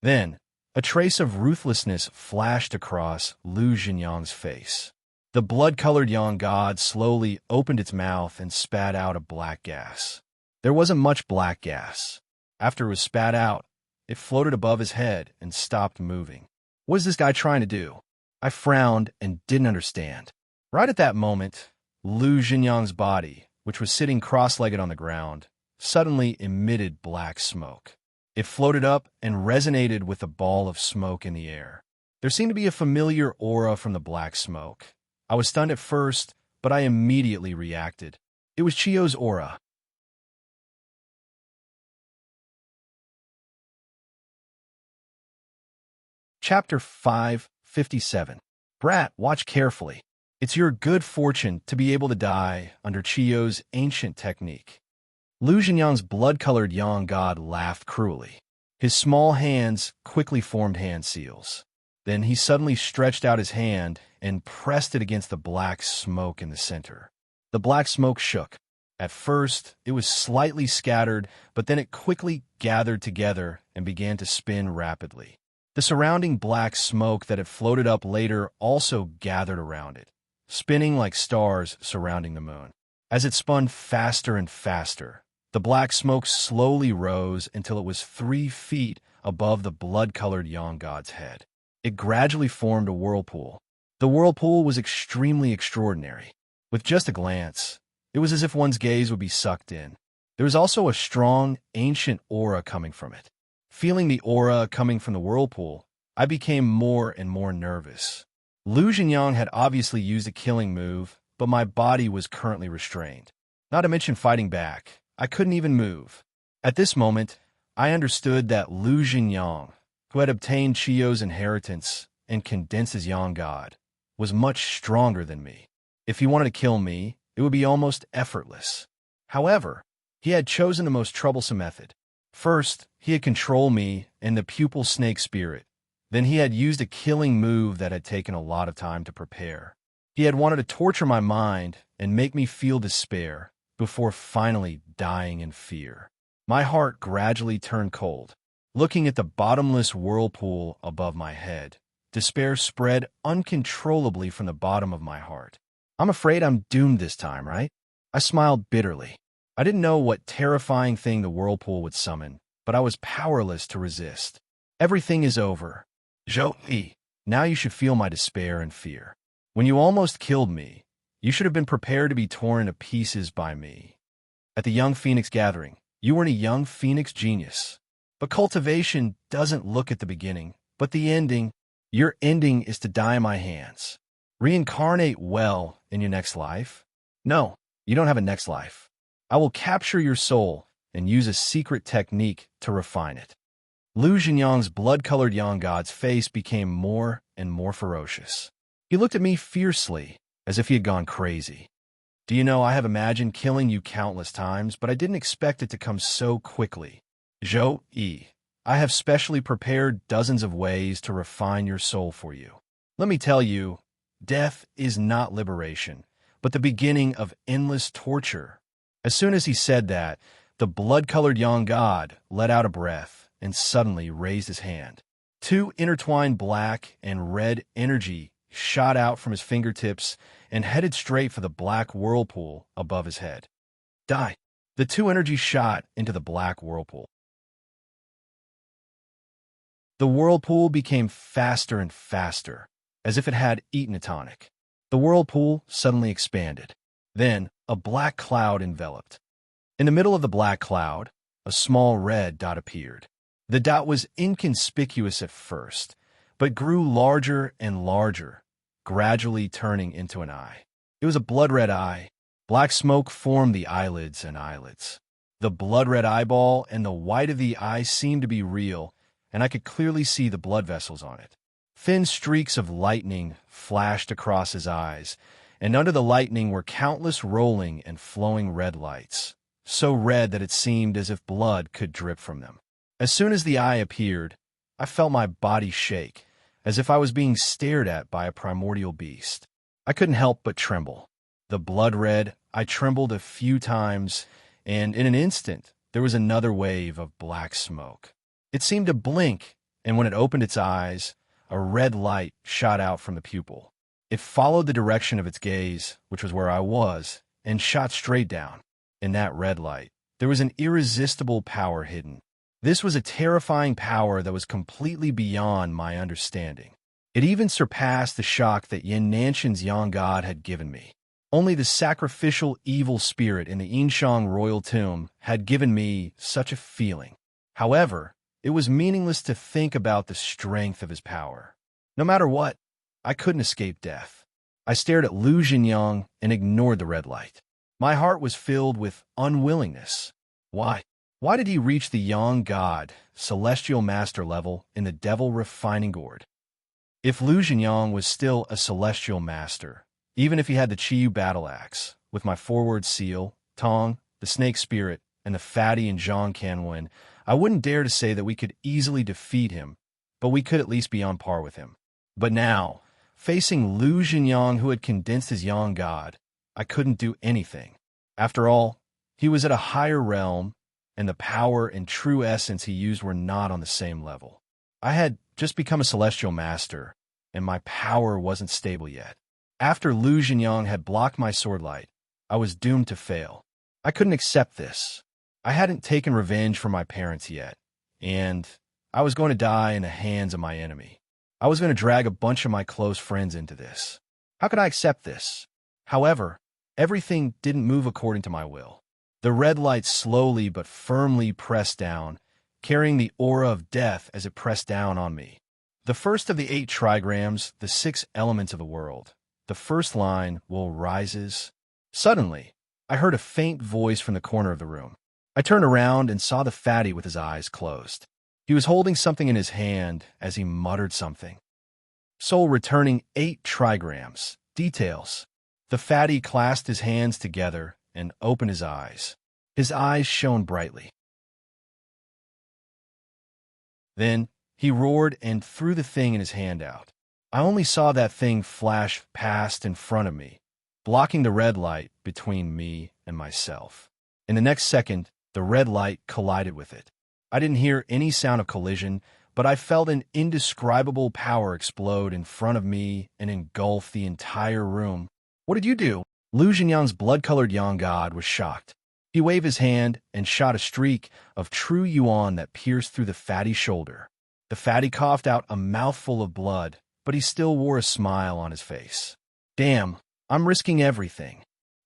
Then, a trace of ruthlessness flashed across Lu Zhenyang's face. The blood-colored young god slowly opened its mouth and spat out a black gas. There wasn't much black gas. After it was spat out, it floated above his head and stopped moving. What is this guy trying to do? I frowned and didn't understand. Right at that moment, Lu Zhenyang's body, which was sitting cross-legged on the ground, suddenly emitted black smoke. It floated up and resonated with a ball of smoke in the air. There seemed to be a familiar aura from the black smoke. I was stunned at first, but I immediately reacted. It was Chiyo's aura. Chapter 557. Brat, watch carefully. It's your good fortune to be able to die under Chiyo's ancient technique. Lu Zhenyang's blood-colored young god laughed cruelly. His small hands quickly formed hand seals. Then he suddenly stretched out his hand and pressed it against the black smoke in the center. The black smoke shook. At first, it was slightly scattered, but then it quickly gathered together and began to spin rapidly. The surrounding black smoke that had floated up later also gathered around it, spinning like stars surrounding the moon. As it spun faster and faster, the black smoke slowly rose until it was 3 feet above the blood-colored young god's head. It gradually formed a whirlpool. The whirlpool was extremely extraordinary. With just a glance, it was as if one's gaze would be sucked in. There was also a strong, ancient aura coming from it. Feeling the aura coming from the whirlpool, I became more and more nervous. Lu Zhenyang had obviously used a killing move, but my body was currently restrained. Not to mention fighting back, I couldn't even move. At this moment, I understood that Lu Zhenyang, who had obtained Chiyo's inheritance and condensed his young god, was much stronger than me. If he wanted to kill me, it would be almost effortless. However, he had chosen the most troublesome method. First, he had controlled me in the pupil snake spirit. Then he had used a killing move that had taken a lot of time to prepare. He had wanted to torture my mind and make me feel despair before finally dying in fear. My heart gradually turned cold. Looking at the bottomless whirlpool above my head, despair spread uncontrollably from the bottom of my heart. I'm afraid I'm doomed this time, right? I smiled bitterly. I didn't know what terrifying thing the whirlpool would summon, but I was powerless to resist. Everything is over. Zhou Yi, now you should feel my despair and fear. When you almost killed me, you should have been prepared to be torn to pieces by me. At the Young Phoenix Gathering, you were a young phoenix genius. But cultivation doesn't look at the beginning, but the ending. Your ending is to die in my hands. Reincarnate well in your next life? No, you don't have a next life. I will capture your soul and use a secret technique to refine it. Lu Zhenyang's blood-colored young god's face became more and more ferocious. He looked at me fiercely, as if he had gone crazy. Do you know, I have imagined killing you countless times, but I didn't expect it to come so quickly. Zhou Yi, I have specially prepared dozens of ways to refine your soul for you. Let me tell you, death is not liberation, but the beginning of endless torture. As soon as he said that, the blood-colored young god let out a breath and suddenly raised his hand. Two intertwined black and red energy shot out from his fingertips and headed straight for the black whirlpool above his head. Die! The two energies shot into the black whirlpool. The whirlpool became faster and faster, as if it had eaten a tonic. The whirlpool suddenly expanded. Then, a black cloud enveloped. In the middle of the black cloud, a small red dot appeared. The dot was inconspicuous at first, but grew larger and larger, gradually turning into an eye. It was a blood-red eye. Black smoke formed the eyelids and eyelids. The blood-red eyeball and the white of the eye seemed to be real, and I could clearly see the blood vessels on it. Thin streaks of lightning flashed across his eyes, and under the lightning were countless rolling and flowing red lights, so red that it seemed as if blood could drip from them. As soon as the eye appeared, I felt my body shake, as if I was being stared at by a primordial beast. I couldn't help but tremble. The blood red, I trembled a few times, and in an instant, there was another wave of black smoke. It seemed to blink, and when it opened its eyes, a red light shot out from the pupil. It followed the direction of its gaze, which was where I was, and shot straight down. In that red light, there was an irresistible power hidden. This was a terrifying power that was completely beyond my understanding. It even surpassed the shock that Yin Nanshan's young god had given me. Only the sacrificial evil spirit in the Yinshang royal tomb had given me such a feeling. However, it was meaningless to think about the strength of his power. No matter what, I couldn't escape death. I stared at Lu Jinyang and ignored the red light. My heart was filled with unwillingness. Why? Why did he reach the young god, celestial master level in the devil refining gourd? If Lu Jinyang was still a celestial master, even if he had the Chiyu battle axe, with my forward seal, Tong, the snake spirit, and the fatty and Zhang Canwen, I wouldn't dare to say that we could easily defeat him, but we could at least be on par with him. But now, facing Lu Jinyang, who had condensed his young god, I couldn't do anything. After all, he was at a higher realm, and the power and true essence he used were not on the same level. I had just become a celestial master, and my power wasn't stable yet. After Lu Jinyang had blocked my sword light, I was doomed to fail. I couldn't accept this. I hadn't taken revenge for my parents yet, and I was going to die in the hands of my enemy. I was going to drag a bunch of my close friends into this. How could I accept this? However, everything didn't move according to my will. The red light slowly but firmly pressed down, carrying the aura of death as it pressed down on me. The first of the 8 trigrams, the 6 elements of the world. The first line will rises. Suddenly, I heard a faint voice from the corner of the room. I turned around and saw the fatty with his eyes closed. He was holding something in his hand as he muttered something. Soul returning 8 trigrams. Details. The fatty clasped his hands together and opened his eyes. His eyes shone brightly. Then he roared and threw the thing in his hand out. I only saw that thing flash past in front of me, blocking the red light between me and myself. In the next second, the red light collided with it. I didn't hear any sound of collision, but I felt an indescribable power explode in front of me and engulf the entire room. What did you do? Lu Jinyang's blood-colored young god was shocked. He waved his hand and shot a streak of true yuan that pierced through the fatty's shoulder. The fatty coughed out a mouthful of blood, but he still wore a smile on his face. Damn, I'm risking everything.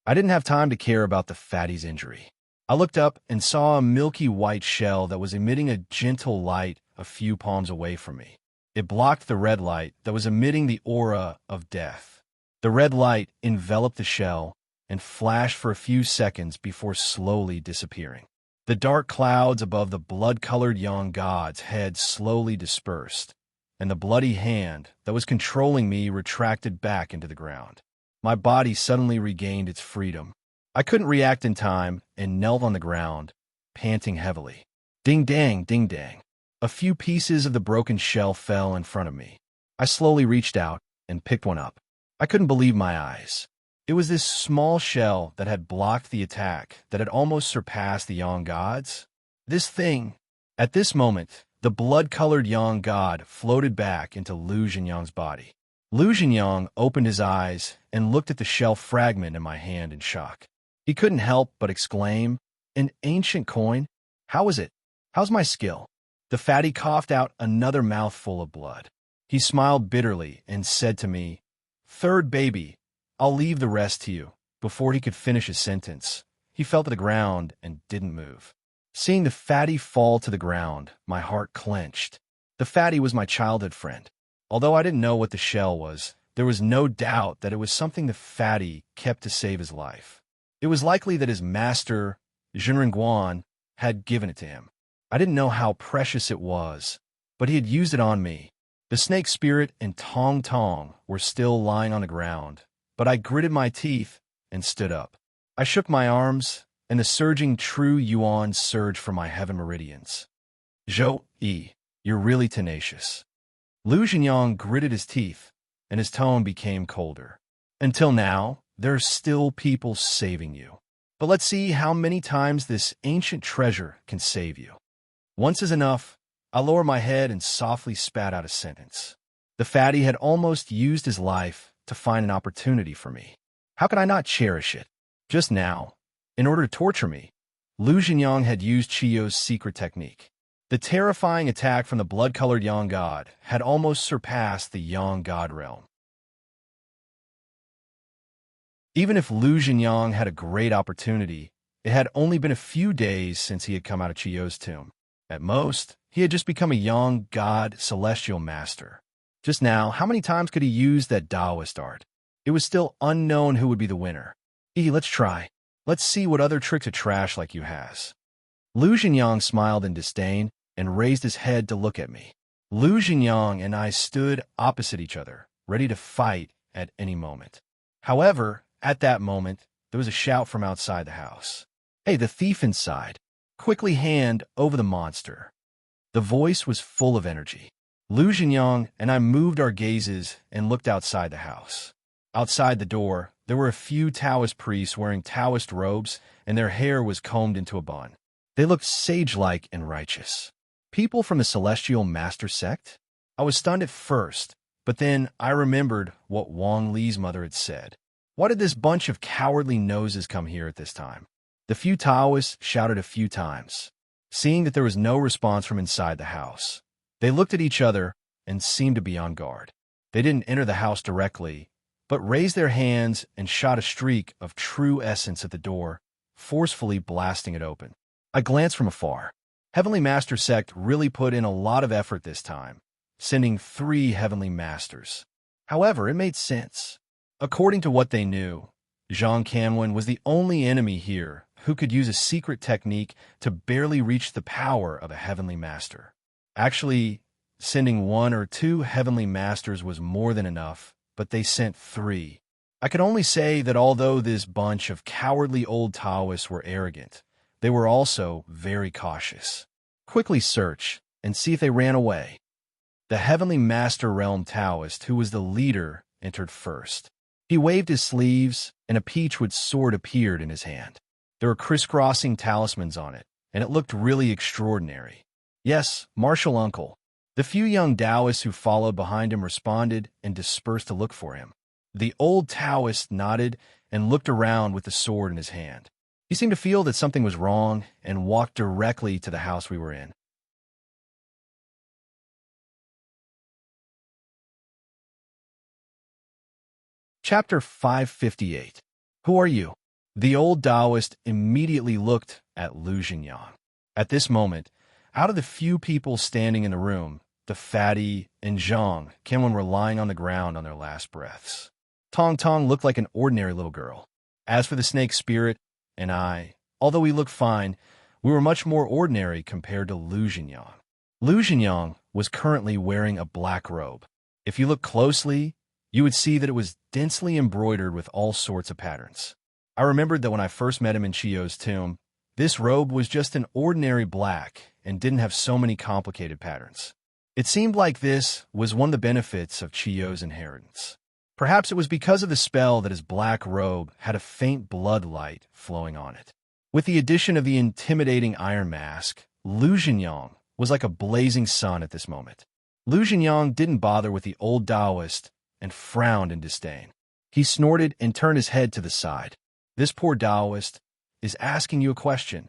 I didn't have time to care about the fatty's injury. I looked up and saw a milky white shell that was emitting a gentle light a few palms away from me. It blocked the red light that was emitting the aura of death. The red light enveloped the shell and flashed for a few seconds before slowly disappearing. The dark clouds above the blood-colored young god's head slowly dispersed, and the bloody hand that was controlling me retracted back into the ground. My body suddenly regained its freedom. I couldn't react in time and knelt on the ground, panting heavily. Ding-dang, ding-dang. A few pieces of the broken shell fell in front of me. I slowly reached out and picked one up. I couldn't believe my eyes. It was this small shell that had blocked the attack that had almost surpassed the Yang gods. This thing, at this moment, the blood-colored Yang god floated back into Lu Jinyang's body. Lu Jinyang opened his eyes and looked at the shell fragment in my hand in shock. He couldn't help but exclaim, "An ancient coin? How is it? How's my skill?" The fatty coughed out another mouthful of blood. He smiled bitterly and said to me, "Third baby, I'll leave the rest to you." Before he could finish his sentence, he fell to the ground and didn't move. Seeing the fatty fall to the ground, my heart clenched. The fatty was my childhood friend. Although I didn't know what the shell was, there was no doubt that it was something the fatty kept to save his life. It was likely that his master, Zhenrenguan, had given it to him. I didn't know how precious it was, but he had used it on me. The snake spirit and Tong Tong were still lying on the ground, but I gritted my teeth and stood up. I shook my arms, and the surging true yuan surged from my heaven meridians. "Zhou-yi, you're really tenacious." Lu Jinyang gritted his teeth, and his tone became colder. "Until now, there are still people saving you. But let's see how many times this ancient treasure can save you." "Once is enough." I lowered my head and softly spat out a sentence. The fatty had almost used his life to find an opportunity for me. How could I not cherish it? Just now, in order to torture me, Lu Jinyang had used Chiyo's secret technique. The terrifying attack from the blood-colored Yang god had almost surpassed the Yang god realm. Even if Lu Jinyang had a great opportunity, it had only been a few days since he had come out of Chiyo's tomb. At most, he had just become a Yang god celestial master. Just now, how many times could he use that Taoist art? It was still unknown who would be the winner. Let's try. Let's see what other tricks a trash like you has." Lu Jinyang smiled in disdain and raised his head to look at me. Lu Jinyang and I stood opposite each other, ready to fight at any moment. However, at that moment, there was a shout from outside the house. "Hey, the thief inside! Quickly hand over the monster." The voice was full of energy. Lu Jinyang and I moved our gazes and looked outside the house. Outside the door, there were a few Taoist priests wearing Taoist robes, and their hair was combed into a bun. They looked sage-like and righteous. People from the Celestial Master sect? I was stunned at first, but then I remembered what Wang Li's mother had said. Why did this bunch of cowardly noses come here at this time? The few Taoists shouted a few times. Seeing that there was no response from inside the house, they looked at each other and seemed to be on guard. They didn't enter the house directly, but raised their hands and shot a streak of true essence at the door, forcefully blasting it open. I glanced from afar. Heavenly Master Sect really put in a lot of effort this time, sending 3 Heavenly Masters. However, it made sense. According to what they knew, Zhang Kanwen was the only enemy here who could use a secret technique to barely reach the power of a Heavenly Master. Actually, sending 1 or 2 Heavenly Masters was more than enough, but they sent 3. I could only say that although this bunch of cowardly old Taoists were arrogant, they were also very cautious. Quickly search and see if they ran away. The Heavenly Master Realm Taoist, who was the leader, entered first. He waved his sleeves, and a peachwood sword appeared in his hand. There were crisscrossing talismans on it, and it looked really extraordinary. "Yes, martial uncle." The few young Taoists who followed behind him responded and dispersed to look for him. The old Taoist nodded and looked around with the sword in his hand. He seemed to feel that something was wrong and walked directly to the house we were in. Chapter 558. Who are you? The old Taoist immediately looked at Lu Jinyang. At this moment, out of the few people standing in the room, the fatty and Zhang Kanwen were lying on the ground on their last breaths. Tong Tong looked like an ordinary little girl. As for the snake spirit and I, although we looked fine, we were much more ordinary compared to Lu Jinyang. Lu Jinyang was currently wearing a black robe. If you look closely, you would see that it was densely embroidered with all sorts of patterns. I remembered that when I first met him in Chiyo's tomb, this robe was just an ordinary black and didn't have so many complicated patterns. It seemed like this was one of the benefits of Chiyo's inheritance. Perhaps it was because of the spell that his black robe had a faint blood light flowing on it. With the addition of the intimidating iron mask, Lu Jinyang was like a blazing sun at this moment. Lu Jinyang didn't bother with the old Taoist and frowned in disdain. He snorted and turned his head to the side. This poor Taoist is asking you a question.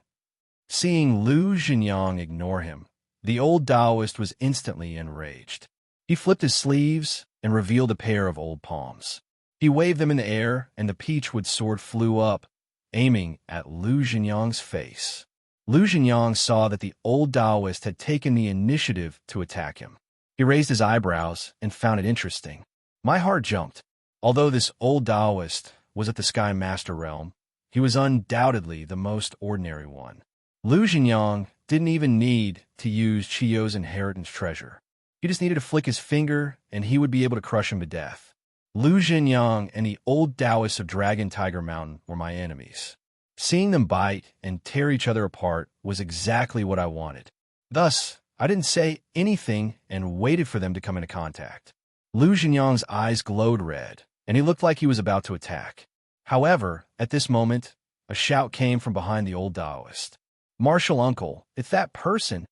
Seeing Lu Jinyang ignore him, the old Taoist was instantly enraged. He flipped his sleeves and revealed a pair of old palms. He waved them in the air, and the peachwood sword flew up, aiming at Lu Jinyang's face. Lu Jinyang saw that the old Taoist had taken the initiative to attack him. He raised his eyebrows and found it interesting. My heart jumped. Although this old Taoist was at the Sky Master realm, he was undoubtedly the most ordinary one. Lu Jinyang didn't even need to use Chiyo's inheritance treasure. He just needed to flick his finger, and he would be able to crush him to death. Lu Jinyang and the old Taoists of Dragon Tiger Mountain were my enemies. Seeing them bite and tear each other apart was exactly what I wanted. Thus, I didn't say anything and waited for them to come into contact. Lu Jinyang's eyes glowed red, and he looked like he was about to attack. However, at this moment, a shout came from behind the old Taoist. "Martial uncle, it's that person."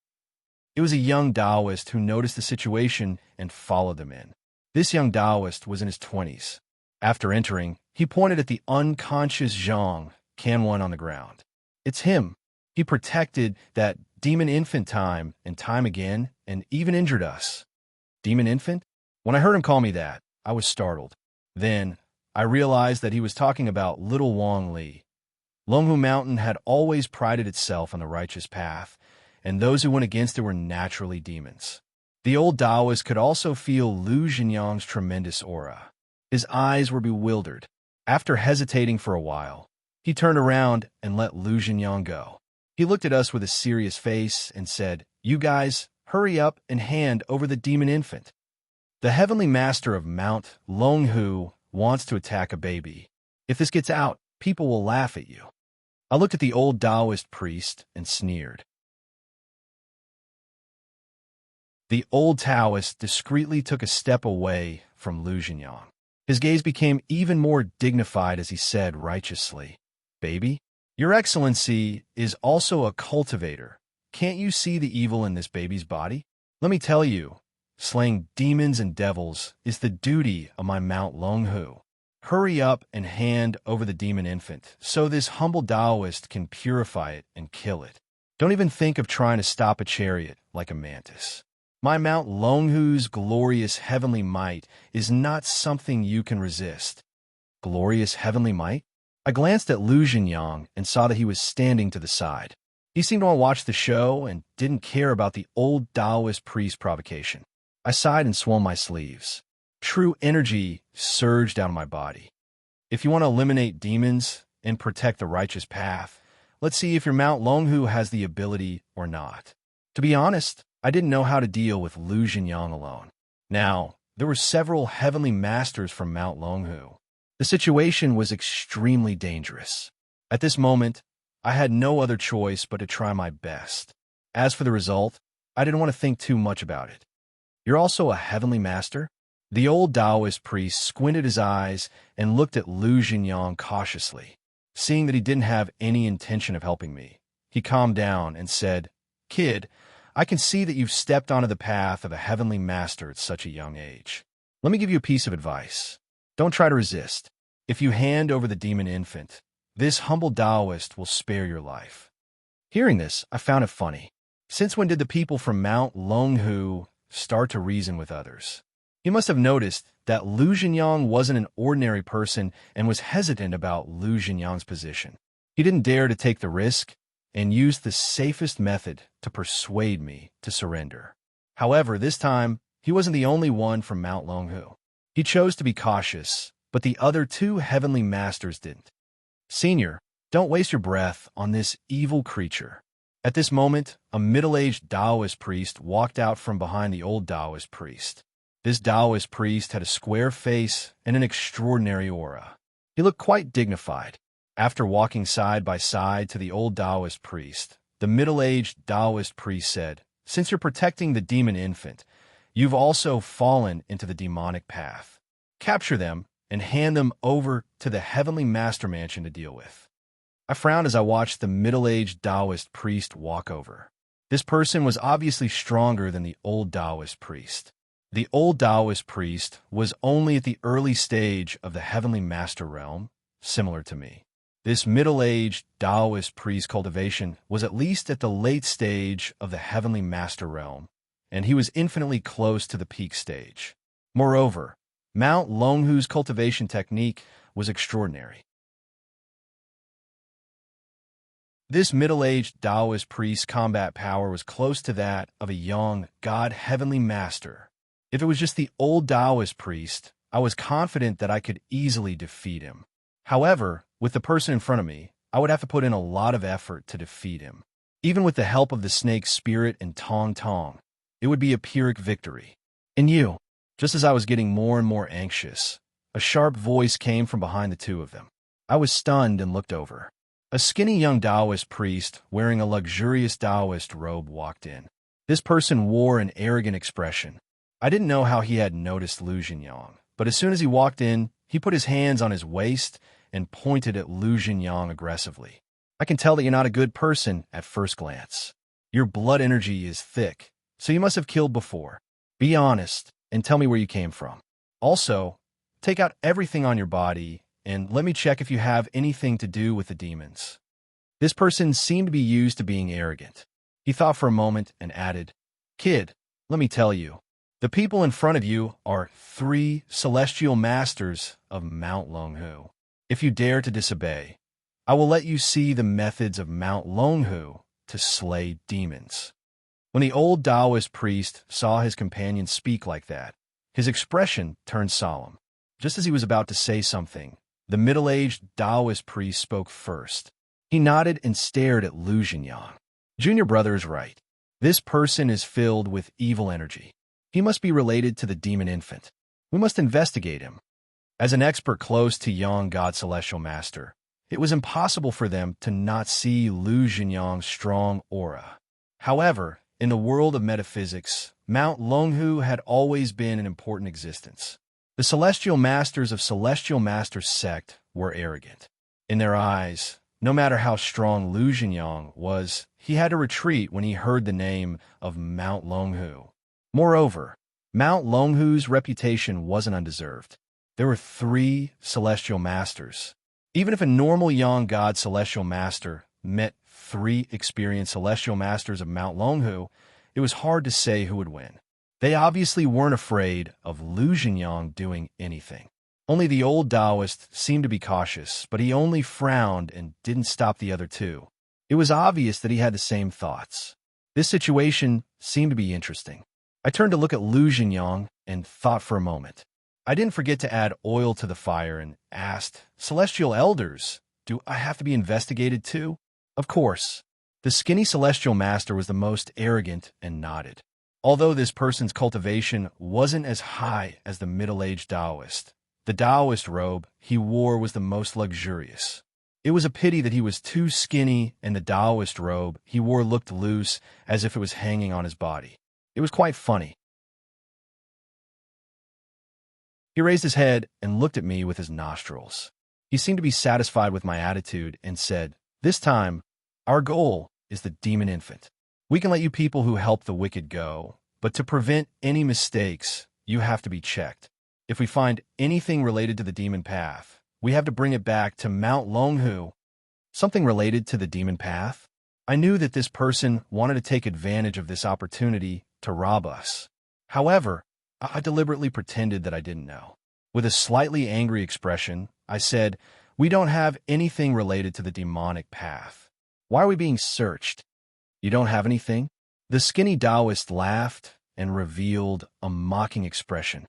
It was a young Taoist who noticed the situation and followed them in. This young Taoist was in his 20s. After entering, he pointed at the unconscious Zhang Kanwan on the ground. "It's him. He protected that demon infant time and time again, and even injured us." Demon infant? When I heard him call me that, I was startled. Then, I realized that he was talking about little Wang Li. Longhu Mountain had always prided itself on the righteous path, and those who went against it were naturally demons. The old Taoist could also feel Lu Jinyang's tremendous aura. His eyes were bewildered. After hesitating for a while, he turned around and let Lu Jinyang go. He looked at us with a serious face and said, "You guys, hurry up and hand over the demon infant. The heavenly master of Mount Longhu wants to attack a baby. If this gets out, people will laugh at you." I looked at the old Taoist priest and sneered. The old Taoist discreetly took a step away from Lu Jinyang. His gaze became even more dignified as he said righteously, "Baby, your excellency is also a cultivator. Can't you see the evil in this baby's body? Let me tell you, slaying demons and devils is the duty of my Mount Longhu. Hurry up and hand over the demon infant so this humble Taoist can purify it and kill it. Don't even think of trying to stop a chariot like a mantis. My Mount Longhu's glorious heavenly might is not something you can resist." Glorious heavenly might? I glanced at Lu Jinyang and saw that he was standing to the side. He seemed to want to watch the show and didn't care about the old Taoist priest provocation. I sighed and swung my sleeves. True energy surged out of my body. If you want to eliminate demons and protect the righteous path, let's see if your Mount Longhu has the ability or not. To be honest, I didn't know how to deal with Lu Jinyang alone. Now, there were several heavenly masters from Mount Longhu. The situation was extremely dangerous. At this moment, I had no other choice but to try my best. As for the result, I didn't want to think too much about it. "You're also a heavenly master?" The old Taoist priest squinted his eyes and looked at Lu Jinyang cautiously. Seeing that he didn't have any intention of helping me, he calmed down and said, "Kid, I can see that you've stepped onto the path of a heavenly master at such a young age. Let me give you a piece of advice. Don't try to resist. If you hand over the demon infant, this humble Taoist will spare your life." Hearing this, I found it funny. Since when did the people from Mount Longhu start to reason with others? He must have noticed that Lu Jinyang wasn't an ordinary person and was hesitant about Lu Jinyang's position. He didn't dare to take the risk and used the safest method to persuade me to surrender. However, this time, he wasn't the only one from Mount Longhu. He chose to be cautious, but the other two heavenly masters didn't. "Senior, don't waste your breath on this evil creature." At this moment, a middle-aged Taoist priest walked out from behind the old Taoist priest. This Taoist priest had a square face and an extraordinary aura. He looked quite dignified. After walking side by side to the old Taoist priest, the middle-aged Taoist priest said, "Since you're protecting the demon infant, you've also fallen into the demonic path. capture them, and hand them over to the Heavenly Master Mansion to deal with. I frowned as I watched the middle-aged Taoist priest walk over. This person was obviously stronger than the old Taoist priest. The old Taoist priest was only at the early stage of the Heavenly Master realm, similar to me. This middle-aged Taoist priest cultivation was at least at the late stage of the Heavenly Master realm, and he was infinitely close to the peak stage. Moreover, Mount Longhu's cultivation technique was extraordinary. This middle-aged Taoist priest's combat power was close to that of a young God Heavenly Master. If it was just the old Taoist priest, I was confident that I could easily defeat him. However, with the person in front of me, I would have to put in a lot of effort to defeat him. Even with the help of the snake spirit and Tong Tong, it would be a Pyrrhic victory. And you, just as I was getting more and more anxious, a sharp voice came from behind the two of them. I was stunned and looked over. A skinny young Taoist priest wearing a luxurious Taoist robe walked in. This person wore an arrogant expression. I didn't know how he had noticed Lu Xingyang, but as soon as he walked in, he put his hands on his waist and pointed at Lu Xingyang aggressively. I can tell that you're not a good person at first glance. Your blood energy is thick, so you must have killed before. Be honest and tell me where you came from. Also, take out everything on your body and let me check if you have anything to do with the demons. This person seemed to be used to being arrogant. He thought for a moment and added, Kid, let me tell you, the people in front of you are 3 celestial masters of Mount Longhu. If you dare to disobey, I will let you see the methods of Mount Longhu to slay demons. When the old Taoist priest saw his companion speak like that, his expression turned solemn. Just as he was about to say something, the middle-aged Taoist priest spoke first. He nodded and stared at Lu Xingyang. Junior brother is right. This person is filled with evil energy. He must be related to the demon infant. We must investigate him. As an expert close to young God Celestial Master, it was impossible for them to not see Lu Xingyang's strong aura. However, in the world of metaphysics, Mount Longhu had always been an important existence. The Celestial Masters of Celestial Masters sect were arrogant. In their eyes, no matter how strong Lu Xingyang was, he had to retreat when he heard the name of Mount Longhu. Moreover, Mount Longhu's reputation wasn't undeserved. There were 3 Celestial Masters. Even if a normal young God Celestial Master met 3 experienced Celestial Masters of Mount Longhu, it was hard to say who would win. They obviously weren't afraid of Lu Xingyang doing anything. Only the old Taoist seemed to be cautious, but he only frowned and didn't stop the other 2. It was obvious that he had the same thoughts. This situation seemed to be interesting. I turned to look at Lu Xingyang and thought for a moment. I didn't forget to add oil to the fire and asked, Celestial Elders, do I have to be investigated too? Of course. The skinny Celestial Master was the most arrogant and nodded. Although this person's cultivation wasn't as high as the middle-aged Taoist, the Taoist robe he wore was the most luxurious. It was a pity that he was too skinny and the Taoist robe he wore looked loose as if it was hanging on his body. It was quite funny. He raised his head and looked at me with his nostrils. He seemed to be satisfied with my attitude and said, This time, our goal is the demon infant. We can let you people who help the wicked go, but to prevent any mistakes, you have to be checked. If we find anything related to the demon path, we have to bring it back to Mount Longhu. Something related to the demon path? I knew that this person wanted to take advantage of this opportunity to rob us. However, I deliberately pretended that I didn't know. With a slightly angry expression, I said, We don't have anything related to the demonic path. Why are we being searched? You don't have anything? The skinny Taoist laughed and revealed a mocking expression.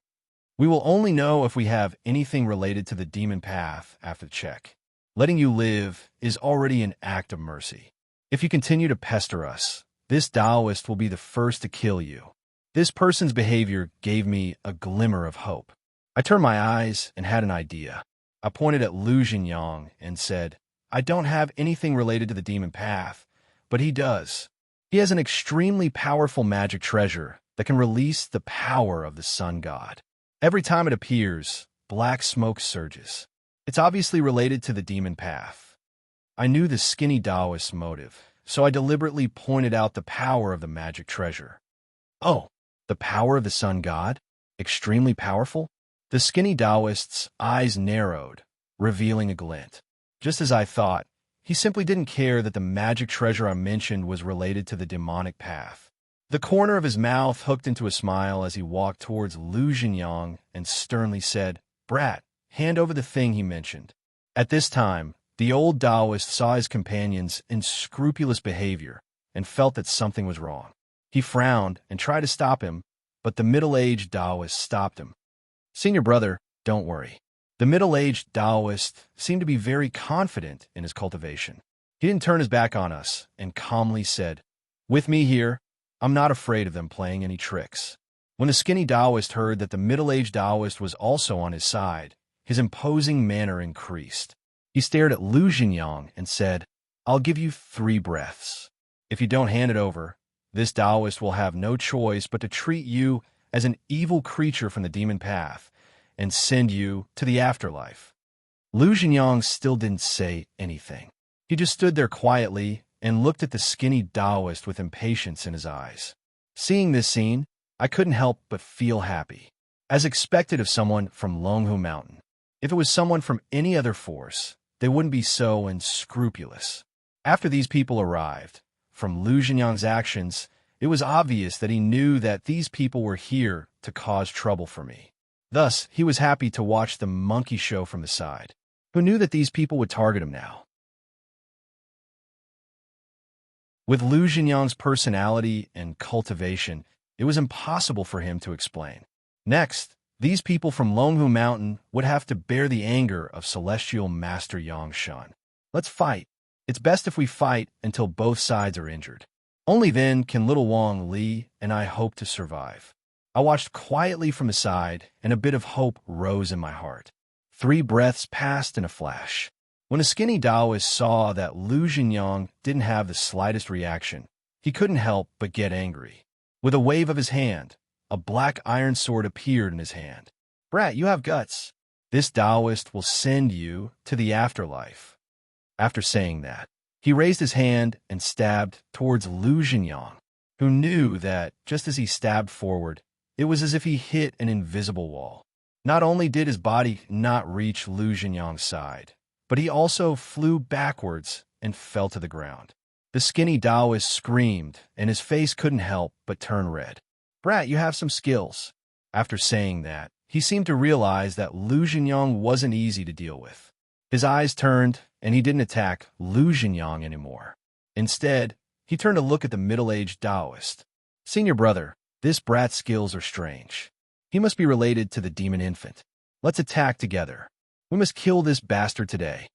We will only know if we have anything related to the demon path after the check. Letting you live is already an act of mercy. If you continue to pester us, this Taoist will be the first to kill you. This person's behavior gave me a glimmer of hope. I turned my eyes and had an idea. I pointed at Lu Xingyang and said, I don't have anything related to the demon path, but he does. He has an extremely powerful magic treasure that can release the power of the sun god. Every time it appears, black smoke surges. It's obviously related to the demon path. I knew the skinny Taoist's motive, so I deliberately pointed out the power of the magic treasure. Oh, the power of the sun god? Extremely powerful? The skinny Taoist's eyes narrowed, revealing a glint. Just as I thought, he simply didn't care that the magic treasure I mentioned was related to the demonic path. The corner of his mouth hooked into a smile as he walked towards Lu Jinyang and sternly said, "Brat, hand over the thing he mentioned." At this time, the old Taoist saw his companion's unscrupulous behavior and felt that something was wrong. He frowned and tried to stop him, but the middle-aged Taoist stopped him. "Senior brother, don't worry." The middle-aged Taoist seemed to be very confident in his cultivation. He didn't turn his back on us and calmly said, "With me here, I'm not afraid of them playing any tricks." When the skinny Taoist heard that the middle-aged Taoist was also on his side, his imposing manner increased. He stared at Lu Jinyang and said, "I'll give you 3 breaths. If you don't hand it over, this Taoist will have no choice but to treat you as an evil creature from the demon path and send you to the afterlife." Lu Jinyang still didn't say anything. He just stood there quietly and looked at the skinny Taoist with impatience in his eyes. Seeing this scene, I couldn't help but feel happy, as expected of someone from Longhu Mountain. If it was someone from any other force, they wouldn't be so unscrupulous. After these people arrived, from Lu Jinyang's actions, it was obvious that he knew that these people were here to cause trouble for me. Thus, he was happy to watch the monkey show from the side. Who knew that these people would target him now? With Lu Jinyang's personality and cultivation, it was impossible for him to explain. Next, these people from Longhu Mountain would have to bear the anger of Celestial Master Yangshan. Let's fight. It's best if we fight until both sides are injured. Only then can little Wang Li and I hope to survive. I watched quietly from the side, and a bit of hope rose in my heart. 3 breaths passed in a flash. When a skinny Taoist saw that Lu Jinyang didn't have the slightest reaction, he couldn't help but get angry. With a wave of his hand, a black iron sword appeared in his hand. "Brat, you have guts. This Taoist will send you to the afterlife." After saying that, he raised his hand and stabbed towards Lu Jinyang, who knew that just as he stabbed forward, it was as if he hit an invisible wall. Not only did his body not reach Lu Jinyang's side, but he also flew backwards and fell to the ground. The skinny Taoist screamed, and his face couldn't help but turn red. "Brat, you have some skills." After saying that, he seemed to realize that Lu Jinyang wasn't easy to deal with. His eyes turned, and he didn't attack Lu Jinyang anymore. Instead, he turned to look at the middle-aged Taoist. "Senior brother, this brat's skills are strange. He must be related to the demon infant. Let's attack together. We must kill this bastard today."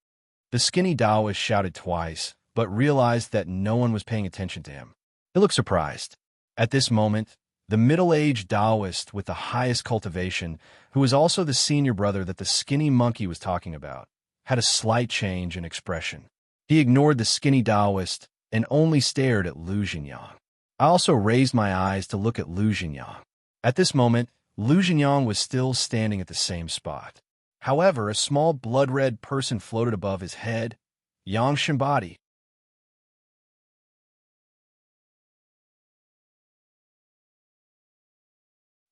The skinny Taoist shouted twice, but realized that no one was paying attention to him. He looked surprised. At this moment, the middle-aged Taoist with the highest cultivation, who was also the senior brother that the skinny monkey was talking about, had a slight change in expression. He ignored the skinny Taoist and only stared at Lu Jinyang. I also raised my eyes to look at Lu Jinyang. At this moment, Lu Jinyang was still standing at the same spot. However, a small blood-red person floated above his head, Yangshan body.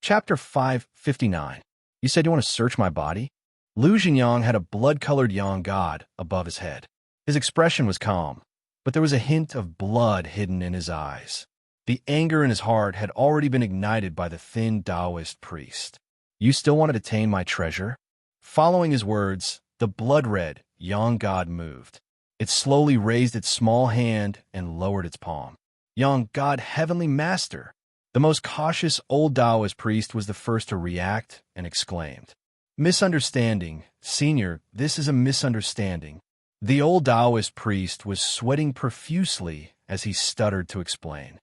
Chapter 559. You said you want to search my body? Lu Jinyang had a blood-colored yang god above his head. His expression was calm, but there was a hint of blood hidden in his eyes. The anger in his heart had already been ignited by the thin Taoist priest. "You still want to detain my treasure?" Following his words, the blood-red yang god moved. It slowly raised its small hand and lowered its palm. "Yang god, heavenly master!" The most cautious old Taoist priest was the first to react and exclaimed, "Misunderstanding, senior, this is a misunderstanding." The old Taoist priest was sweating profusely as he stuttered to explain.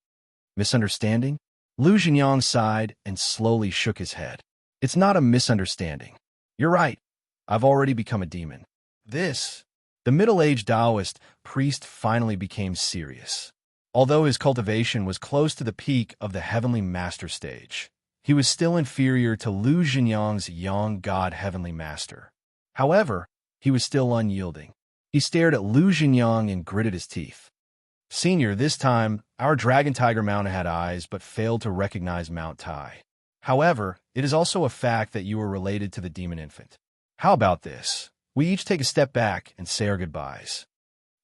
"Misunderstanding?" Lu Jinyang sighed and slowly shook his head. "It's not a misunderstanding. You're right. I've already become a demon." The middle-aged Taoist priest finally became serious. Although his cultivation was close to the peak of the heavenly master stage, he was still inferior to Lu Jinyang's young god heavenly master. However, he was still unyielding. He stared at Lu Jinyang and gritted his teeth. Senior, this time, our dragon tiger mountain had eyes but failed to recognize Mount Tai. However, it is also a fact that you are related to the demon infant. How about this? We each take a step back and say our goodbyes.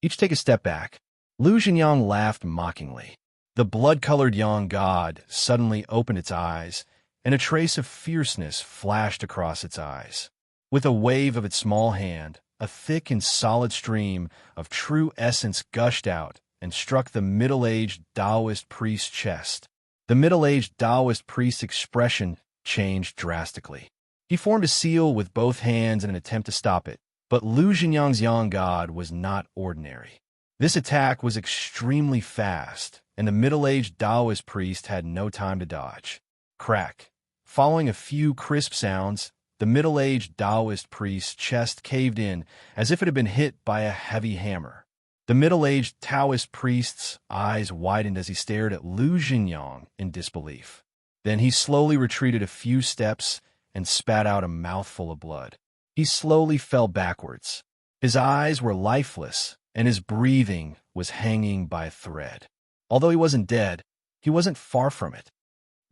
Each take a step back. Lu Jinyang laughed mockingly. The blood-colored young god suddenly opened its eyes, and a trace of fierceness flashed across its eyes. With a wave of its small hand, a thick and solid stream of true essence gushed out and struck the middle-aged Taoist priest's chest. The middle-aged Taoist priest's expression changed drastically. He formed a seal with both hands in an attempt to stop it, but Lu Jinyang's young god was not ordinary. This attack was extremely fast, and the middle-aged Taoist priest had no time to dodge. Crack. Following a few crisp sounds, the middle-aged Taoist priest's chest caved in as if it had been hit by a heavy hammer. The middle-aged Taoist priest's eyes widened as he stared at Lu Jinyang in disbelief. Then he slowly retreated a few steps and spat out a mouthful of blood. He slowly fell backwards. His eyes were lifeless, and his breathing was hanging by a thread. Although he wasn't dead, he wasn't far from it.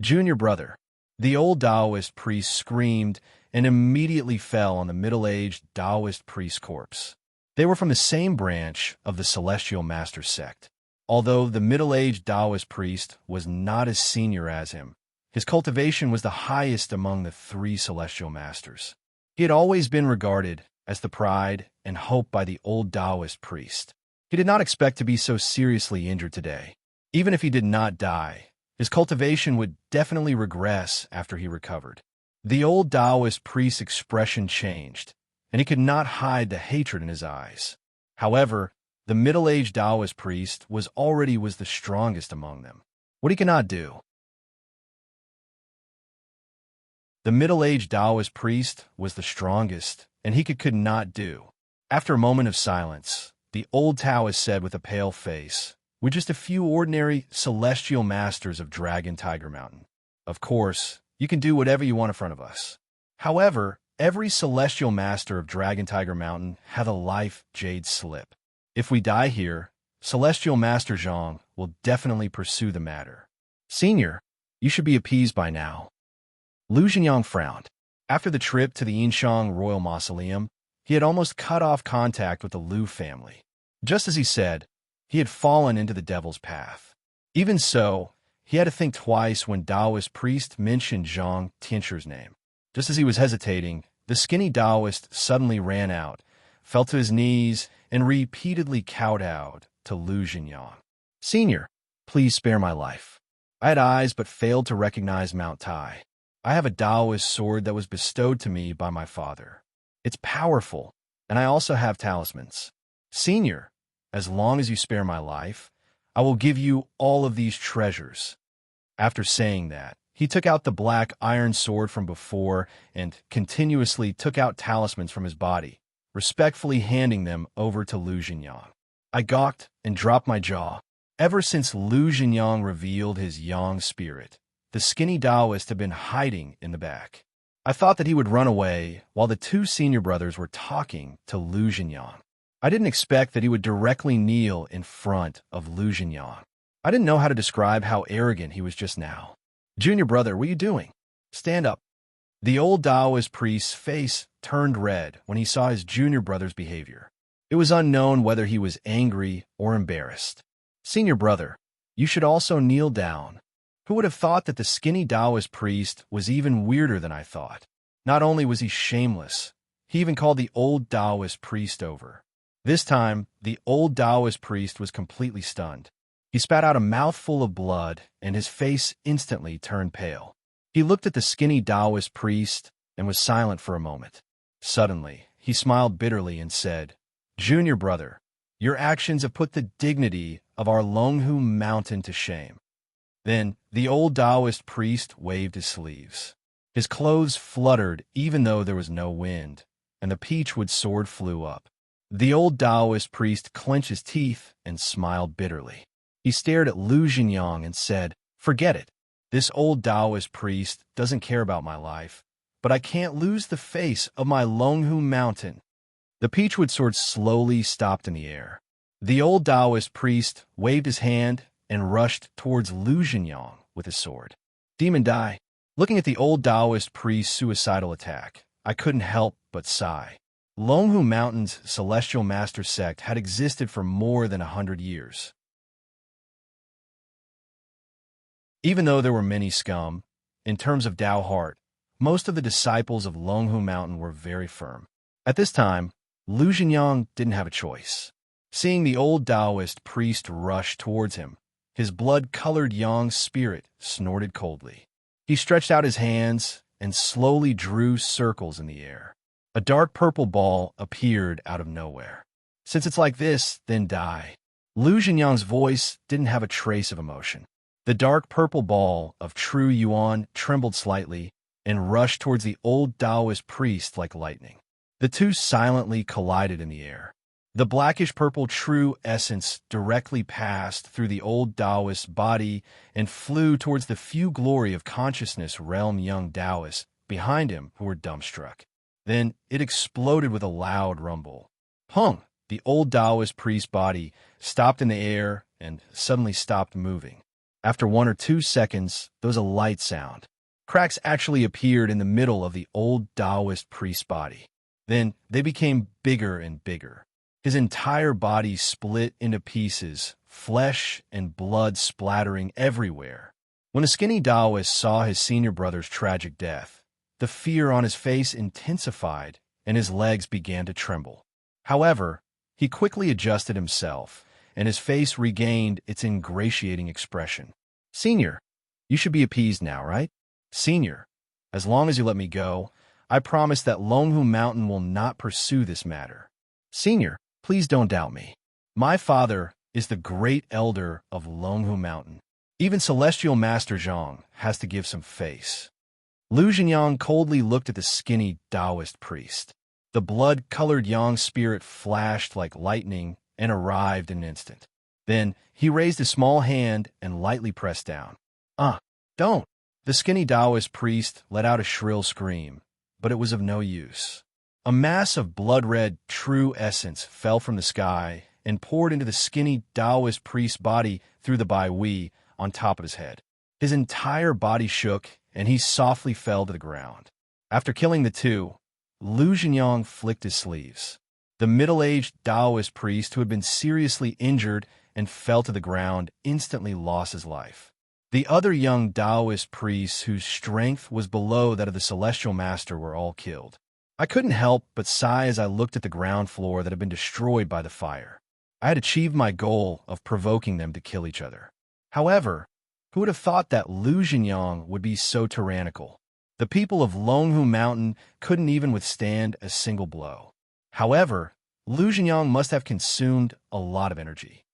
Junior brother, the old Taoist priest screamed and immediately fell on the middle-aged Taoist priest's corpse. They were from the same branch of the Celestial Master sect. Although the middle-aged Taoist priest was not as senior as him, his cultivation was the highest among the three Celestial Masters. He had always been regarded as the pride and hope by the old Taoist priest. He did not expect to be so seriously injured today. Even if he did not die, his cultivation would definitely regress after he recovered. The old Taoist priest's expression changed, and he could not hide the hatred in his eyes. However, the middle-aged Taoist priest was the strongest among them. What he cannot do. The middle-aged Taoist priest was the strongest, and he could not do. After a moment of silence, the old Taoist said with a pale face, "We're just a few ordinary celestial masters of Dragon Tiger Mountain. Of course, you can do whatever you want in front of us. However, every celestial master of Dragon Tiger Mountain had a life jade slip. If we die here, Celestial Master Zhang will definitely pursue the matter. Senior, you should be appeased by now." Lu Jinyang frowned. After the trip to the Yinshang Royal Mausoleum, he had almost cut off contact with the Lu family. Just as he said, he had fallen into the devil's path. Even so, he had to think twice when Taoist priest mentioned Zhang Tianchu's name. Just as he was hesitating, the skinny Taoist suddenly ran out, fell to his knees, and repeatedly kowtowed to Lu Jinyang. "Senior, please spare my life. I had eyes but failed to recognize Mount Tai. I have a Taoist sword that was bestowed to me by my father. It's powerful, and I also have talismans. Senior, as long as you spare my life, I will give you all of these treasures." After saying that, he took out the black iron sword from before and continuously took out talismans from his body, respectfully handing them over to Lu Jinyang. I gawked and dropped my jaw. Ever since Lu Jinyang revealed his yang spirit, the skinny Taoist had been hiding in the back. I thought that he would run away while the two senior brothers were talking to Lu Jinyang. I didn't expect that he would directly kneel in front of Lu Jinyang. I didn't know how to describe how arrogant he was just now. "Junior brother, what are you doing? Stand up." The old Taoist priest's face turned red when he saw his junior brother's behavior. It was unknown whether he was angry or embarrassed. "Senior brother, you should also kneel down." Who would have thought that the skinny Taoist priest was even weirder than I thought? Not only was he shameless, he even called the old Taoist priest over. This time, the old Taoist priest was completely stunned. He spat out a mouthful of blood, and his face instantly turned pale. He looked at the skinny Taoist priest and was silent for a moment. Suddenly, he smiled bitterly and said, "Junior brother, your actions have put the dignity of our Longhu Mountain to shame." Then, the old Taoist priest waved his sleeves. His clothes fluttered even though there was no wind, and the peachwood sword flew up. The old Taoist priest clenched his teeth and smiled bitterly. He stared at Lu Jinyang and said, "Forget it. This old Taoist priest doesn't care about my life, but I can't lose the face of my Longhu Mountain. The peachwood sword slowly stopped in the air. The old Taoist priest waved his hand and rushed towards Lu Jinyang with his sword. Demon die. Looking at the old Taoist priest's suicidal attack, I couldn't help but sigh. Longhu Mountain's celestial master sect had existed for more than 100 years. Even though there were many scum, in terms of Tao heart, most of the disciples of Longhu Mountain were very firm. At this time, Lu Jinyang didn't have a choice. Seeing the old Taoist priest rush towards him, his blood-colored yang spirit snorted coldly. He stretched out his hands and slowly drew circles in the air. A dark purple ball appeared out of nowhere. Since it's like this, then die. Lu Jinyang's voice didn't have a trace of emotion. The dark purple ball of true yuan trembled slightly and rushed towards the old Taoist priest like lightning. The two silently collided in the air. The blackish-purple true essence directly passed through the old Taoist's body and flew towards the few glory of consciousness realm young Taoists behind him who were dumbstruck. Then it exploded with a loud rumble. Pung! The old Taoist priest's body stopped in the air and suddenly stopped moving. After 1 or 2 seconds, there was a light sound. Cracks actually appeared in the middle of the old Taoist priest's body. Then they became bigger and bigger. His entire body split into pieces, flesh and blood splattering everywhere. When the skinny Taoist saw his senior brother's tragic death, the fear on his face intensified and his legs began to tremble. However, he quickly adjusted himself, and his face regained its ingratiating expression. Senior, you should be appeased now, right? Senior, as long as you let me go, I promise that Longhu Mountain will not pursue this matter. Senior, please don't doubt me. My father is the great elder of Longhu Mountain. Even Celestial Master Zhang has to give some face. Lu Jinyang coldly looked at the skinny Taoist priest. The blood-colored yang spirit flashed like lightning and arrived in an instant. Then he raised a small hand and lightly pressed down. Don't! The skinny Taoist priest let out a shrill scream, but it was of no use. A mass of blood-red true essence fell from the sky and poured into the skinny Taoist priest's body through the Bai Wei on top of his head. His entire body shook, and he softly fell to the ground. After killing the two, Lu Jinyang flicked his sleeves. The middle-aged Taoist priest who had been seriously injured and fell to the ground instantly lost his life. The other young Taoist priests whose strength was below that of the Celestial Master were all killed. I couldn't help but sigh as I looked at the ground floor that had been destroyed by the fire. I had achieved my goal of provoking them to kill each other. However, who would have thought that Lu Jinyang would be so tyrannical? The people of Longhu Mountain couldn't even withstand a single blow. However, Lu Jinyang must have consumed a lot of energy.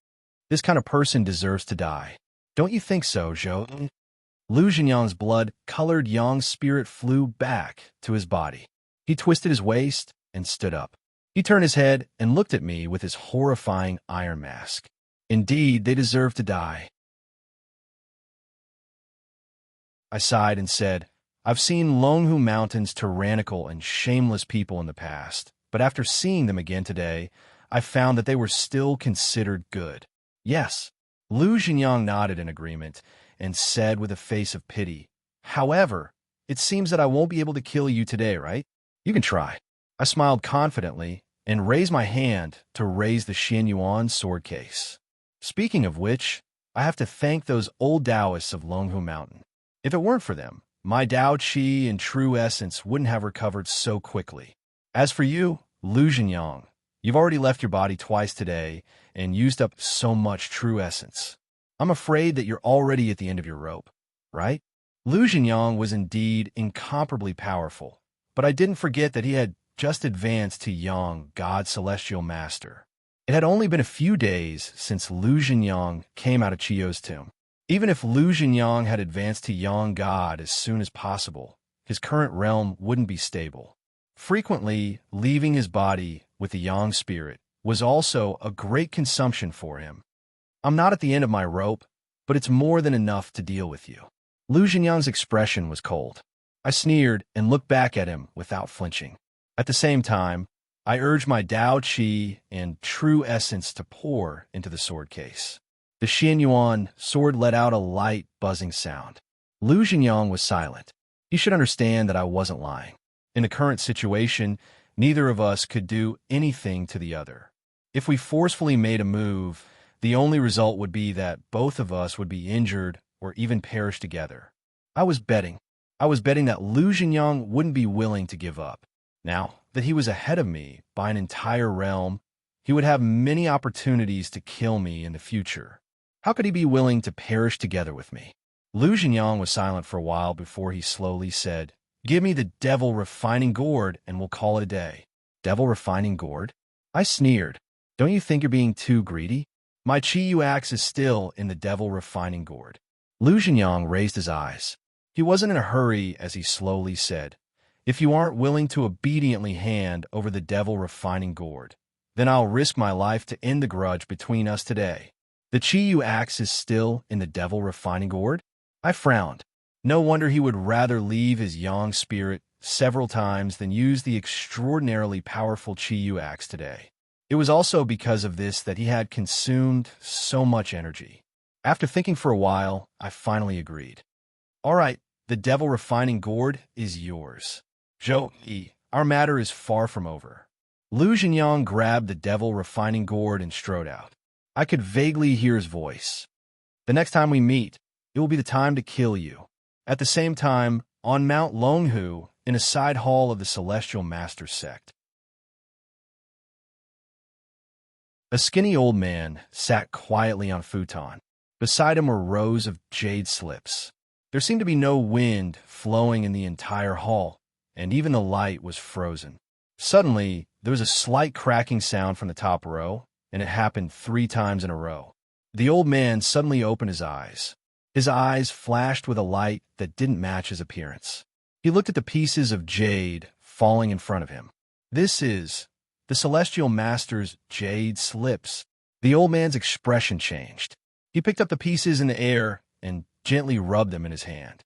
This kind of person deserves to die. Don't you think so, Zhou? Lu Jinyang's blood-colored yang spirit flew back to his body. He twisted his waist and stood up. He turned his head and looked at me with his horrifying iron mask. Indeed, they deserve to die. I sighed and said, I've seen Longhu Mountain's tyrannical and shameless people in the past, but after seeing them again today, I found that they were still considered good. Yes. Lu Jinyang nodded in agreement and said with a face of pity, However, it seems that I won't be able to kill you today, right? You can try. I smiled confidently and raised my hand to raise the Xianyuan sword case. Speaking of which, I have to thank those old Taoists of Longhu Mountain. If it weren't for them, my Tao Qi and true essence wouldn't have recovered so quickly. As for you, Lu Jinyang, you've already left your body twice today and used up so much true essence. I'm afraid that you're already at the end of your rope, right? Lu Jinyang was indeed incomparably powerful, but I didn't forget that he had just advanced to Yang, God's celestial master. It had only been a few days since Lu Jinyang came out of Chiyo's tomb. Even if Lu Jinyang had advanced to Yang God as soon as possible, his current realm wouldn't be stable. Frequently, leaving his body with the Yang spirit was also a great consumption for him. I'm not at the end of my rope, but it's more than enough to deal with you. Lu Jinyang's expression was cold. I sneered and looked back at him without flinching. At the same time, I urged my Dao Qi and true essence to pour into the sword case. The Xianyuan sword let out a light, buzzing sound. Lu Jinyang was silent. He should understand that I wasn't lying. In the current situation, neither of us could do anything to the other. If we forcefully made a move, the only result would be that both of us would be injured or even perish together. I was betting. I was betting that Lu Jinyang wouldn't be willing to give up. Now that he was ahead of me by an entire realm, he would have many opportunities to kill me in the future. How could he be willing to perish together with me? Lu Jinyang was silent for a while before he slowly said, "Give me the devil refining gourd and we'll call it a day." Devil refining gourd? I sneered. Don't you think you're being too greedy? My Chi-Yu axe is still in the devil refining gourd. Lu Jinyang raised his eyes. He wasn't in a hurry as he slowly said, "If you aren't willing to obediently hand over the devil refining gourd, then I'll risk my life to end the grudge between us today." The Chi-Yu axe is still in the devil refining gourd? I frowned. No wonder he would rather leave his yang spirit several times than use the extraordinarily powerful Chi-Yu axe today. It was also because of this that he had consumed so much energy. After thinking for a while, I finally agreed. All right, the devil refining gourd is yours. Zhou, our matter is far from over. Lu Jinyang grabbed the devil refining gourd and strode out. I could vaguely hear his voice. The next time we meet, it will be the time to kill you. At the same time, on Mount Longhu, in a side hall of the Celestial Master sect. A skinny old man sat quietly on a futon. Beside him were rows of jade slips. There seemed to be no wind flowing in the entire hall, and even the light was frozen. Suddenly, there was a slight cracking sound from the top row, and it happened 3 times in a row. The old man suddenly opened his eyes. His eyes flashed with a light that didn't match his appearance. He looked at the pieces of jade falling in front of him. This is the Celestial Master's jade slips. The old man's expression changed. He picked up the pieces in the air and gently rubbed them in his hand.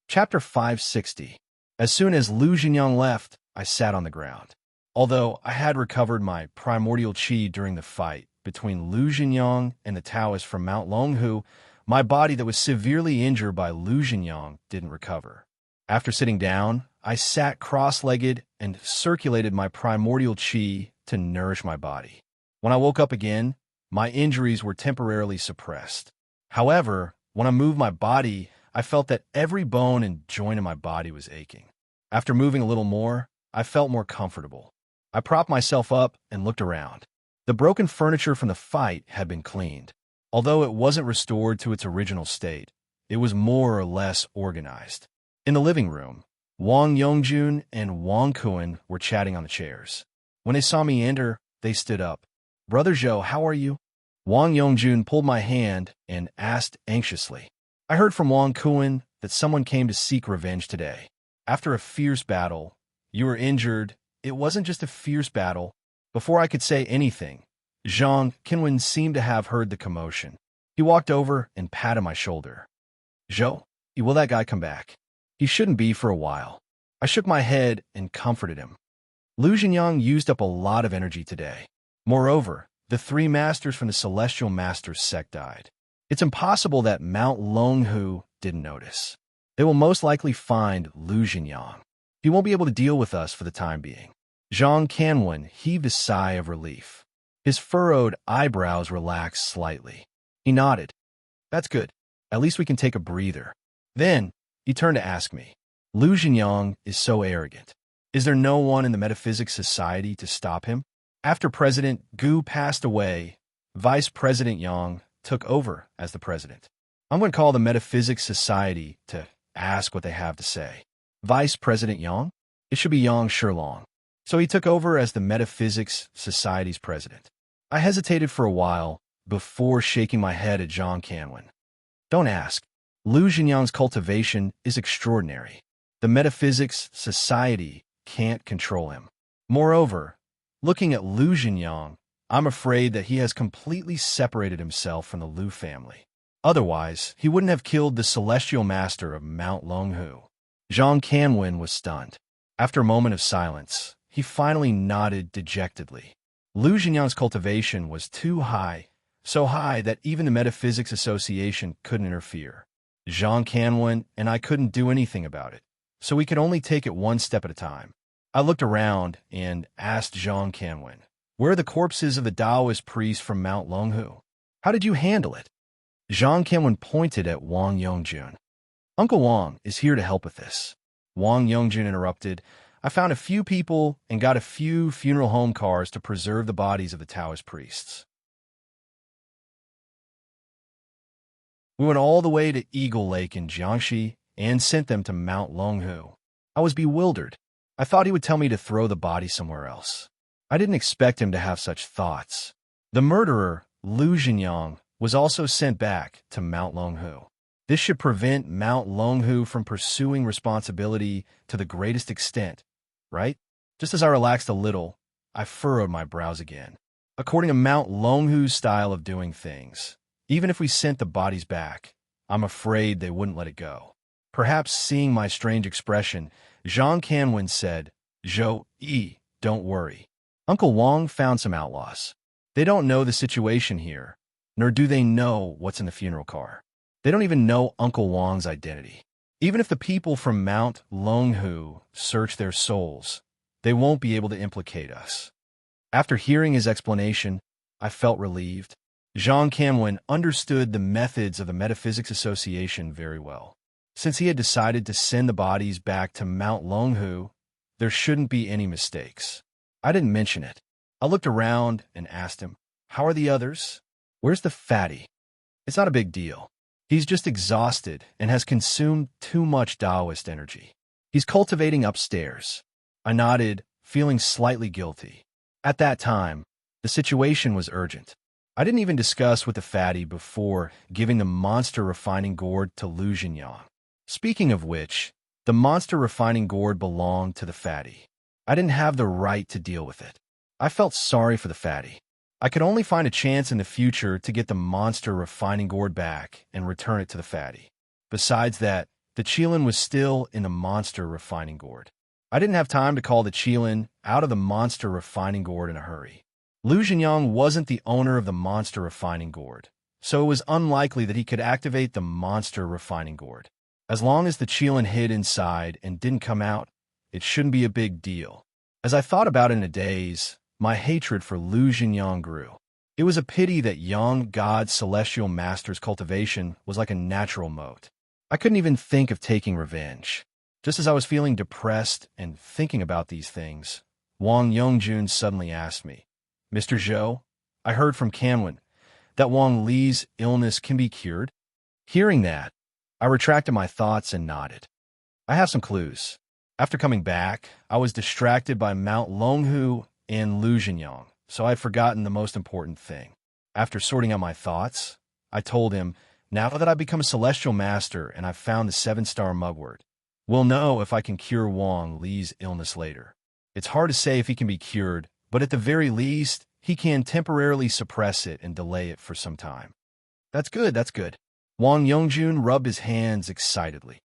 Chapter 560. As soon as Lu Jinyang left, I sat on the ground. Although I had recovered my primordial qi during the fight between Lu Jinyang and the Taoist from Mount Longhu, my body that was severely injured by Lu Jinyang didn't recover. After sitting down, I sat cross-legged and circulated my primordial qi to nourish my body. When I woke up again, my injuries were temporarily suppressed. However, when I moved my body, I felt that every bone and joint in my body was aching. After moving a little more, I felt more comfortable. I propped myself up and looked around. The broken furniture from the fight had been cleaned. Although it wasn't restored to its original state, it was more or less organized. In the living room, Wang Yongjun and Wang Kuan were chatting on the chairs. When they saw me enter, they stood up. "Brother Zhou, how are you?" Wang Yongjun pulled my hand and asked anxiously. "I heard from Wang Kuan that someone came to seek revenge today. After a fierce battle, you were injured. It wasn't just a fierce battle." Before I could say anything, Zhang Qinwen seemed to have heard the commotion. He walked over and patted my shoulder. "Zhou, will that guy come back? He shouldn't be for a while." I shook my head and comforted him. Lu Jinyang used up a lot of energy today. Moreover, the 3 masters from the Celestial Masters sect died. It's impossible that Mount Longhu didn't notice. They will most likely find Lu Jinyang. He won't be able to deal with us for the time being. Zhang Qinwen heaved a sigh of relief. His furrowed eyebrows relaxed slightly. He nodded. "That's good. At least we can take a breather." Then, he turned to ask me, "Lu Jinyang is so arrogant. Is there no one in the Metaphysics Society to stop him?" After President Gu passed away, Vice President Yang took over as the president. I'm going to call the Metaphysics Society to ask what they have to say. Vice President Yang? It should be Yang Shilong. So he took over as the Metaphysics Society's president. I hesitated for a while before shaking my head at Zhang Qinwen. Don't ask. Lu Jinyang's cultivation is extraordinary. The Metaphysics Society can't control him. Moreover, looking at Lu Jinyang, I'm afraid that he has completely separated himself from the Liu family. Otherwise, he wouldn't have killed the celestial master of Mount Longhu. Zhang Canwen was stunned. After a moment of silence, he finally nodded dejectedly. Liu Jinyang's cultivation was too high, so high that even the Metaphysics Association couldn't interfere. Zhang Canwen and I couldn't do anything about it, so we could only take it one step at a time. I looked around and asked Zhang Canwen, "Where are the corpses of the Taoist priests from Mount Longhu? How did you handle it?" Zhang Canwen pointed at Wang Yongjun. "Uncle Wang is here to help with this." Wang Yongjun interrupted. "I found a few people and got a few funeral home cars to preserve the bodies of the Taoist priests. We went all the way to Eagle Lake in Jiangxi and sent them to Mount Longhu." I was bewildered. I thought he would tell me to throw the body somewhere else. I didn't expect him to have such thoughts. The murderer, Liu Jinyang, was also sent back to Mount Longhu. This should prevent Mount Longhu from pursuing responsibility to the greatest extent, right? Just as I relaxed a little, I furrowed my brows again. According to Mount Longhu's style of doing things, even if we sent the bodies back, I'm afraid they wouldn't let it go. Perhaps seeing my strange expression, Zhang Canwen said, "Zhou Yi, don't worry. Uncle Wang found some outlaws. They don't know the situation here, nor do they know what's in the funeral car. They don't even know Uncle Wang's identity. Even if the people from Mount Longhu search their souls, they won't be able to implicate us." After hearing his explanation, I felt relieved. Zhang Canwen understood the methods of the Metaphysics Association very well. Since he had decided to send the bodies back to Mount Longhu, there shouldn't be any mistakes. I didn't mention it. I looked around and asked him, "How are the others? Where's the fatty?" "It's not a big deal. He's just exhausted and has consumed too much Taoist energy. He's cultivating upstairs." I nodded, feeling slightly guilty. At that time, the situation was urgent. I didn't even discuss with the fatty before giving the monster refining gourd to Liu Jinyang. Speaking of which, the monster refining gourd belonged to the fatty. I didn't have the right to deal with it. I felt sorry for the fatty. I could only find a chance in the future to get the monster refining gourd back and return it to the fatty. Besides that, the Qilin was still in the monster refining gourd. I didn't have time to call the Qilin out of the monster refining gourd in a hurry. Liu Jinyang wasn't the owner of the monster refining gourd, so it was unlikely that he could activate the monster refining gourd. As long as the Qilin hid inside and didn't come out, it shouldn't be a big deal. As I thought about it in a daze, my hatred for Liu Jinyang grew. It was a pity that young God Celestial Master's cultivation was like a natural moat. I couldn't even think of taking revenge. Just as I was feeling depressed and thinking about these things, Wang Yongjun suddenly asked me, "Mr. Zhou, I heard from Canwen that Wang Li's illness can be cured." Hearing that, I retracted my thoughts and nodded. I have some clues. After coming back, I was distracted by Mount Longhu and Liu Jinyang, so I had forgotten the most important thing. After sorting out my thoughts, I told him, "Now that I've become a celestial master and I've found the 7-star mugwort, we'll know if I can cure Wang Li's illness later. It's hard to say if he can be cured, but at the very least, he can temporarily suppress it and delay it for some time." That's good, that's good." Wang Yongjun rubbed his hands excitedly.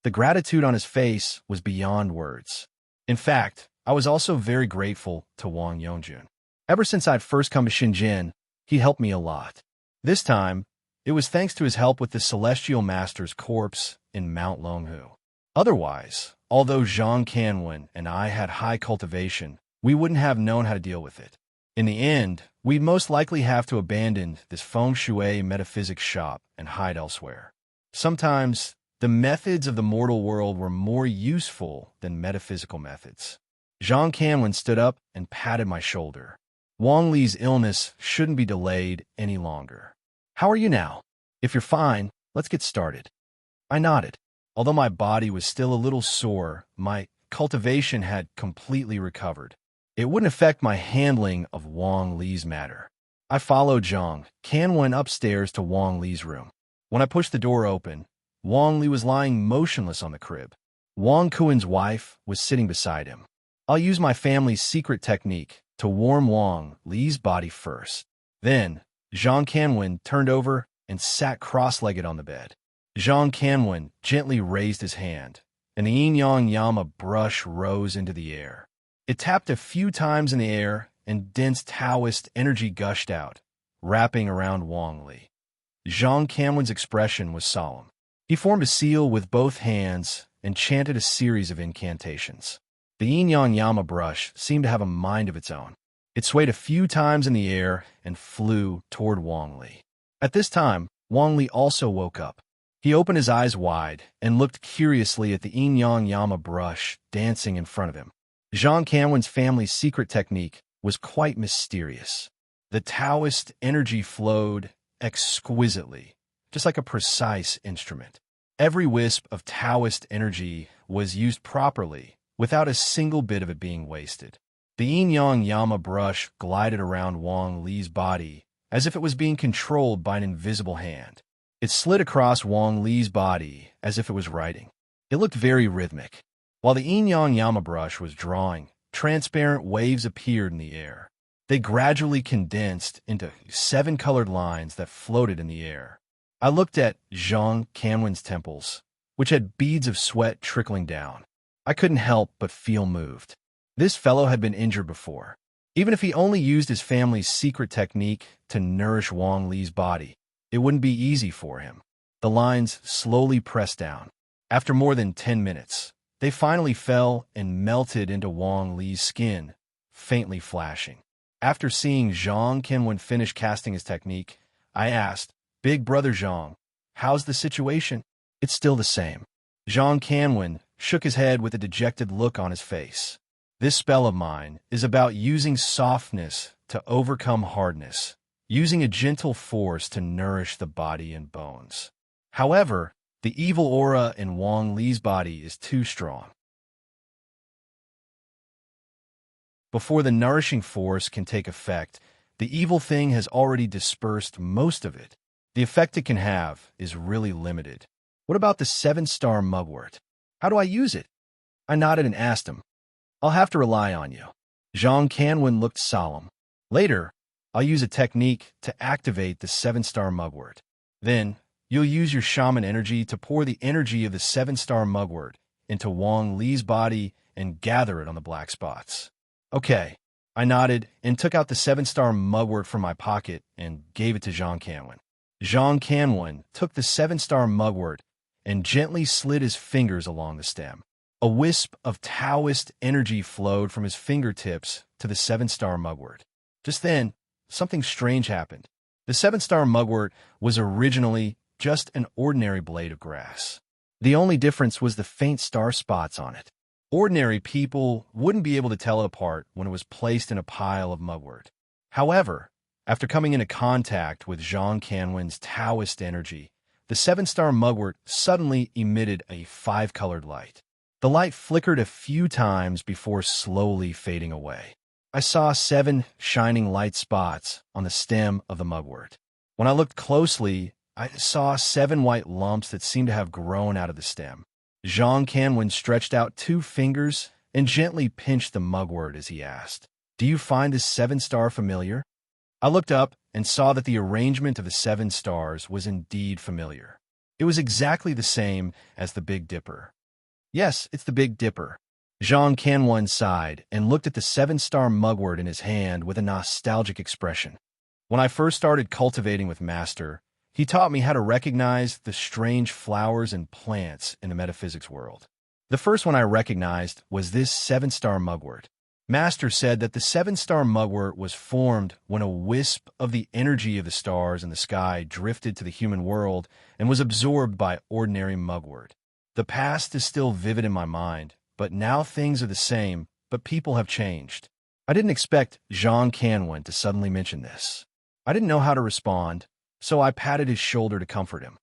The gratitude on his face was beyond words. In fact, I was also very grateful to Wang Yongjun. Ever since I'd first come to Shenzhen, he helped me a lot. This time, it was thanks to his help with the Celestial Master's corpse in Mount Longhu. Otherwise, although Zhang Canwen and I had high cultivation, we wouldn't have known how to deal with it. In the end, we'd most likely have to abandon this feng shui metaphysics shop and hide elsewhere. Sometimes, the methods of the mortal world were more useful than metaphysical methods. Zhang Canwen stood up and patted my shoulder. "Wang Li's illness shouldn't be delayed any longer. How are you now? If you're fine, let's get started." I nodded. Although my body was still a little sore, my cultivation had completely recovered. It wouldn't affect my handling of Wang Li's matter. I followed Zhang Canwen upstairs to Wang Li's room. When I pushed the door open, Wang Li was lying motionless on the crib. Wang Kuen's wife was sitting beside him. I'll use my family's secret technique to warm Wang Li's body first. Then, Zhang Canwen turned over and sat cross-legged on the bed. Zhang Canwen gently raised his hand, and the yin-yang yama brush rose into the air. It tapped a few times in the air, and dense Taoist energy gushed out, wrapping around Wang Li. Zhang Canwen's expression was solemn. He formed a seal with both hands and chanted a series of incantations. The yin-yang yama brush seemed to have a mind of its own. It swayed a few times in the air and flew toward Wang Li. At this time, Wang Li also woke up. He opened his eyes wide and looked curiously at the yin-yang yama brush dancing in front of him. Zhang Canwen's family's secret technique was quite mysterious. The Taoist energy flowed exquisitely, just like a precise instrument. Every wisp of Taoist energy was used properly, without a single bit of it being wasted. The yin-yang yama brush glided around Wang Li's body as if it was being controlled by an invisible hand. It slid across Wang Li's body as if it was writing. It looked very rhythmic. While the yin-yang yama brush was drawing, transparent waves appeared in the air. They gradually condensed into 7 colored lines that floated in the air. I looked at Zhang Canwen's temples, which had beads of sweat trickling down. I couldn't help but feel moved. This fellow had been injured before. Even if he only used his family's secret technique to nourish Wang Li's body, it wouldn't be easy for him. The lines slowly pressed down. After more than 10 minutes, they finally fell and melted into Wang Li's skin, faintly flashing. After seeing Zhang Canwen finish casting his technique, I asked, "Big brother Zhang, how's the situation?" "It's still the same." Zhang Canwen shook his head with a dejected look on his face. "This spell of mine is about using softness to overcome hardness, using a gentle force to nourish the body and bones. However, the evil aura in Wang Li's body is too strong. Before the nourishing force can take effect, the evil thing has already dispersed most of it. The effect it can have is really limited. What about the 7-star mugwort? How do I use it?" I nodded and asked him. "I'll have to rely on you." Zhang Canwen looked solemn. "Later, I'll use a technique to activate the 7-star mugwort. Then, you'll use your shaman energy to pour the energy of the 7-star mugwort into Wang Li's body and gather it on the black spots." "Okay." I nodded and took out the 7-star mugwort from my pocket and gave it to Zhang Canwen. Zhang Canwen took the 7-star mugwort and gently slid his fingers along the stem. A wisp of Taoist energy flowed from his fingertips to the 7-star mugwort. Just then, something strange happened. The 7-star mugwort was originally just an ordinary blade of grass. The only difference was the faint star spots on it. Ordinary people wouldn't be able to tell it apart when it was placed in a pile of mugwort. However, after coming into contact with Zhang Canwen's Taoist energy, the 7-star mugwort suddenly emitted a 5-colored light. The light flickered a few times before slowly fading away. I saw 7 shining light spots on the stem of the mugwort. When I looked closely, I saw 7 white lumps that seemed to have grown out of the stem. Zhang Canwen stretched out 2 fingers and gently pinched the mugwort as he asked, "Do you find this 7-star familiar?" I looked up and saw that the arrangement of the 7 stars was indeed familiar. It was exactly the same as the Big Dipper. "Yes, it's the Big Dipper." Zhang Canwen sighed and looked at the 7-star mugwort in his hand with a nostalgic expression. "When I first started cultivating with Master, he taught me how to recognize the strange flowers and plants in the metaphysics world. The first one I recognized was this 7-star mugwort. Master said that the 7-star mugwort was formed when a wisp of the energy of the stars in the sky drifted to the human world and was absorbed by ordinary mugwort. The past is still vivid in my mind, but now things are the same, but people have changed." I didn't expect Zhang Canwen to suddenly mention this. I didn't know how to respond, so I patted his shoulder to comfort him.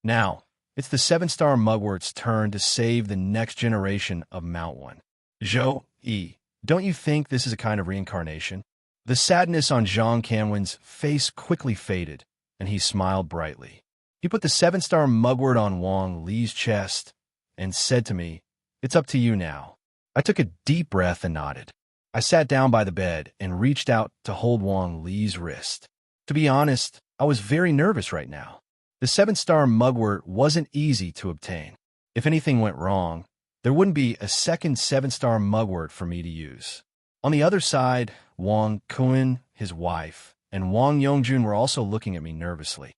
"Now, it's the 7-star mugwort's turn to save the next generation of Mount One. Zhou-Yi, don't you think this is a kind of reincarnation?" The sadness on Zhang Canwen's face quickly faded, and he smiled brightly. He put the 7-star mugwort on Wang Li's chest and said to me, "It's up to you now. I took a deep breath and nodded. I sat down by the bed and reached out to hold Wang Li's wrist. To be honest, I was very nervous right now. The 7-star mugwort wasn't easy to obtain. If anything went wrong, there wouldn't be a second 7-star mugwort for me to use. On the other side, Wang Kun, his wife, and Wang Yongjun were also looking at me nervously.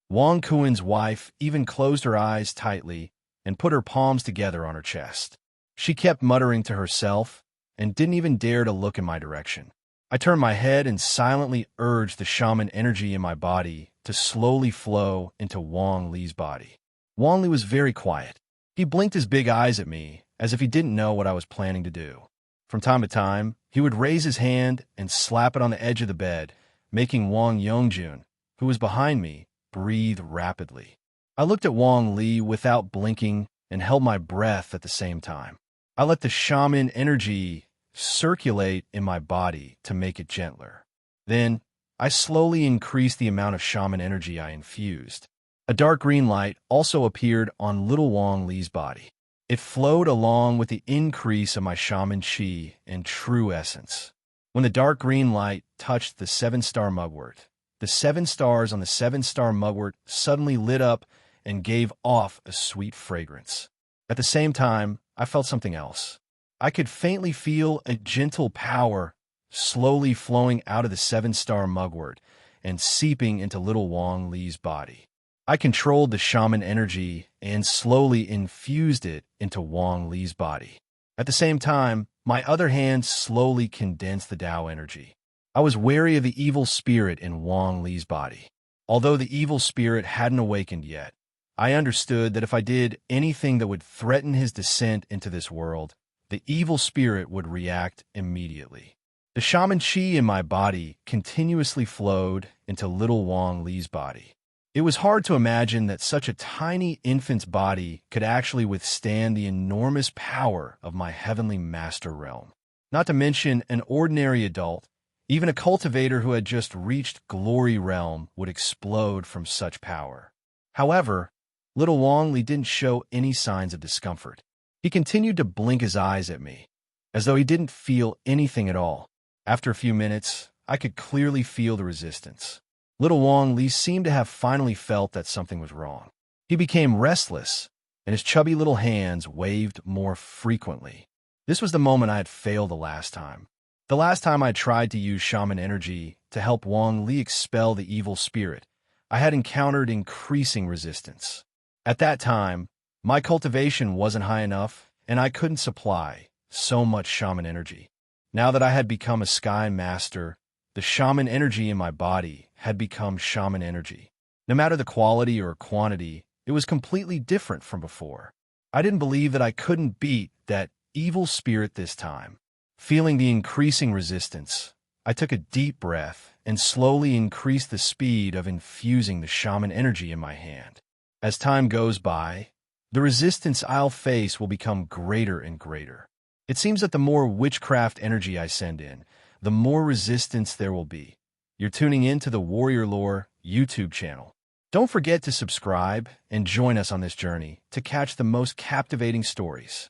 Wang Kun's wife even closed her eyes tightly and put her palms together on her chest. She kept muttering to herself and didn't even dare to look in my direction. I turned my head and silently urged the shaman energy in my body to slowly flow into Wang Li's body. Wang Li was very quiet. He blinked his big eyes at me as if he didn't know what I was planning to do. From time to time, he would raise his hand and slap it on the edge of the bed, making Wang Yongjun, who was behind me, breathe rapidly. I looked at Wang Li without blinking and held my breath at the same time. I let the shaman energy circulate in my body to make it gentler. Then, I slowly increased the amount of shaman energy I infused. A dark green light also appeared on little Wang Li's body. It flowed along with the increase of my shaman chi and true essence. When the dark green light touched the 7-star mugwort, the 7 stars on the 7-star mugwort suddenly lit up and gave off a sweet fragrance. At the same time, I felt something else. I could faintly feel a gentle power slowly flowing out of the 7-star mugwort and seeping into little Wang Li's body. I controlled the shaman energy and slowly infused it into Wang Li's body. At the same time, my other hand slowly condensed the Tao energy. I was wary of the evil spirit in Wang Li's body. Although the evil spirit hadn't awakened yet, I understood that if I did anything that would threaten his descent into this world, the evil spirit would react immediately. The shaman chi in my body continuously flowed into little Wang Li's body. It was hard to imagine that such a tiny infant's body could actually withstand the enormous power of my heavenly master realm. Not to mention an ordinary adult, even a cultivator who had just reached glory realm would explode from such power. However, little Wang Li didn't show any signs of discomfort. He continued to blink his eyes at me, as though he didn't feel anything at all. After a few minutes, I could clearly feel the resistance. Little Wang Li seemed to have finally felt that something was wrong. He became restless, and his chubby little hands waved more frequently. This was the moment I had failed the last time. The last time I tried to use shaman energy to help Wang Li expel the evil spirit, I had encountered increasing resistance. At that time, my cultivation wasn't high enough, and I couldn't supply so much shaman energy. Now that I had become a sky master, the shaman energy in my body had become shaman energy. No matter the quality or quantity, it was completely different from before. I didn't believe that I couldn't beat that evil spirit this time. Feeling the increasing resistance, I took a deep breath and slowly increased the speed of infusing the shaman energy in my hand. As time goes by, the resistance I'll face will become greater and greater. It seems that the more witchcraft energy I send in, the more resistance there will be. You're tuning in to the Warrior Lore YouTube channel. Don't forget to subscribe and join us on this journey to catch the most captivating stories.